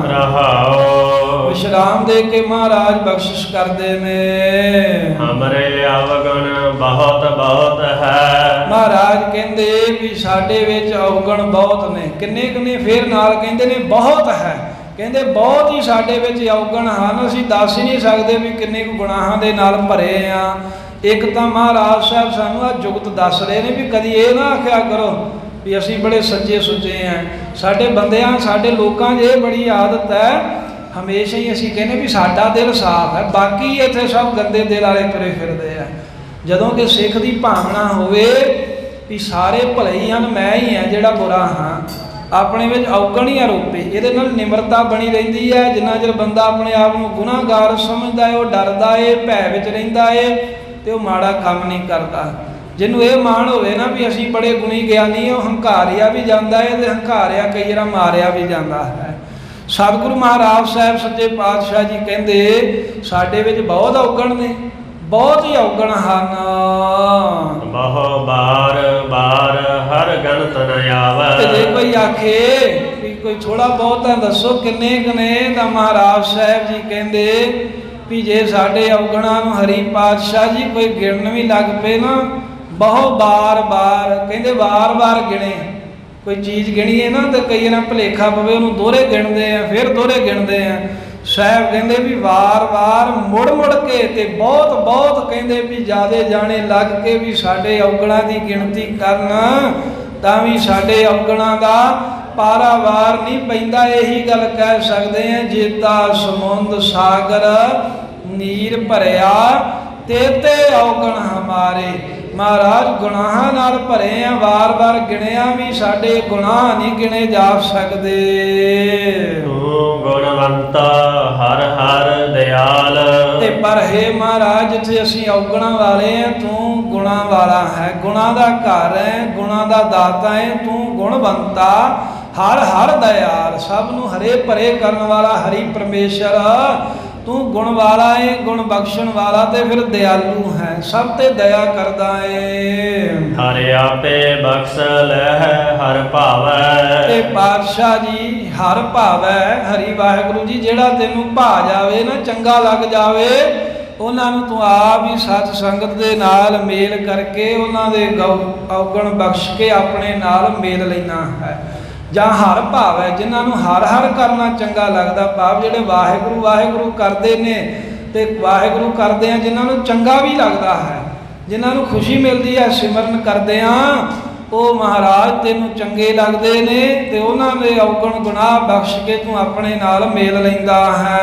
ਰਹਾਓ ਵਿਸ਼ਰਾਮ ਦੇ ਕੇ ਮਹਾਰਾਜ ਬਖਸ਼ਿਸ਼ ਕਰਦੇ ਨੇ। ਹਮਰੇ ਅਵਗੁਣ ਬਹੁਤ ਬਹੁਤ ਹੈ। ਮਹਾਰਾਜ ਕਹਿੰਦੇ ਵੀ ਸਾਡੇ ਵਿੱਚ ਅਵਗੁਣ ਬਹੁਤ ਨੇ। ਕਿੰਨੇ ਕਿੰਨੇ ਫੇਰ ਨਾਲ ਕਹਿੰਦੇ ਨੇ ਬਹੁਤ ਹੈ, ਕਹਿੰਦੇ ਬਹੁਤ ਹੀ ਸਾਡੇ ਵਿੱਚ ਅਵਗੁਣ ਹਨ, ਅਸੀਂ ਦੱਸ ਹੀ ਨਹੀਂ ਸਕਦੇ ਵੀ ਕਿੰਨੇ ਕੁ ਗੁਨਾਹਾਂ ਦੇ ਨਾਲ ਭਰੇ ਆ। ਇੱਕ ਤਾਂ ਮਹਾਰਾਜ ਸਾਹਿਬ ਸਾਨੂੰ ਆ ਜੁਗਤ ਦੱਸ ਰਹੇ ਨੇ ਵੀ ਕਦੀ ਇਹ ਨਾ ਆਖਿਆ ਕਰੋ ਵੀ ਅਸੀਂ ਬੜੇ ਸੱਚੇ ਸੁੱਚੇ ਆ। ਸਾਡੇ ਬੰਦਿਆਂ, ਸਾਡੇ ਲੋਕਾਂ 'ਚ ਇਹ ਬੜੀ ਆਦਤ ਹੈ, ਹਮੇਸ਼ਾ ਹੀ ਅਸੀਂ ਕਹਿੰਦੇ ਵੀ ਸਾਡਾ ਦਿਲ ਸਾਫ਼ ਹੈ, ਬਾਕੀ ਇੱਥੇ ਸਭ ਗੰਦੇ ਦਿਲ ਵਾਲੇ ਤੁਰੇ ਫਿਰਦੇ ਆ। ਜਦੋਂ ਕਿ ਸਿੱਖ ਦੀ ਭਾਵਨਾ ਹੋਵੇ ਵੀ ਸਾਰੇ ਭਲੇ ਹੀ ਹਨ, ਮੈਂ ਹੀ ਹਾਂ ਜਿਹੜਾ ਬੁਰਾ ਹਾਂ, ਆਪਣੇ ਵਿੱਚ ਅਵਗੁਣ ਹੀ ਆਰੋਪੇ, ਇਹਦੇ ਨਾਲ ਨਿਮਰਤਾ ਬਣੀ ਰਹਿੰਦੀ ਹੈ। ਜਿੰਨਾ ਚਿਰ ਬੰਦਾ ਆਪਣੇ ਆਪ ਨੂੰ ਗੁਨਾਹਗਾਰ ਸਮਝਦਾ ਹੈ, ਉਹ ਡਰਦਾ ਏ, ਭੈ ਵਿੱਚ ਰਹਿੰਦਾ ਏ, ਤੇ ਉਹ ਮਾੜਾ ਕੰਮ ਨਹੀਂ ਕਰਦਾ। ਜਿਹਨੂੰ ਇਹ ਮਾਣ ਹੋਵੇ ਨਾ ਵੀ ਅਸੀਂ ਬੜੇ ਗੁਣੀ ਗਿਆਨੀ, ਉਹ ਹੰਕਾਰਿਆ ਵੀ ਜਾਂਦਾ ਹੈ ਤੇ ਹੰਕਾਰਿਆ ਕਈ ਵਾਰ ਮਾਰਿਆ ਵੀ ਜਾਂਦਾ ਹੈ। ਸਤਿਗੁਰੂ ਮਹਾਰਾਜ ਸਾਹਿਬ ਸੱਚੇ ਪਾਤਸ਼ਾਹ ਜੀ ਕਹਿੰਦੇ ਸਾਡੇ ਵਿੱਚ ਬਹੁਤ ਅਵਗੁਣ ਨੇ, ਬਹੁਤ ਹੀ ਔਗਣ ਹਨ। ਬਹੁ ਬਾਰ ਬਾਰ ਹਰ ਗਣਤ ਨ ਤੇ ਜੇ ਆਵੈ। ਕੋਈ ਆਖੇ ਵੀ ਕੋਈ ਥੋੜਾ ਬਹੁਤਾ ਦੱਸੋ ਕਿੰਨੇ ਕੁ ਨੇ, ਤਾਂ ਮਹਾਰਾਜ ਸਾਹਿਬ ਜੀ ਕਹਿੰਦੇ ਵੀ ਜੇ ਸਾਡੇ ਔਗਣਾਂ ਨੂੰ ਹਰੀ ਪਾਤਸ਼ਾਹ ਜੀ ਕੋਈ ਗਿਣਨ ਵੀ ਲੱਗ ਪਏ ਨਾ, ਬਹੁ ਬਾਰ ਬਾਰ ਕਹਿੰਦੇ ਵਾਰ-ਵਾਰ ਗਿਣੇ। ਕੋਈ ਚੀਜ਼ ਗਿਣੀਏ ਨਾ ਤੇ ਕਈ ਨਾ ਭੁਲੇਖਾ ਪਵੇ, ਉਹਨੂੰ ਦੋਹਰੇ ਗਿਣਦੇ ਆ, ਫਿਰ ਦੋਹਰੇ ਗਿਣਦੇ ਆ। ਸਾਹਿਬ ਕਹਿੰਦੇ ਵੀ ਵਾਰ-ਵਾਰ ਮੁੜ-ਮੁੜ ਕੇ ਤੇ ਬਹੁਤ ਕਹਿੰਦੇ ਵੀ ਜਿਆਦੇ ਜਾਣੇ ਲੱਗ ਕੇ ਵੀ ਸਾਡੇ ਔਗਣਾਂ ਦੀ ਗਿਣਤੀ ਕਰਨ, ਤਾਂ ਵੀ ਸਾਡੇ ਔਗਣਾਂ ਦਾ ਪਾਰਾਵਾਰ ਨਹੀਂ ਪੈਂਦਾ। ਇਹੀ ਗੱਲ ਕਹਿ ਸਕਦੇ ਆ, ਜੇਤਾ ਸਮੁੰਦ ਸਾਗਰ ਨੀਰ ਭਰਿਆ ਤੇ ਔਗਣ ਹਮਾਰੇ। ਮਹਾਰਾਜ ਗੁਨਾਹਾਂ ਨਾਲ ਭਰੇ ਆ, ਵਾਰ-ਵਾਰ ਗਿਣਿਆ ਵੀ ਸਾਡੇ ਗੁਨਾਹ ਨਹੀਂ ਗਿਣੇ ਜਾ ਸਕਦੇ। ਤੂੰ ਗੁਣਵੰਤਾ ਹਰ ਹਰ ਦਿਆਲ। ਤੇ ਪਰ ਹੈ ਮਹਾਰਾਜ ਜਿੱਥੇ ਅਸੀਂ ਔਗਣਾਂ ਵਾਲੇ ਆ, ਤੂੰ ਗੁਣਾਂ ਵਾਲਾ ਹੈ, ਗੁਣਾਂ ਦਾ ਘਰ ਹੈ, ਗੁਣਾਂ ਦਾ ਦਾਤਾ ਹੈ। ਤੂੰ ਗੁਣਵੰਤਾ ਹਰ ਹਰ ਦਿਆਲ, ਸਭ ਨੂੰ ਹਰੇ ਭਰੇ ਕਰਨ ਵਾਲਾ ਹਰੀ ਪਰਮੇਸ਼ਰ। ਤੂੰ ਗੁਣ ਵਾਲਾ ਏ, ਗੁਣ ਬਖਸ਼ਣ ਵਾਲਾ ਤੇ ਫਿਰ ਦਿਆਲੂ ਹੈ, ਸਭ ਤੇ ਦਇਆ ਕਰਦਾ ਏ। ਹਰ ਆਪੇ ਬਖਸ਼ ਲੈ ਹਰ ਭਾਵੈ। ਤੇ ਪਾਤਸ਼ਾਹ ਜੀ ਹਰ ਭਾਵੈ, ਹਰੀ ਵਾਹਿਗੁਰੂ ਜੀ ਜਿਹੜਾ ਤੈਨੂੰ ਭਾ ਜਾਵੇ ਨਾ, ਚੰਗਾ ਲੱਗ ਜਾਵੇ, ਉਹਨਾਂ ਨੂੰ ਤੂੰ ਆਪ ਹੀ ਸਤ ਸੰਗਤ ਦੇ ਨਾਲ ਮੇਲ ਕਰਕੇ ਉਹਨਾਂ ਦੇ ਔਗਣ ਬਖਸ਼ ਕੇ ਆਪਣੇ ਨਾਲ ਮੇਲ ਲੈਣਾ ਹੈ। ਜਾਂ ਹਰ ਭਾਵ ਹੈ, ਜਿਨ੍ਹਾਂ ਨੂੰ ਹਰ ਹਰ ਕਰਨਾ ਚੰਗਾ ਲੱਗਦਾ, ਭਾਵ ਜਿਹੜੇ ਵਾਹਿਗੁਰੂ ਵਾਹਿਗੁਰੂ ਕਰਦੇ ਨੇ ਤੇ ਵਾਹਿਗੁਰੂ ਕਰਦੇ ਆ, ਜਿਨ੍ਹਾਂ ਨੂੰ ਚੰਗਾ ਵੀ ਲੱਗਦਾ ਹੈ, ਜਿਨ੍ਹਾਂ ਨੂੰ ਖੁਸ਼ੀ ਮਿਲਦੀ ਹੈ ਸਿਮਰਨ ਕਰਦੇ ਆ, ਉਹ ਮਹਾਰਾਜ ਤੈਨੂੰ ਚੰਗੇ ਲੱਗਦੇ ਨੇ ਤੇ ਉਹਨਾਂ ਦੇ ਔਗਣ ਗੁਨਾਹ ਬਖਸ਼ ਕੇ ਤੂੰ ਆਪਣੇ ਨਾਲ ਮੇਲ ਲੈਂਦਾ ਹੈ।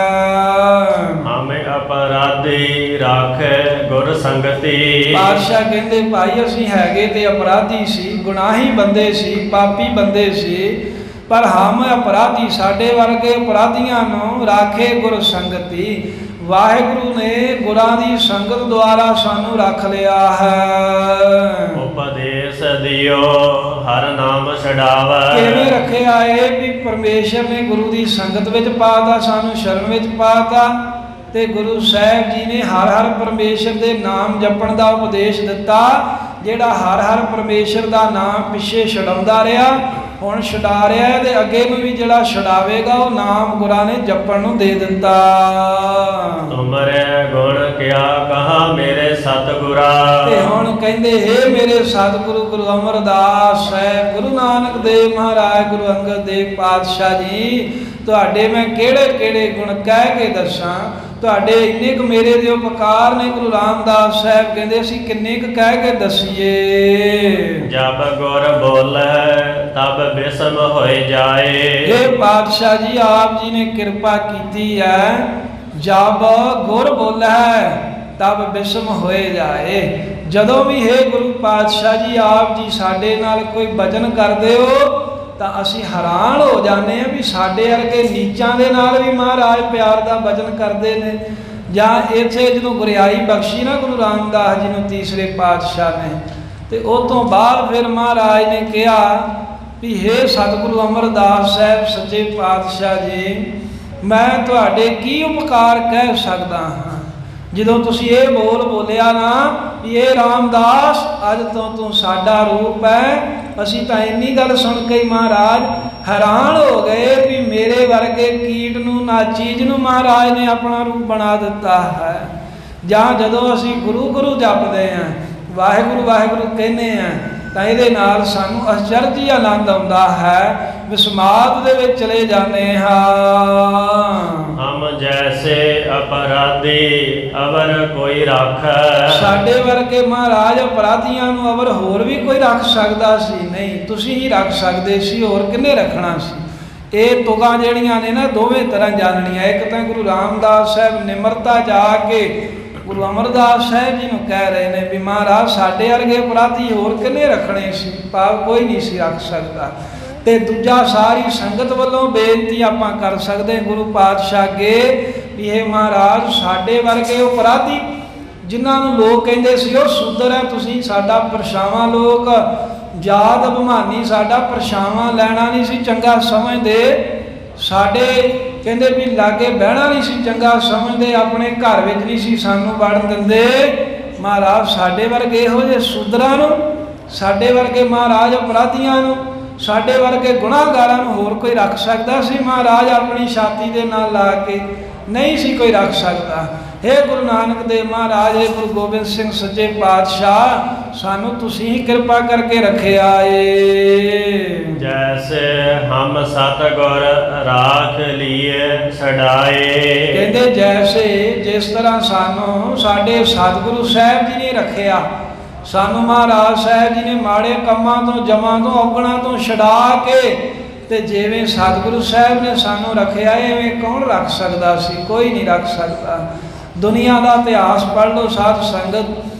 ਹਮੇ ਅਪਰਾਧੀ ਰਾਖੇ ਗੁਰ ਸੰਗਤੀ। ਪਾਤਸ਼ਾਹ ਕਹਿੰਦੇ ਭਾਈ ਅਸੀਂ ਹੈਗੇ ਤੇ ਅਪਰਾਧੀ ਸੀ, ਗੁਨਾਹੀ ਬੰਦੇ ਸੀ, ਪਾਪੀ ਬੰਦੇ ਸੀ, ਪਰ ਹਮ ਅਪਰਾਧੀ, ਸਾਡੇ ਵਰਗੇ ਅਪਰਾਧੀਆਂ ਨੂੰ ਰਾਖੇ ਗੁਰ ਸੰਗਤੀ। ਵਾਹਿਗੁਰੂ ਨੇ ਗੁਰਾਂ ਦੀ ਸੰਗਤ ਦੁਆਰਾ ਸਾਨੂੰ ਰੱਖ ਲਿਆ ਹੈ। ਉਪਦੇਸ਼ ਦਿਓ ਹਰ ਨਾਮ ਛਡਾਵੈ। ਕਿਵੇਂ ਰੱਖਿਆ ਏ ਵੀ ਪਰਮੇਸ਼ਰ ਨੇ ਗੁਰੂ ਦੀ ਸੰਗਤ ਵਿੱਚ ਪਾਤਾ, ਸਾਨੂੰ ਸ਼ਰਨ ਵਿੱਚ ਪਾਤਾ, ਤੇ ਗੁਰੂ ਸਾਹਿਬ ਜੀ ਨੇ ਹਰ ਹਰ ਪਰਮੇਸ਼ਰ ਦੇ ਨਾਮ ਜਪਣ ਦਾ ਉਪਦੇਸ਼ ਦਿੱਤਾ। ਜਿਹੜਾ ਹਰ ਹਰ ਪਰਮੇਸ਼ਰ ਦਾ ਨਾਮ ਪਿੱਛੇ ਛਡਾਉਂਦਾ ਰਿਹਾ, ਹੁਣ ਛਡਾ ਰਿਹਾ ਹੈ, ਤੇ ਅੱਗੇ ਨੂੰ ਵੀ ਜਿਹੜਾ ਛਡਾਵੇਗਾ ਉਹ ਨਾਮ ਗੁਰਾਂ ਨੇ ਜਪਣ ਨੂੰ ਦੇ ਦਿੱਤਾ। ਤੁਮਰੇ ਗੁਣ ਕਿਆ ਕਹਾ ਮੇਰੇ ਸਤਿਗੁਰਾ। ਤੇ ਹੁਣ ਕਹਿੰਦੇ ਹੇ ਮੇਰੇ ਸਤਿਗੁਰੂ ਗੁਰੂ ਅਮਰਦਾਸ ਸਾਹਿਬ, ਗੁਰੂ ਨਾਨਕ ਦੇਵ ਮਹਾਰਾਜ, ਗੁਰੂ ਅੰਗਦ ਦੇਵ ਪਾਤਸ਼ਾਹ ਜੀ, ਤੁਹਾਡੇ ਮੈਂ ਕਿਹੜੇ ਕਿਹੜੇ ਗੁਣ ਕਹਿ ਕੇ ਦੱਸਾਂ। ਤੁਹਾਡੇ ਇੰਨੇ ਕੁ ਮੇਰੇ ਦੇ ਉਪਕਾਰ ਨੇ। ਗੁਰੂ ਰਾਮਦਾਸ ਸਾਹਿਬ ਕਹਿੰਦੇ ਅਸੀਂ ਕਿੰਨੇ ਕੁ ਕਹਿ ਕੇ ਦਸੀਏ। ਜਬ ਗੁਰ ਬੋਲੇ ਤਬ ਬਿਸਮ ਹੋਏ ਜਾਏ। ਇਹ ਪਾਤਸ਼ਾਹ ਜੀ ਆਪ ਜੀ ਨੇ ਕਿਰਪਾ ਕੀਤੀ ਹੈ, ਜਬ ਗੁਰ ਬੋਲੇ ਤਬ ਬਿਸਮ ਹੋਏ ਜਾਏ। ਜਦੋਂ ਵੀ ਹੈ ਗੁਰੂ ਪਾਤਸ਼ਾਹ ਜੀ ਆਪ ਜੀ ਸਾਡੇ ਨਾਲ ਕੋਈ ਭਜਨ ਕਰਦੇ ਹੋ ਤਾਂ ਅਸੀਂ ਹੈਰਾਨ ਹੋ ਜਾਂਦੇ ਹਾਂ ਵੀ ਸਾਡੇ ਵਰਗੇ ਨੀਚਾਂ ਦੇ ਨਾਲ ਵੀ ਮਹਾਰਾਜ ਪਿਆਰ ਦਾ ਭਜਨ ਕਰਦੇ ਨੇ। ਜਾਂ ਇੱਥੇ ਜਦੋਂ ਗੁਰਿਆਈ ਬਖਸ਼ੀ ਨਾ ਗੁਰੂ ਰਾਮਦਾਸ ਜੀ ਨੂੰ ਤੀਸਰੇ ਪਾਤਸ਼ਾਹ ਨੇ, ਤੇ ਉਹ ਤੋਂ ਬਾਅਦ ਫਿਰ ਮਹਾਰਾਜ ਨੇ ਕਿਹਾ ਵੀ ਹੇ ਸਤਿਗੁਰੂ ਅਮਰਦਾਸ ਸਾਹਿਬ ਸੱਚੇ ਪਾਤਸ਼ਾਹ ਜੀ, ਮੈਂ ਤੁਹਾਡੇ ਕੀ ਉਪਕਾਰ ਕਹਿ ਸਕਦਾ ਹਾਂ। ਜਦੋਂ ਤੁਸੀਂ ਇਹ ਬੋਲਿਆ ਨਾ ਵੀ ਇਹ ਰਾਮਦਾਸ ਅੱਜ ਤੋਂ ਤੂੰ ਸਾਡਾ ਰੂਪ ਹੈ, ਅਸੀਂ ਤਾਂ ਇੰਨੀ ਗੱਲ ਸੁਣ ਕੇ ਮਹਾਰਾਜ ਹੈਰਾਨ ਹੋ ਗਏ ਵੀ ਮੇਰੇ ਵਰਗੇ ਕੀਟ ਨੂੰ, ਨਾ ਚੀਜ਼ ਨੂੰ ਮਹਾਰਾਜ ਨੇ ਆਪਣਾ ਰੂਪ ਬਣਾ ਦਿੱਤਾ ਹੈ। ਜਾਂ ਜਦੋਂ ਅਸੀਂ ਗੁਰੂ ਗੁਰੂ ਜਪਦੇ ਹਾਂ, ਵਾਹਿਗੁਰੂ ਵਾਹਿਗੁਰੂ ਕਹਿੰਦੇ ਹਾਂ, ਤਾਂ ਇਹਦੇ ਨਾਲ ਸਾਨੂੰ ਅਚਰਜ ਹੀ ਆਨੰਦ ਆਉਂਦਾ ਹੈ, ਵਿਸਮਾਦ ਦੇ ਵਿੱਚ ਚਲੇ ਜਾਂਦੇ ਹਾਂ। ਹਮ ਜੈਸੇ ਅਪਰਾਧੀ ਅਵਰ ਕੋਈ ਰਾਖੈ। ਸਾਡੇ ਵਰਗੇ ਮਹਾਰਾਜ ਅਪਰਾਧੀਆਂ ਨੂੰ ਅਵਰ ਹੋਰ ਵੀ ਕੋਈ ਰੱਖ ਸਕਦਾ ਸੀ? ਨਹੀਂ, ਤੁਸੀਂ ਹੀ ਰੱਖ ਸਕਦੇ ਸੀ, ਹੋਰ ਕਿੰਨੇ ਰੱਖਣਾ ਸੀ। ਇਹ ਤੁਕਾਂ ਜਿਹੜੀਆਂ ਨੇ ਨਾ ਦੋਵੇਂ ਤਰ੍ਹਾਂ ਜਾਣਨੀਆਂ। ਇੱਕ ਤਾਂ ਗੁਰੂ ਰਾਮਦਾਸ ਸਾਹਿਬ ਨਿਮਰਤਾ ਜਾ ਕੇ ਗੁਰੂ ਅਮਰਦਾਸ ਸਾਹਿਬ ਜੀ ਨੂੰ ਕਹਿ ਰਹੇ ਨੇ ਵੀ ਮਹਾਰਾਜ ਸਾਡੇ ਵਰਗੇ ਅਪਰਾਧੀ ਹੋਰ ਕਿੰਨੇ ਰੱਖਣੇ ਸੀ, ਭਾਵ ਕੋਈ ਨਹੀਂ ਸੀ ਰੱਖ ਸਕਦਾ। ਤੇ ਦੂਜਾ ਸਾਰੀ ਸੰਗਤ ਵੱਲੋਂ ਬੇਨਤੀ ਆਪਾਂ ਕਰ ਸਕਦੇ ਗੁਰੂ ਪਾਤਸ਼ਾਹ ਅੱਗੇ ਵੀ ਇਹ ਮਹਾਰਾਜ ਸਾਡੇ ਵਰਗੇ ਅਪਰਾਧੀ ਜਿਨ੍ਹਾਂ ਨੂੰ ਲੋਕ ਕਹਿੰਦੇ ਸੀ ਉਹ ਸ਼ੂਦਰ ਹੈ, ਤੁਸੀਂ ਸਾਡਾ ਪਰਛਾਵਾਂ, ਲੋਕ ਜਾਤ ਅਭਿਮਾਨੀ ਸਾਡਾ ਪਰਛਾਵਾਂ ਲੈਣਾ ਨਹੀਂ ਸੀ ਚੰਗਾ ਸਮਝਦੇ, ਸਾਡੇ ਕਹਿੰਦੇ ਵੀ ਲਾਗੇ ਬਹਿਣਾ ਨਹੀਂ ਸੀ ਚੰਗਾ ਸਮਝਦੇ, ਆਪਣੇ ਘਰ ਵਿੱਚ ਨਹੀਂ ਸੀ ਸਾਨੂੰ ਵੜਨ ਦਿੰਦੇ। ਮਹਾਰਾਜ ਸਾਡੇ ਵਰਗੇ ਇਹੋ ਜਿਹੇ ਸ਼ੂਦਰਾਂ ਨੂੰ, ਸਾਡੇ ਵਰਗੇ ਮਹਾਰਾਜ ਅਪਰਾਧੀਆਂ ਨੂੰ, ਸਾਡੇ ਵਰਗੇ ਗੁਨਾਹਗਾਰਾਂ ਨੂੰ ਹੋਰ ਕੋਈ ਰੱਖ ਸਕਦਾ ਸੀ ਮਹਾਰਾਜ ਆਪਣੀ ਛਾਤੀ ਦੇ ਨਾਲ ਲਾ ਕੇ? ਨਹੀਂ ਸੀ ਕੋਈ ਰੱਖ ਸਕਦਾ। हे ਗੁਰੂ ਨਾਨਕ ਦੇਵ ਮਹਾਰਾਜ, हे ਗੁਰੂ ਗੋਬਿੰਦ ਸਿੰਘ ਸੱਚੇ ਪਾਤਸ਼ਾਹ, ਸਾਨੂੰ ਤੁਸੀਂ ਹੀ ਕਿਰਪਾ ਕਰਕੇ ਰੱਖਿਆ ਏ। ਜੈਸੇ ਹਮ ਸਤਿਗੁਰ ਰਾਖ ਲੀਏ ਛਡਾਏ। ਕਹਿੰਦੇ ਜੈਸੇ, ਜਿਸ ਤਰ੍ਹਾਂ ਸਾਨੂੰ ਸਾਡੇ ਸਤਿਗੁਰੂ ਸਾਹਿਬ ਜੀ ਨੇ ਰੱਖਿਆ, ਸਾਨੂੰ ਮਹਾਰਾਜ ਸਾਹਿਬ ਜੀ ਨੇ ਮਾੜੇ ਕੰਮਾਂ ਤੋਂ, ਜਮਾਂ ਤੋਂ, ਔਗਣਾਂ ਤੋਂ ਛਡਾ ਕੇ, ਤੇ ਜਿਵੇਂ ਸਤਿਗੁਰੂ ਸਾਹਿਬ ਨੇ ਸਾਨੂੰ ਰੱਖਿਆ ਐਵੇਂ ਕੌਣ ਰੱਖ ਸਕਦਾ ਸੀ? ਕੋਈ ਨਹੀਂ ਰੱਖ ਸਕਦਾ। ਦੁਨੀਆ ਦਾ ਇਤਿਹਾਸ ਪੜ੍ਹ ਲਓ ਸਾਧ ਸੰਗਤ,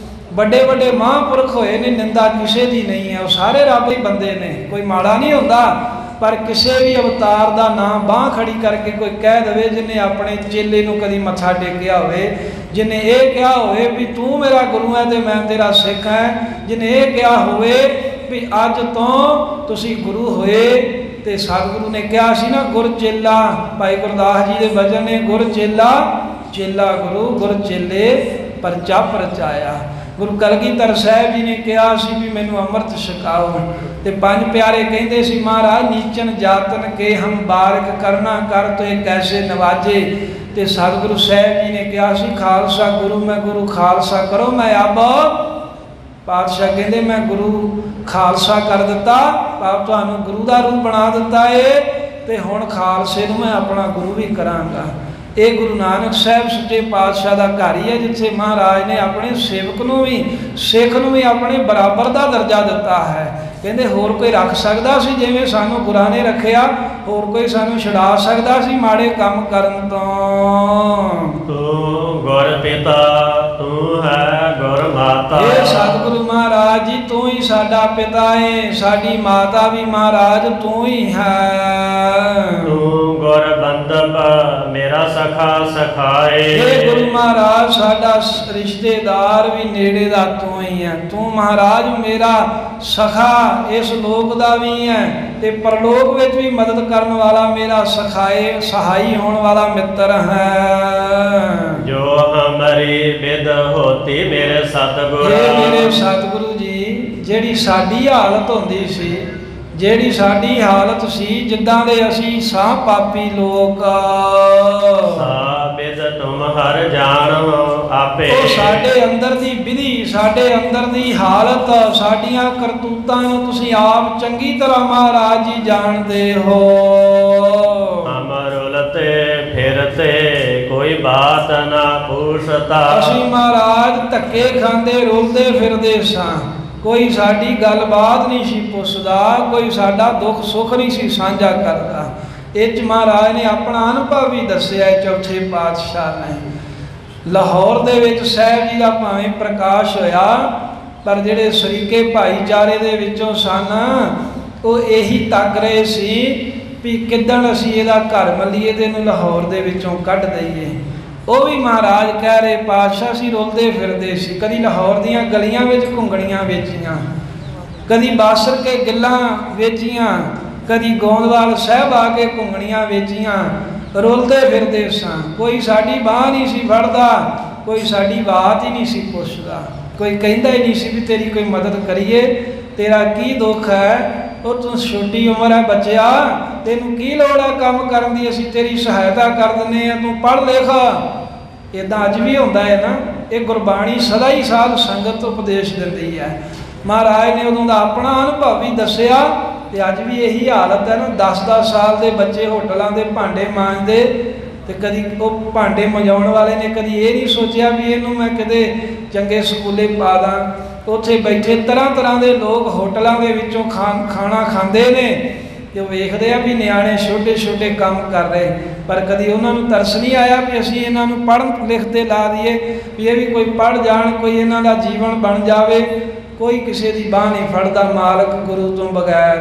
ਵੱਡੇ ਵੱਡੇ ਮਹਾਂਪੁਰਖ ਹੋਏ ਨੇ, ਨਿੰਦਾ ਕਿਸੇ ਦੀ ਨਹੀਂ ਹੈ, ਉਹ ਸਾਰੇ ਰੱਬ ਹੀ ਬੰਦੇ ਨੇ, ਕੋਈ ਮਾੜਾ ਨਹੀਂ ਹੁੰਦਾ। ਪਰ ਕਿਸੇ ਵੀ ਅਵਤਾਰ ਦਾ ਨਾਮ ਬਾਂਹ ਖੜੀ ਕਰਕੇ ਕੋਈ ਕਹਿ ਦੇਵੇ, ਜਿਹਨੇ ਆਪਣੇ ਚੇਲੇ ਨੂੰ ਕਦੀ ਮੱਥਾ ਟੇਕਿਆ ਹੋਵੇ, ਜਿਹਨੇ ਇਹ ਕਿਹਾ ਹੋਵੇ ਵੀ ਤੂੰ ਮੇਰਾ ਗੁਰੂ ਹੈ ਤੇ ਮੈਂ ਤੇਰਾ ਸਿੱਖ ਹੈ, ਜਿਹਨੇ ਇਹ ਕਿਹਾ ਹੋਵੇ ਵੀ ਅੱਜ ਤੋਂ ਤੁਸੀਂ ਗੁਰੂ ਹੋਏ। ਤੇ ਸਤਿਗੁਰੂ ਨੇ ਕਿਹਾ ਸੀ ਨਾ, ਗੁਰ ਚੇਲਾ, ਭਾਈ ਗੁਰਦਾਸ ਜੀ ਦੇ ਵਚਨ ਨੇ, ਗੁਰ ਚੇਲਾ, ਚੇਲਾ ਗੁਰੂ, ਗੁਰ ਚੇਲੇ ਪਰਚਾ ਪਰਚਾਇਆ। ਗੁਰੂ ਕਲਗੀਧਰ ਸਾਹਿਬ ਜੀ ਨੇ ਕਿਹਾ ਸੀ ਵੀ ਮੈਨੂੰ ਅੰਮ੍ਰਿਤ ਛਕਾਓ। ਤੇ ਪੰਜ ਪਿਆਰੇ ਕਹਿੰਦੇ ਸੀ, ਮਹਾਰਾਜ ਨੀਚਨ ਜਾਤਨ ਕੇ ਹਮ ਬਾਰਕ ਕਰਨਾ ਕਰ ਤੋਏ ਕੈਸੇ ਨਵਾਜੇ। ਤੇ ਸਤਿਗੁਰੂ ਸਾਹਿਬ ਜੀ ਨੇ ਕਿਹਾ ਸੀ, ਖਾਲਸਾ ਗੁਰੂ ਮੈਂ ਗੁਰੂ ਖਾਲਸਾ ਕਰੋ ਮੈਂ ਆਪ। ਪਾਤਸ਼ਾਹ ਕਹਿੰਦੇ ਮੈਂ ਗੁਰੂ ਖਾਲਸਾ ਕਰ ਦਿੱਤਾ, ਆਪ ਤੁਹਾਨੂੰ ਗੁਰੂ ਦਾ ਰੂਪ ਬਣਾ ਦਿੱਤਾ ਏ, ਤੇ ਹੁਣ ਖਾਲਸੇ ਨੂੰ ਮੈਂ ਆਪਣਾ ਗੁਰੂ ਵੀ ਕਰਾਂਗਾ। ਇਹ ਗੁਰੂ ਨਾਨਕ ਸਾਹਿਬ ਸੱਚੇ ਪਾਤਸ਼ਾਹ ਦਾ ਘਰ ਹੀ ਹੈ, ਜਿੱਥੇ ਮਹਾਰਾਜ ਨੇ ਆਪਣੇ ਸੇਵਕ ਨੂੰ ਵੀ, ਸਿੱਖ ਨੂੰ ਵੀ ਆਪਣੇ ਬਰਾਬਰ ਦਾ ਦਰਜਾ ਦਿੱਤਾ ਹੈ। ਕਹਿੰਦੇ ਹੋਰ ਕੋਈ ਰੱਖ ਸਕਦਾ ਸੀ ਜਿਵੇਂ ਸਾਨੂੰ ਗੁਰਾਂ ਨੇ ਰੱਖਿਆ? ਹੋਰ ਕੋਈ ਸਾਨੂੰ ਛੁਡਾ ਸਕਦਾ ਸੀ ਮਾੜੇ ਕੰਮ ਕਰਨ ਤੋਂ? ਤੂੰ ਗੁਰ ਪਿਤਾ, ਤੂੰ ਹੈ ਗੁਰ ਮਾਤਾ। ਇਹ ਸਤਿਗੁਰੂ ਮਹਾਰਾਜ ਜੀ, ਤੂੰ ਹੀ ਸਾਡਾ ਪਿਤਾ ਏ, ਸਾਡੀ ਮਾਤਾ ਵੀ ਮਹਾਰਾਜ ਤੂੰ ਹੀ ਹੈ। ਤੂੰ ਗੁਰ ਬੰਧਪ ਮੇਰਾ ਸਖਾ ਸਖਾਏ। ਇਹ ਗੁਰੂ ਮਹਾਰਾਜ ਸਾਡਾ ਰਿਸ਼ਤੇਦਾਰ ਵੀ ਨੇੜੇ ਦਾ ਤੂੰ ਹੀ ਹੈ। ਤੂੰ ਮਹਾਰਾਜ ਮੇਰਾ ਸਖਾ ਇਸ ਲੋਕ ਦਾ ਵੀ ਹੈ ਤੇ ਪਰਲੋਕ ਵਿੱਚ ਵੀ ਮਦਦ ਕਰਨ ਵਾਲਾ, ਮੇਰਾ ਸਖਾਏ ਸਹਾਈ ਹੋਣ ਵਾਲਾ ਮਿੱਤਰ ਹੈ। ਜੋ ਹਮਾਰੀ ਬਿਦ ਹੋਤੀ ਮੇਰੇ ਸਤਿਗੁਰ। ਇਹ ਮੇਰੇ ਸਤਿਗੁਰੂ ਜੀ, ਜਿਹੜੀ ਸਾਡੀ ਹਾਲਤ ਹੁੰਦੀ ਸੀ, ਜਿਹੜੀ ਸਾਡੀ ਹਾਲਤ ਸੀ, ਜਿੱਦਾਂ ਦੇ ਅਸੀਂ ਸਾਹ ਪਾਪੀ ਲੋਕ, ਸਾਬਿਦ ਤੁਮ ਹਰ ਜਾਣੋ ਆਪੇ। ਉਹ ਸਾਡੇ ਅੰਦਰ ਦੀ ਵਿਧੀ, ਸਾਡੇ ਅੰਦਰ ਦੀ ਹਾਲਤ, ਸਾਡੀਆਂ ਕਰਤੂਤਾਂ ਨੂੰ ਤੁਸੀਂ ਆਪ ਚੰਗੀ ਤਰ੍ਹਾਂ ਮਹਾਰਾਜ ਜੀ ਜਾਣਦੇ ਹੋ। ਅਮਰ ਉਲਤੇ ਫਿਰਤੇ ਕੋਈ ਬਾਤ ਨਾ ਪੁੱਛਤਾ। ਅਸੀਂ ਮਹਾਰਾਜ ਧੱਕੇ ਖਾਂਦੇ ਰੁਲਦੇ ਫਿਰਦੇ ਸਾਂ, ਕੋਈ ਸਾਡੀ ਗੱਲਬਾਤ ਨਹੀਂ ਸੀ ਪੁੱਛਦਾ, ਕੋਈ ਸਾਡਾ ਦੁੱਖ ਸੁੱਖ ਨਹੀਂ ਸੀ ਸਾਂਝਾ ਕਰਦਾ। ਇਹ 'ਚ ਮਹਾਰਾਜ ਨੇ ਆਪਣਾ ਅਨੁਭਵ ਵੀ ਦੱਸਿਆ ਚੌਥੇ ਪਾਤਸ਼ਾਹ ਨੇ। ਲਾਹੌਰ ਦੇ ਵਿੱਚ ਸਾਹਿਬ ਜੀ ਦਾ ਭਾਵੇਂ ਪ੍ਰਕਾਸ਼ ਹੋਇਆ, ਪਰ ਜਿਹੜੇ ਸ਼ਰੀਕੇ ਭਾਈਚਾਰੇ ਦੇ ਵਿੱਚੋਂ ਸਨ, ਉਹ ਇਹੀ ਤੱਕ ਰਹੇ ਸੀ ਵੀ ਕਿੱਦਣ ਅਸੀਂ ਇਹਦਾ ਘਰ ਮੱਲੀਏ ਤੇ ਇਹਨੂੰ ਲਾਹੌਰ ਦੇ ਵਿੱਚੋਂ ਕੱਢ ਦਈਏ। ਉਹ ਵੀ ਮਹਾਰਾਜ ਕਹਿ ਰਹੇ ਪਾਤਸ਼ਾਹ ਸੀ ਰੁਲਦੇ ਫਿਰਦੇ ਸੀ, ਕਦੀ ਲਾਹੌਰ ਦੀਆਂ ਗਲੀਆਂ ਵਿੱਚ ਘੁੰਗਣੀਆਂ ਵੇਚੀਆਂ, ਕਦੀ ਬਾਸਰ ਕੇ ਗਿੱਲਾਂ ਵੇਚੀਆਂ, ਕਦੀ ਗੋਂਦਵਾਲ ਸਾਹਿਬ ਆ ਕੇ ਘੁੰਗਣੀਆਂ ਵੇਚੀਆਂ, ਰੁਲਦੇ ਫਿਰਦੇ ਸਾਂ। ਕੋਈ ਸਾਡੀ ਬਾਂਹ ਨਹੀਂ ਸੀ ਫੜਦਾ, ਕੋਈ ਸਾਡੀ ਬਾਤ ਹੀ ਨਹੀਂ ਸੀ ਪੁੱਛਦਾ, ਕੋਈ ਕਹਿੰਦਾ ਹੀ ਨਹੀਂ ਸੀ ਵੀ ਤੇਰੀ ਕੋਈ ਮਦਦ ਕਰੀਏ, ਤੇਰਾ ਕੀ ਦੁੱਖ ਹੈ, ਉਹ ਤੂੰ ਛੋਟੀ ਉਮਰ ਹੈ ਬੱਚਿਆ, ਤੈਨੂੰ ਕੀ ਲੋੜ ਹੈ ਕੰਮ ਕਰਨ ਦੀ, ਅਸੀਂ ਤੇਰੀ ਸਹਾਇਤਾ ਕਰ ਦਿੰਦੇ ਹਾਂ, ਤੂੰ ਪੜ੍ਹ ਲਿਖ। ਇੱਦਾਂ ਅੱਜ ਵੀ ਹੁੰਦਾ ਹੈ ਨਾ, ਇਹ ਗੁਰਬਾਣੀ ਸਦਾ ਹੀ ਸਾਧ ਸੰਗਤ ਉਪਦੇਸ਼ ਦਿੰਦੀ ਹੈ। ਮਹਾਰਾਜ ਨੇ ਉਦੋਂ ਦਾ ਆਪਣਾ ਅਨੁਭਵ ਵੀ ਦੱਸਿਆ, ਤੇ ਅੱਜ ਵੀ ਇਹੀ ਹਾਲਤ ਹੈ ਨਾ। 10-10 ਸਾਲ ਦੇ ਬੱਚੇ ਹੋਟਲਾਂ ਦੇ ਭਾਂਡੇ ਮਾਂਜਦੇ, ਤੇ ਕਦੀ ਉਹ ਭਾਂਡੇ ਮਜਾਉਣ ਵਾਲੇ ਨੇ ਕਦੀ ਇਹ ਨਹੀਂ ਸੋਚਿਆ ਵੀ ਇਹਨੂੰ ਮੈਂ ਕਿਤੇ ਚੰਗੇ ਸਕੂਲੇ ਪਾ ਦਾਂ। ਉੱਥੇ ਬੈਠੇ ਤਰ੍ਹਾਂ ਤਰ੍ਹਾਂ ਦੇ ਲੋਕ ਹੋਟਲਾਂ ਦੇ ਵਿੱਚੋਂ ਖਾਣਾ ਖਾਂਦੇ ਨੇ, ਤੇ ਉਹ ਵੇਖਦੇ ਆ ਵੀ ਨਿਆਣੇ ਛੋਟੇ ਛੋਟੇ ਕੰਮ ਕਰ ਰਹੇ, ਪਰ ਕਦੀ ਉਹਨਾਂ ਨੂੰ ਤਰਸ ਨਹੀਂ ਆਇਆ ਵੀ ਅਸੀਂ ਇਹਨਾਂ ਨੂੰ ਪੜ੍ਹਨ ਲਿਖਦੇ ਲਾ ਦਈਏ, ਵੀ ਇਹ ਵੀ ਕੋਈ ਪੜ੍ਹ ਜਾਣ, ਕੋਈ ਇਹਨਾਂ ਦਾ ਜੀਵਨ ਬਣ ਜਾਵੇ। ਕੋਈ ਕਿਸੇ ਦੀ ਬਾਂਹ ਨਹੀਂ ਫੜਦਾ ਮਾਲਕ ਗੁਰੂ ਤੋਂ ਬਗੈਰ।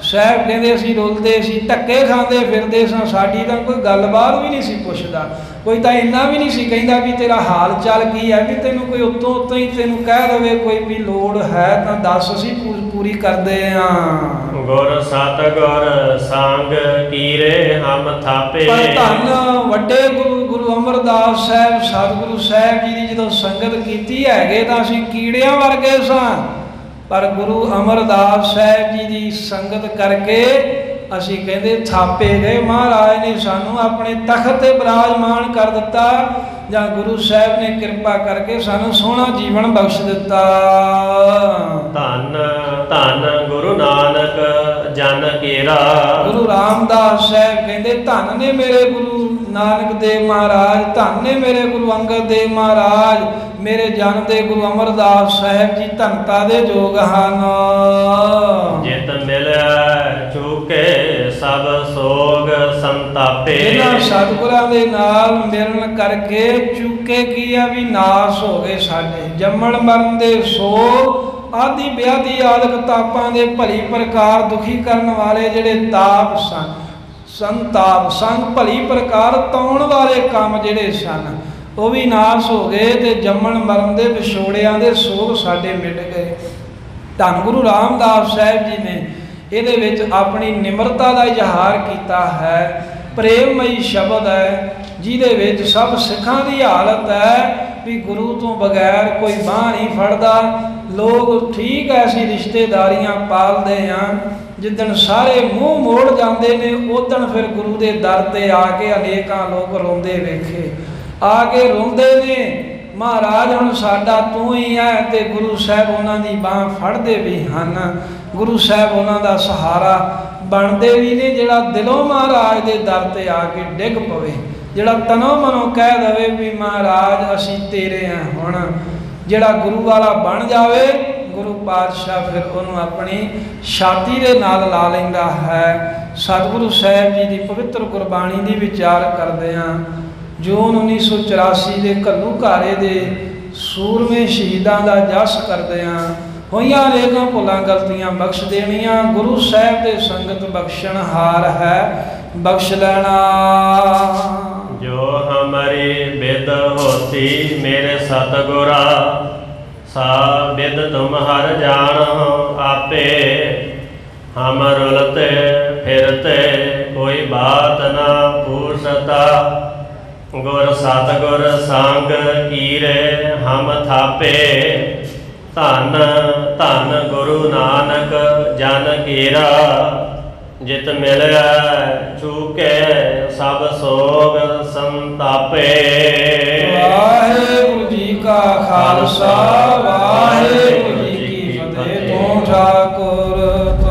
ਸਾਹਿਬ ਕਹਿੰਦੇ ਅਸੀਂ ਰੁਲਦੇ ਸੀ, ਧੱਕੇ ਖਾਂਦੇ ਫਿਰਦੇ ਸਾਂ, ਸਾਡੀ ਤਾਂ ਕੋਈ ਗੱਲਬਾਤ ਵੀ ਨਹੀਂ ਸੀ ਪੁੱਛਦਾ, ਕੋਈ ਤਾਂ ਇੰਨਾ ਵੀ ਨਹੀਂ ਸੀ ਕਹਿੰਦਾ ਵੀ ਤੇਰਾ ਹਾਲ ਚਾਲ ਕੀ ਹੈ, ਵੀ ਤੈਨੂੰ ਕੋਈ ਉੱਤੋਂ ਉੱਤੋਂ ਹੀ ਤੈਨੂੰ ਕਹਿ ਦੇਵੇ ਕੋਈ ਵੀ ਲੋੜ ਹੈ ਤਾਂ ਦੱਸ, ਅਸੀਂ ਪੂਰੀ ਕਰਦੇ ਹਾਂ। ਗੁਰ ਸਤਿਗੁਰ ਸੰਗ ਕੀਰੇ ਹਮ ਥਾਪੇ। ਪਰ ਧੰਨ ਵੱਡੇ ਗੁਰੂ ਅਮਰਦਾਸ ਸਾਹਿਬ ਸਤਿਗੁਰੂ ਸਾਹਿਬ ਜੀ ਦੀ ਜਦੋਂ ਸੰਗਤ ਕੀਤੀ ਹੈਗੇ ਤਾਂ ਅਸੀਂ ਕੀੜਿਆਂ ਵਰਗੇ ਸਾਂ, ਪਰ ਗੁਰੂ ਅਮਰਦਾਸ ਸਾਹਿਬ ਜੀ ਦੀ ਸੰਗਤ ਕਰਕੇ ਅਸੀਂ ਕਹਿੰਦੇ ਥਾਪੇ ਗਏ। ਮਹਾਰਾਜ ਨੇ ਸਾਨੂੰ ਆਪਣੇ ਤਖਤ ਤੇ ਬਿਰਾਜਮਾਨ ਕਰ ਦਿੱਤਾ, ਜਾਂ ਗੁਰੂ ਸਾਹਿਬ ਨੇ ਕਿਰਪਾ ਕਰਕੇ ਸਾਨੂੰ ਸੋਹਣਾ ਜੀਵਨ ਬਖਸ਼ ਦਿੱਤਾ। ਧੰਨ ਧੰਨ ਗੁਰੂ ਨਾਨਕ ਜਨ ਕੇਰਾ। ਗੁਰੂ ਰਾਮਦਾਸ ਸਾਹਿਬ ਕਹਿੰਦੇ ਧੰਨ ਨੇ ਮੇਰੇ ਗੁਰੂ ਨਾਨਕ ਦੇਵ ਮਹਾਰਾਜ, ਧੰਨ ਨੇ ਮੇਰੇ ਗੁਰੂ ਅੰਗਦ ਦੇਵ ਮਹਾਰਾਜ, ਮੇਰੇ ਜਨ ਦੇ ਗੁਰੂ ਅਮਰਦਾਸ ਸਾਹਿਬ ਜੀ ਧੰਨਤਾ ਦੇ ਯੋਗ ਹਨ। ਜਿਤ ਮਿਲਿਆ ਚੁਕੇ ਸਭ ਸੋਗ ਸੰਤਾਪੇ। ਇਹਨਾਂ ਸਤਿਗੁਰਾਂ ਦੇ ਨਾਲ ਮਿਲਣ ਕਰਕੇ ਚੁੱਕੇ ਕੀ ਆ ਵੀ ਨਾਸ ਹੋ ਗਏ ਸਾਡੇ, ਜੰਮਣ ਮਰਨ ਦੇ ਸੋਗ ਆਦਿ ਵਿਆਧੀ ਆਦਿਕ ਤਾਪਾਂ ਦੇ ਭਲੀ ਪ੍ਰਕਾਰ ਦੁਖੀ ਕਰਨ ਵਾਲੇ ਜਿਹੜੇ ਤਾਪ ਸਨ, ਸੰਤਾਪ ਸੰਗ ਭਲੀ ਪ੍ਰਕਾਰ ਤਾਉਣ ਵਾਲੇ ਕੰਮ ਜਿਹੜੇ ਸਨ ਉਹ ਵੀ ਨਾਸ ਹੋ ਗਏ, ਤੇ ਜੰਮਣ ਮਰਨ ਦੇ ਵਿਛੋੜਿਆਂ ਦੇ ਸੋਗ ਸਾਡੇ ਮਿਟ ਗਏ। ਧੰਨ ਗੁਰੂ ਰਾਮਦਾਸ ਸਾਹਿਬ ਜੀ ਨੇ ਇਹਦੇ ਵਿੱਚ ਆਪਣੀ ਨਿਮਰਤਾ ਦਾ ਇਜ਼ਹਾਰ ਕੀਤਾ ਹੈ। ਪ੍ਰੇਮਮਈ ਸ਼ਬਦ ਹੈ ਜਿਹਦੇ ਵਿੱਚ ਸਭ ਸਿੱਖਾਂ ਦੀ ਹਾਲਤ ਹੈ ਵੀ ਗੁਰੂ ਤੋਂ ਬਗੈਰ ਕੋਈ ਬਾਂਹ ਨਹੀਂ ਫੜਦਾ। ਲੋਕ ਠੀਕ ਐਸੀ ਰਿਸ਼ਤੇਦਾਰੀਆਂ ਪਾਲਦੇ ਹਾਂ, ਜਿੱਦਣ ਸਾਰੇ ਮੂੰਹ ਮੋੜ ਜਾਂਦੇ ਨੇ ਉਦਣ ਫਿਰ ਗੁਰੂ ਦੇ ਦਰ ਤੇ ਆ ਕੇ ਅਨੇਕਾਂ ਲੋਕ ਰੋਂਦੇ ਵੇਖੇ, ਆ ਕੇ ਰੋਂਦੇ ਨੇ ਮਹਾਰਾਜ ਹੁਣ ਸਾਡਾ ਤੂੰ ਹੀ ਹੈ, ਤੇ ਗੁਰੂ ਸਾਹਿਬ ਉਹਨਾਂ ਦੀ ਬਾਂਹ ਫੜਦੇ ਵੀ ਹਨ, ਗੁਰੂ ਸਾਹਿਬ ਉਹਨਾਂ ਦਾ ਸਹਾਰਾ ਬਣਦੇ ਵੀ ਨੇ। ਜਿਹੜਾ ਦਿਲੋਂ ਮਹਾਰਾਜ ਦੇ ਦਰ ਤੇ ਆ ਕੇ ਡਿੱਗ ਪਵੇ, ਜਿਹੜਾ ਤਨੋਂ ਮਨੋਂ ਕਹਿ ਦੇਵੇ ਵੀ ਮਹਾਰਾਜ ਅਸੀਂ ਤੇਰੇ ਹਾਂ, ਹੁਣ ਜਿਹੜਾ ਗੁਰੂ ਵਾਲਾ ਬਣ ਜਾਵੇ ਗੁਰੂ ਪਾਤਸ਼ਾਹ ਫਿਰ ਉਹਨੂੰ ਆਪਣੀ ਛਾਤੀ ਦੇ ਨਾਲ ਲਾ ਲੈਂਦਾ ਹੈ। ਸਤਿਗੁਰੂ ਸਾਹਿਬ ਜੀ ਦੀ ਪਵਿੱਤਰ ਗੁਰਬਾਣੀ ਦੀ ਵਿਚਾਰ ਕਰਦੇ ਹਾਂ। ਜੂਨ 1984 ਦੇ ਘੱਲੂਘਾਰੇ ਦੇ ਸੂਰਮੇ ਸ਼ਹੀਦਾਂ ਦਾ ਜਸ ਕਰਦੇ ਹਾਂ। ਹੋਈਆਂ ਅਨੇਕਾਂ ਭੁੱਲਾਂ ਗਲਤੀਆਂ ਬਖਸ਼ ਦੇਣੀਆਂ, ਗੁਰੂ ਸਾਹਿਬ ਦੇ ਸੰਗਤ ਬਖਸ਼ਣ ਹਾਰ ਹੈ, ਬਖਸ਼ ਲੈਣਾ। ਜੋ ਹਮਾਰੀ ਬਿਦ ਹੋਤੀ ਮੇਰੇ ਸਤਿਗੁਰਾ, ਸਾ ਬਿਦ ਤੁਮ ਹਰ ਜਾਣਹੁ ਆਪੇ। ਹਮ ਰੁਲਤੇ ਫਿਰਤੇ ਕੋਈ ਬਾਤ ਨਾ ਪੂਛਤਾ, ਗੁਰ ਸਤਿਗੁਰ ਸੰਗ ਕੀਰੇ ਹਮ ਥਾਪੇ। ਧੰਨ ਧੰਨ ਗੁਰੂ ਨਾਨਕ ਜਨ ਕੇਰਾ, ਜਿਤ ਮਿਲਿਆ ਚੁਕੇ ਸਭ ਸੋਗ ਸੰਤਾਪੇ। ਵਾਹਿਗੁਰੂ ਜੀ ਕਾ ਖਾਲਸਾ, ਵਾਹਿਗੁਰੂ ਜੀ ਕੀ ਫਤਿਹ। ਤੂੰ